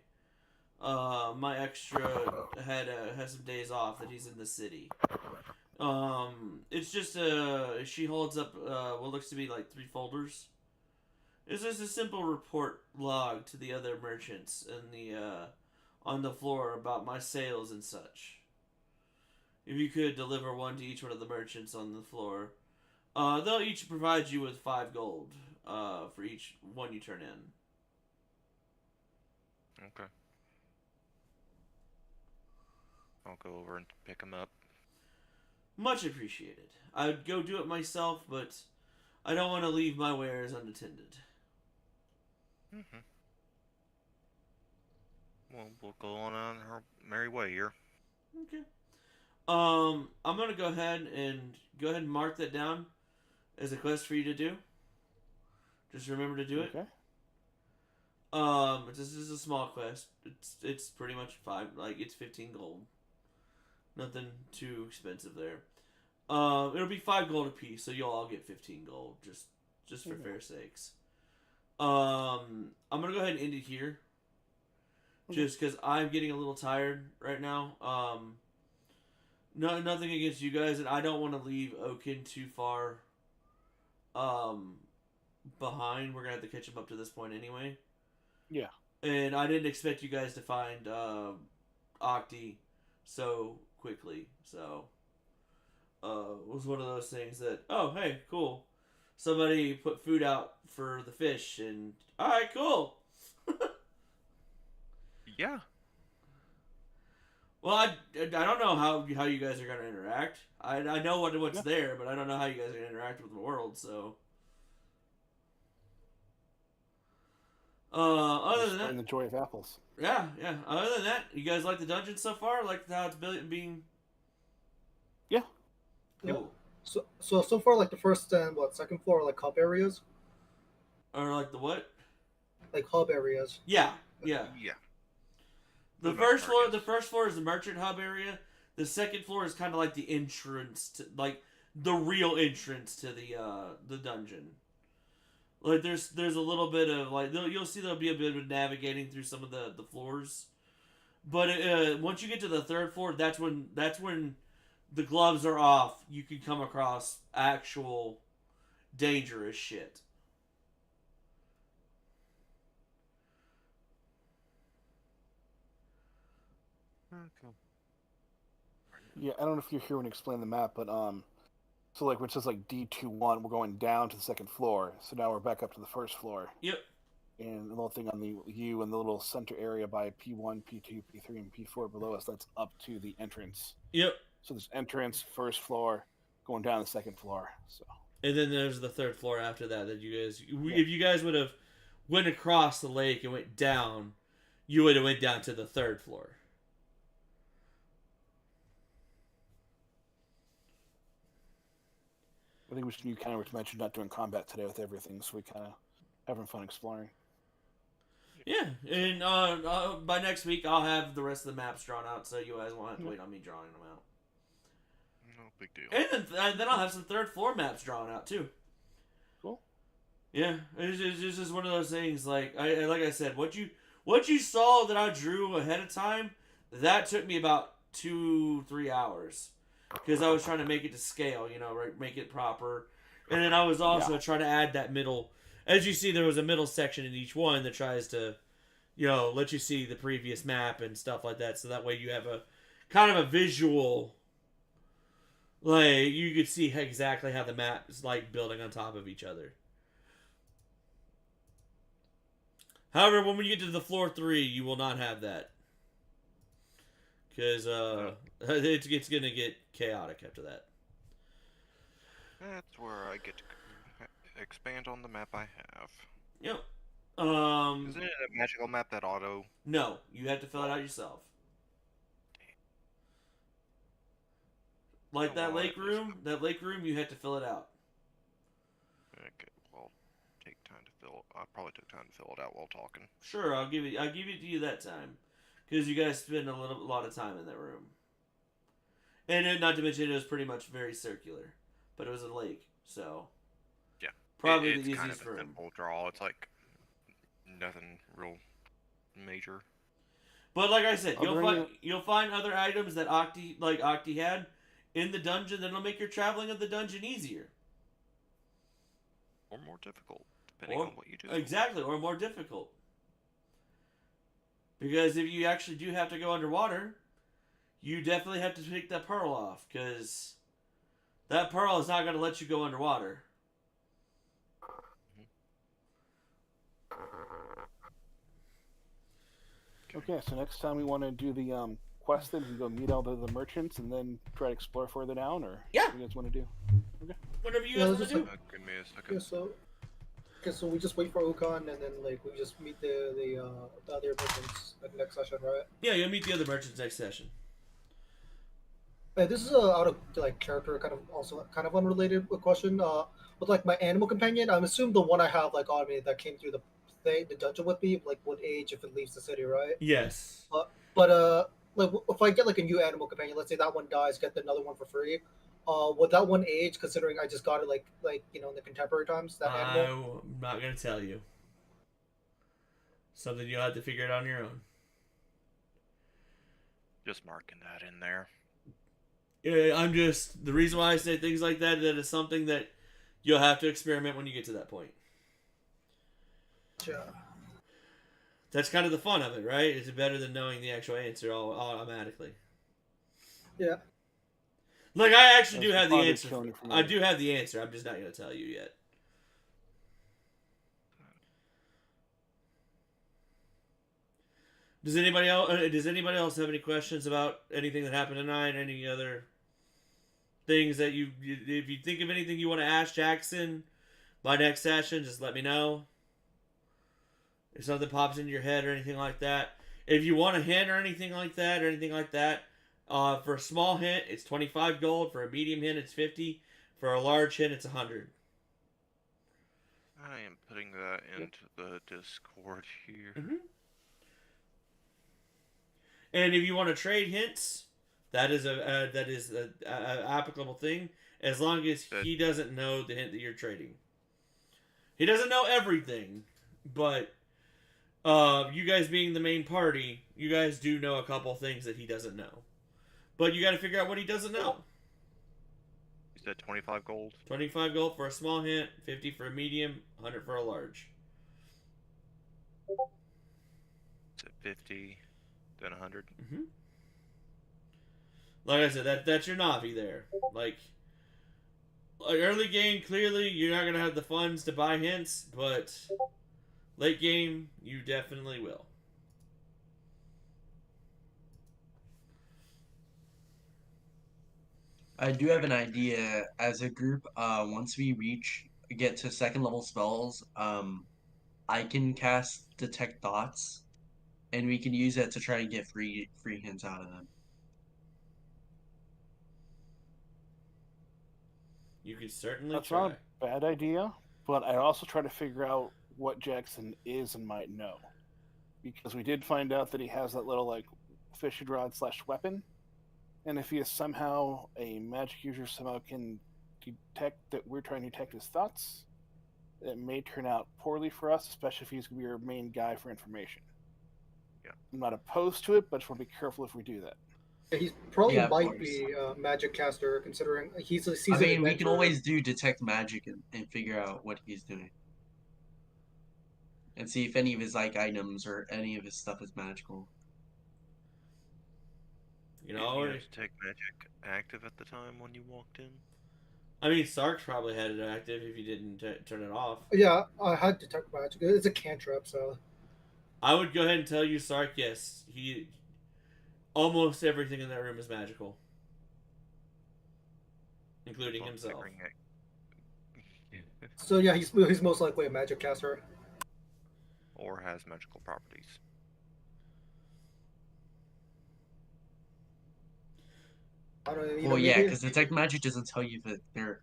My extra has some days off that he's in the city. It's just she holds up what looks to be like 3 folders. It's just a simple report log to the other merchants in the on the floor about my sales and such. If you could deliver one to each one of the merchants on the floor, they'll each provide you with 5 gold for each one you turn in. Okay. I'll go over and pick them up. Much appreciated. I'd go do it myself, but I don't want to leave my wares unattended. Well, we'll go on our merry way here. Okay. I'm gonna go ahead and mark that down as a quest for you to do. Just remember to do it. Okay. This is a small quest. It's pretty much it's 15 gold. Nothing too expensive there. It'll be 5 gold apiece, so you'll all get 15 gold, just for fair sakes. I'm gonna go ahead and end it here. Just because I'm getting a little tired right now. Nothing against you guys, and I don't want to leave Oaken too far behind. We're gonna have to catch him up to this point anyway. Yeah. And I didn't expect you guys to find Octi so quickly. So it was one of those things that, oh, hey, cool. Somebody put food out for the fish, and all right, cool. Yeah. Well, I don't know how you guys are gonna interact. I know what's there, but I don't know how you guys are gonna interact with the world. So, other than that, the joy of apples. yeah. Other than that, you guys like the dungeon so far? Like how it's being? Yeah. Cool. So far, like the first and second floor are like hub areas, Or like the what? like hub areas. Yeah. Yeah. The The first floor, yes. the first floor is the merchant hub area. The second floor is kind of like the entrance to, like, the real entrance to the dungeon. Like there's a little bit of like you'll see there'll be a bit of navigating through some of the floors, but once you get to the third floor, that's when the gloves are off. You can come across actual dangerous shit. Okay. Yeah, I don't know if you're hearing explain the map, but so like when it says like D21, we're going down to the second floor. So now we're back up to the first floor. Yep. and the little thing on the U and the little center area by P1, P2, P3, and P4 below us, that's up to the entrance. Yep. So there's entrance, first floor, going down the second floor. So. And then there's the third floor after that you guys... If you guys would have went across the lake and went down, you would have went down to the third floor. I think you kind of mentioned not doing combat today with everything, so we kind of having fun exploring. Yeah, and by next week I'll have the rest of the maps drawn out, so you guys won't have to wait on me drawing them out. No big deal. And then I'll have some third floor maps drawn out too. Cool. Yeah, it's just one of those things. Like I said, what you saw that I drew ahead of time, that took me about 2-3 hours. Because I was trying to make it to scale, right, make it proper. And then I was also trying to add that middle. As you see, there was a middle section in each one that tries to, let you see the previous map and stuff like that. So that way you have a kind of a visual, like, you could see exactly how the map is, like, building on top of each other. However, when we get to the floor 3, you will not have that. Because it's going to get chaotic after that. That's where I get to expand on the map I have. Yep. Isn't it a magical map that auto? No, you have to fill it out yourself. Like that lake room, you have to fill it out. Okay, well, take time to fill. I probably took time to fill it out while talking. Sure, I'll give it to you that time. Because you guys spend a lot of time in that room. And not to mention, it was pretty much very circular. But it was a lake, so... Yeah. Probably it's the kind easiest of a room. simple draw. It's like nothing real major. But like I said, you'll find other items that Octi had in the dungeon that'll make your traveling of the dungeon easier. Or more difficult, depending on what you do. Exactly, or more difficult. Because if you actually do have to go underwater, you definitely have to take that pearl off, because that pearl is not going to let you go underwater. Okay, so next time we want to do the quest, then we go meet all the merchants and then try to explore further down, or Yeah. what do you guys want to do? Okay. Whatever you guys want to do. Give me a second. So we just wait for Okan, and then like we just meet the other merchants like next session, right? Yeah, you'll meet the other merchants next session. Hey, this is out of like character, kind of unrelated question. With like my animal companion, I'm assuming the one I have like on me that came through the dungeon with me, like would age if it leaves the city, right? Yes. But like if I get like a new animal companion, let's say that one dies, get another one for free. Would that one age, considering I just got it like in the contemporary times? That animal. I'm not gonna tell you. Something you'll have to figure it out on your own. Just marking that in there. Yeah, the reason why I say things like that is something that you'll have to experiment when you get to that point. Sure. That's kind of the fun of it, right? It's better than knowing the actual answer automatically. Yeah. Like, I actually do have the Father answer. killing you from I do have the answer. I'm just not going to tell you yet. Does anybody else have any questions about anything that happened tonight? Any other things that if you think of anything you want to ask Jackson by next session, just let me know. If something pops into your head or anything like that. If you want a hint or anything like that, for a small hint, it's 25 gold. For a medium hint, it's 50. For a large hint, it's 100. I am putting that into the Discord here. Mm-hmm. And if you want to trade hints, that is a applicable thing, as long as he doesn't know the hint that you're trading. He doesn't know everything, but you guys being the main party, you guys do know a couple things that he doesn't know. But you got to figure out what he doesn't know. You said 25 gold? 25 gold for a small hint, 50 for a medium, 100 for a large. Is it 50, then 100? Mm-hmm. Like I said, that's your Navi there. Like early game, clearly you're not gonna have the funds to buy hints, but Late game, you definitely will. I do have an idea as a group. Once we get to second level spells, I can cast Detect Thoughts, and we can use that to try and get free hints out of them. You could certainly That's try. not a bad idea, but I also try to figure out what Jackson is and might know, because we did find out that he has that little like fishing rod / weapon, and if he is somehow a magic user, somehow can detect that we're trying to detect his thoughts, it may turn out poorly for us, especially if he's going to be our main guy for information. Yeah. I'm not opposed to it, but just want to be careful if we do that. Yeah, he's probably Yeah, of might course. be a magic caster, considering he's a I seasoned mean, we can adventurer. always do Detect Magic and figure out what he's doing. And see if any of his like items or any of his stuff is magical. You Did know, you have Detect Magic active at the time when you walked in? I mean, Sark probably had it active if you didn't turn it off. Yeah, I had detect magic. It's a cantrip, so I would go ahead and tell you, Sark, yes, he almost everything in that room is magical, including Well, himself. figuring it- so yeah, he's most likely a magic caster. or has magical properties. I don't know. Well, yeah, maybe- because Detect Magic doesn't tell you that they're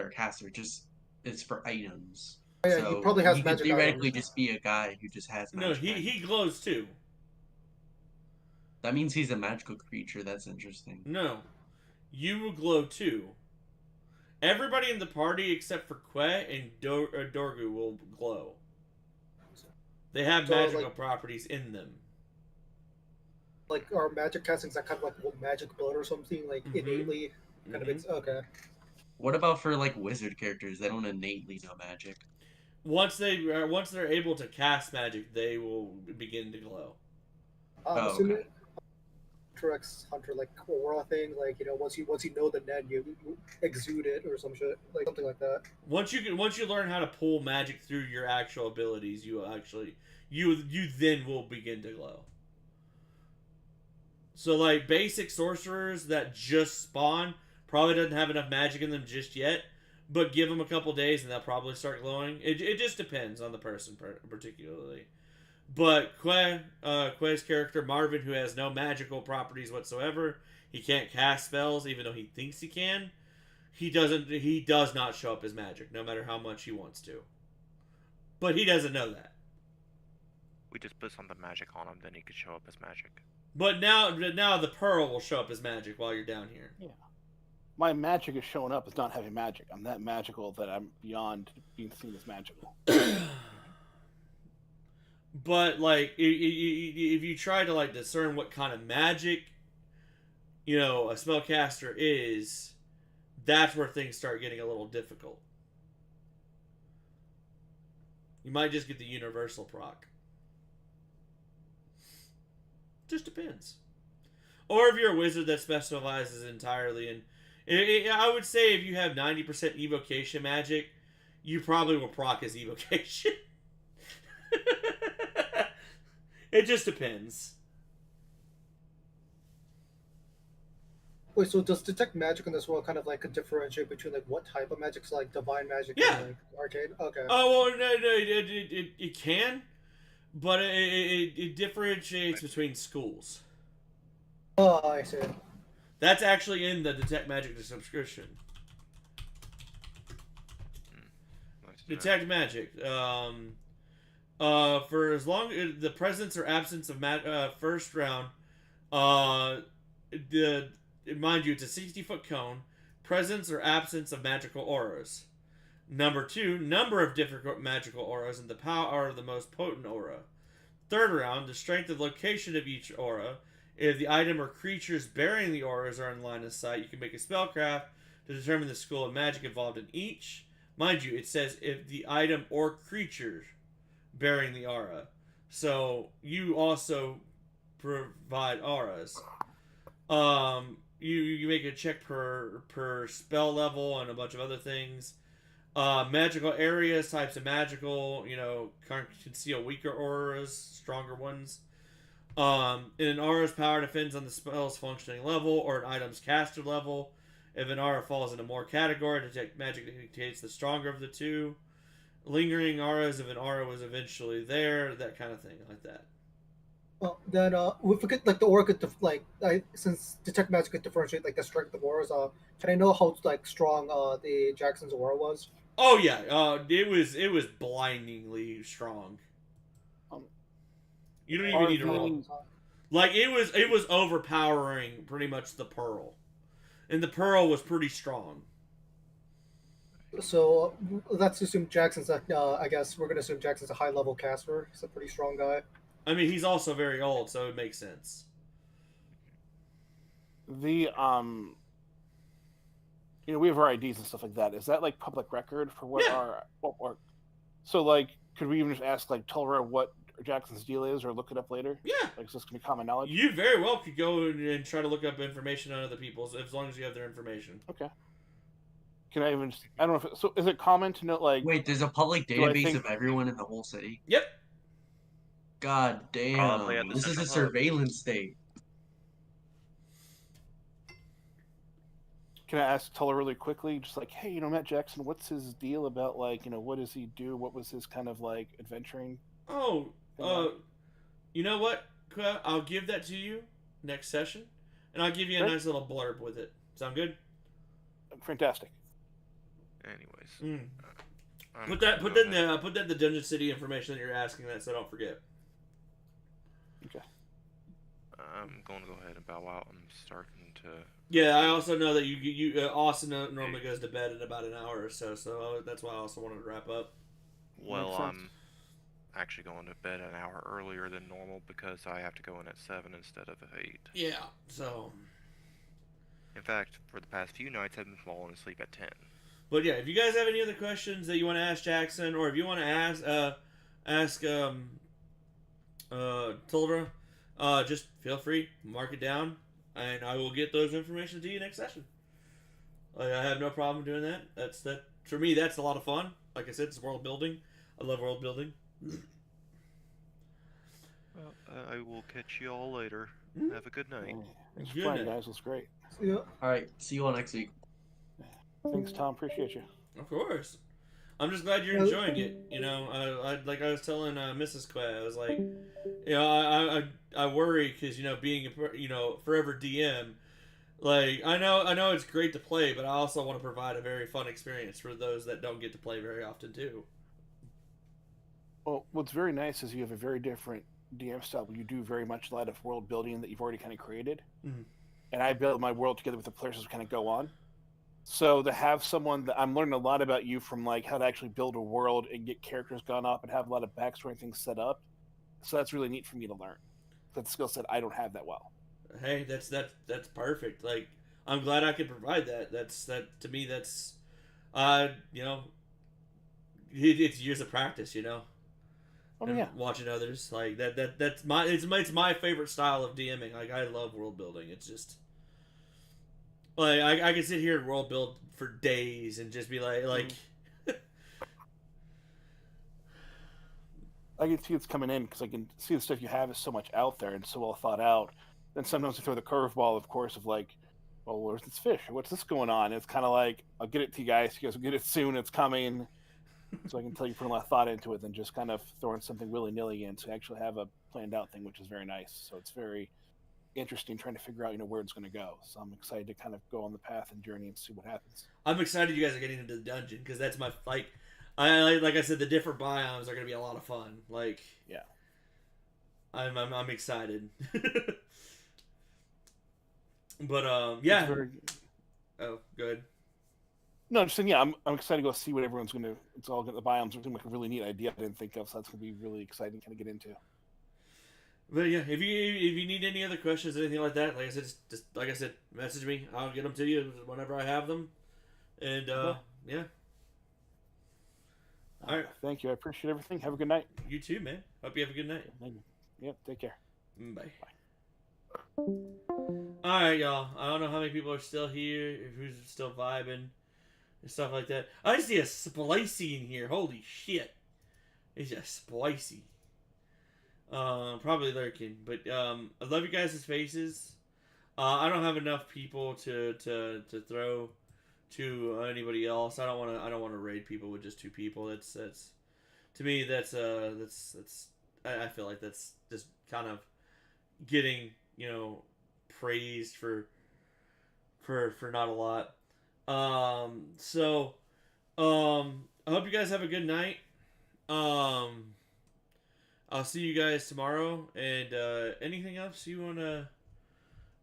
a caster. Just it's for items. Yeah, So he probably has could magic theoretically items. just be a guy who just has No, magic. he glows too. That means he's a magical creature. That's interesting. No, you will glow too. Everybody in the party except for Que and Dorgu will glow. They have So, magical like- properties in them. Like our magic casting is that kind of like magic blood or something, like Mhm. innately kind of. Okay. What about for like wizard characters? They don't innately know magic. Once they're able to cast magic, they will begin to glow. I'm Oh, assuming okay. T-Rex Hunter like aura thing, like once you know the net, you exude it or some shit, like something like that. Once you learn how to pull magic through your actual abilities, you then will begin to glow. So like basic sorcerers that just spawn probably doesn't have enough magic in them just yet, but give them a couple days and they'll probably start glowing. It just depends on the person particularly. But Que's character Marvin, who has no magical properties whatsoever, he can't cast spells even though he thinks he can. He does not show up as magic no matter how much he wants to. But he doesn't know that. We just put something magic on him, then he could show up as magic. But now the pearl will show up as magic while you're down here. Yeah. My magic is showing up as not having magic. I'm that magical that I'm beyond being seen as magical. But like, if you try to like discern what kind of magic, a spellcaster is, that's where things start getting a little difficult. You might just get the universal proc. Just depends. Or if you're a wizard that specializes entirely in, I would say if you have 90% evocation magic, you probably will proc as evocation. It just depends. Wait, so does detect magic in this world kind of like differentiate between like what type of magic, so like divine magic Yeah. and like arcane? Okay. Oh well, no, it can, but it differentiates between schools. Oh, I see. That's actually in the Detect Magic subscription. Nice to know. Detect Magic. For as long the presence or absence of first round, mind you, it's a 60-foot cone. Presence or absence of magical auras. Number 2, number of different magical auras and the power of the most potent aura. Third round, the strength and location of each aura. If the item or creatures bearing the auras are in line of sight, you can make a spellcraft to determine the school of magic involved in each. Mind you, it says if the item or creature bearing the aura. So you also provide auras. You make a check per spell level and a bunch of other things. Magical areas, types of magical, conceal weaker auras, stronger ones. An aura's power depends on the spell's functioning level or an item's caster level. If an aura falls into more category, detect magic dictates the stronger of the two. Lingering auras, if an aura was eventually there, that kind of thing, like that. Well, then if we could like the aura could since detect magic could differentiate like the strength of auras. Can I know how like strong the Jackson's aura was? Oh yeah, it was blindingly strong. Um, You don't even are need to roll. these Like it was overpowering pretty much the pearl, and the pearl was pretty strong. So let's assume Jackson's. I guess we're gonna assume Jackson's a high level caster. He's a pretty strong guy. I mean, he's also very old, so it makes sense. the we have our IDs and stuff like that. Is that like public record for what Yeah. our so like could we even just ask like Tulra what Jackson's deal is or look it up later? Yeah, Like is this gonna be common knowledge? you very well could go and try to look up information on other people's as long as you have their information. Okay. Can I even just, I don't know if so is it common to know like Wait, there's a public Do I database think- of everyone in the whole city? Yep. God Probably at damn. the This is a central hub. surveillance state. can I ask Tulra really quickly, just like, hey, Matt Jackson, what's his deal about like, what does he do? What was his kind of like adventuring? Oh, you know what? I'll give that to you next session, and I'll give you a Great. nice little blurb with it. Sound good? Fantastic. Anyways, I'm Put that gonna put go that in the put that in the Dungeon City information that you're asking that, so don't forget. Okay. I'm going to go ahead and bow out. I'm starting to. Yeah, I also know that you Austin normally goes to bed in about an hour or so, so that's why I also wanted to wrap up. Well, Makes sense. I'm actually going to bed an hour earlier than normal because I have to go in at 7 instead of 8. Yeah, so. In fact, for the past few nights, I've been falling asleep at 10. But yeah, if you guys have any other questions that you want to ask Jackson, or if you want to ask Tildra, just feel free, mark it down, and I will get those information to you next session. Like, I have no problem doing that. That's that for me. That's a lot of fun. Like I said, it's world building. I love world building. Well, I will catch you all later. Mhm. Have a good night. Thanks for Good playing, night. guys. It was great. Yeah. Alright, see you all next week. Thanks, Tom. Appreciate you. Of course. I'm just glad you're enjoying it. I like I was telling Mrs. Quay, I was like, I worry because being a forever DM, like I know it's great to play, but I also want to provide a very fun experience for those that don't get to play very often too. Well, what's very nice is you have a very different DM style. You do very much a lot of world building that you've already kind of created, Mhm. and I build my world together with the players as we kind of go on. So to have someone that I'm learning a lot about you from like how to actually build a world and get characters gone up and have a lot of backstory and things set up. So that's really neat for me to learn. That's a skill set I don't have that well. Hey, that's perfect. Like I'm glad I could provide that. That to me that's, it's years of practice. Oh And yeah. watching others like that's it's my favorite style of DMing. Like I love world building. It's just like I can sit here and world build for days and just be like I can see it's coming in because I can see the stuff you have is so much out there and so well thought out. Then sometimes you throw the curveball, of course, of like, well, where's this fish? What's this going on? It's kind of like, I'll get it to you guys. You guys will get it soon. It's coming. So I can tell you put a lot of thought into it than just kind of throwing something willy nilly in. So I actually have a planned out thing, which is very nice. So it's very interesting trying to figure out, where it's going to go. So I'm excited to kind of go on the path and journey and see what happens. I'm excited you guys are getting into the dungeon because that's my like I said, the different biomes are gonna be a lot of fun. Like Yeah. I'm excited. But yeah. It's very, Oh, good. no, I'm just saying, yeah, I'm excited to go see what everyone's going to, it's all going to, the biomes are like a really neat idea I didn't think of. So that's going to be really exciting to kind of get into. But yeah, if you need any other questions, anything like that, like I said, just like I said, message me. I'll get them to you whenever I have them. And yeah. All right, Thank you. I appreciate everything. Have a good night. you too, man. Hope you have a good night. Thank you. Yep. Take care. Bye. All right, y'all. I don't know how many people are still here, who's still vibing. and stuff like that. I see a splicey in here. Holy shit. It's just spicy. Probably lurking. But I love you guys' faces. I don't have enough people to throw to anybody else. I don't want to raid people with just 2 people. That's to me that's I feel like that's just kind of getting, praised for not a lot. I hope you guys have a good night. I'll see you guys tomorrow. And anything else you wanna,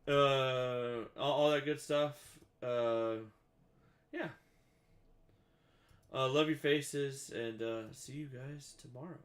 all that good stuff. Yeah. Love your faces, and see you guys tomorrow.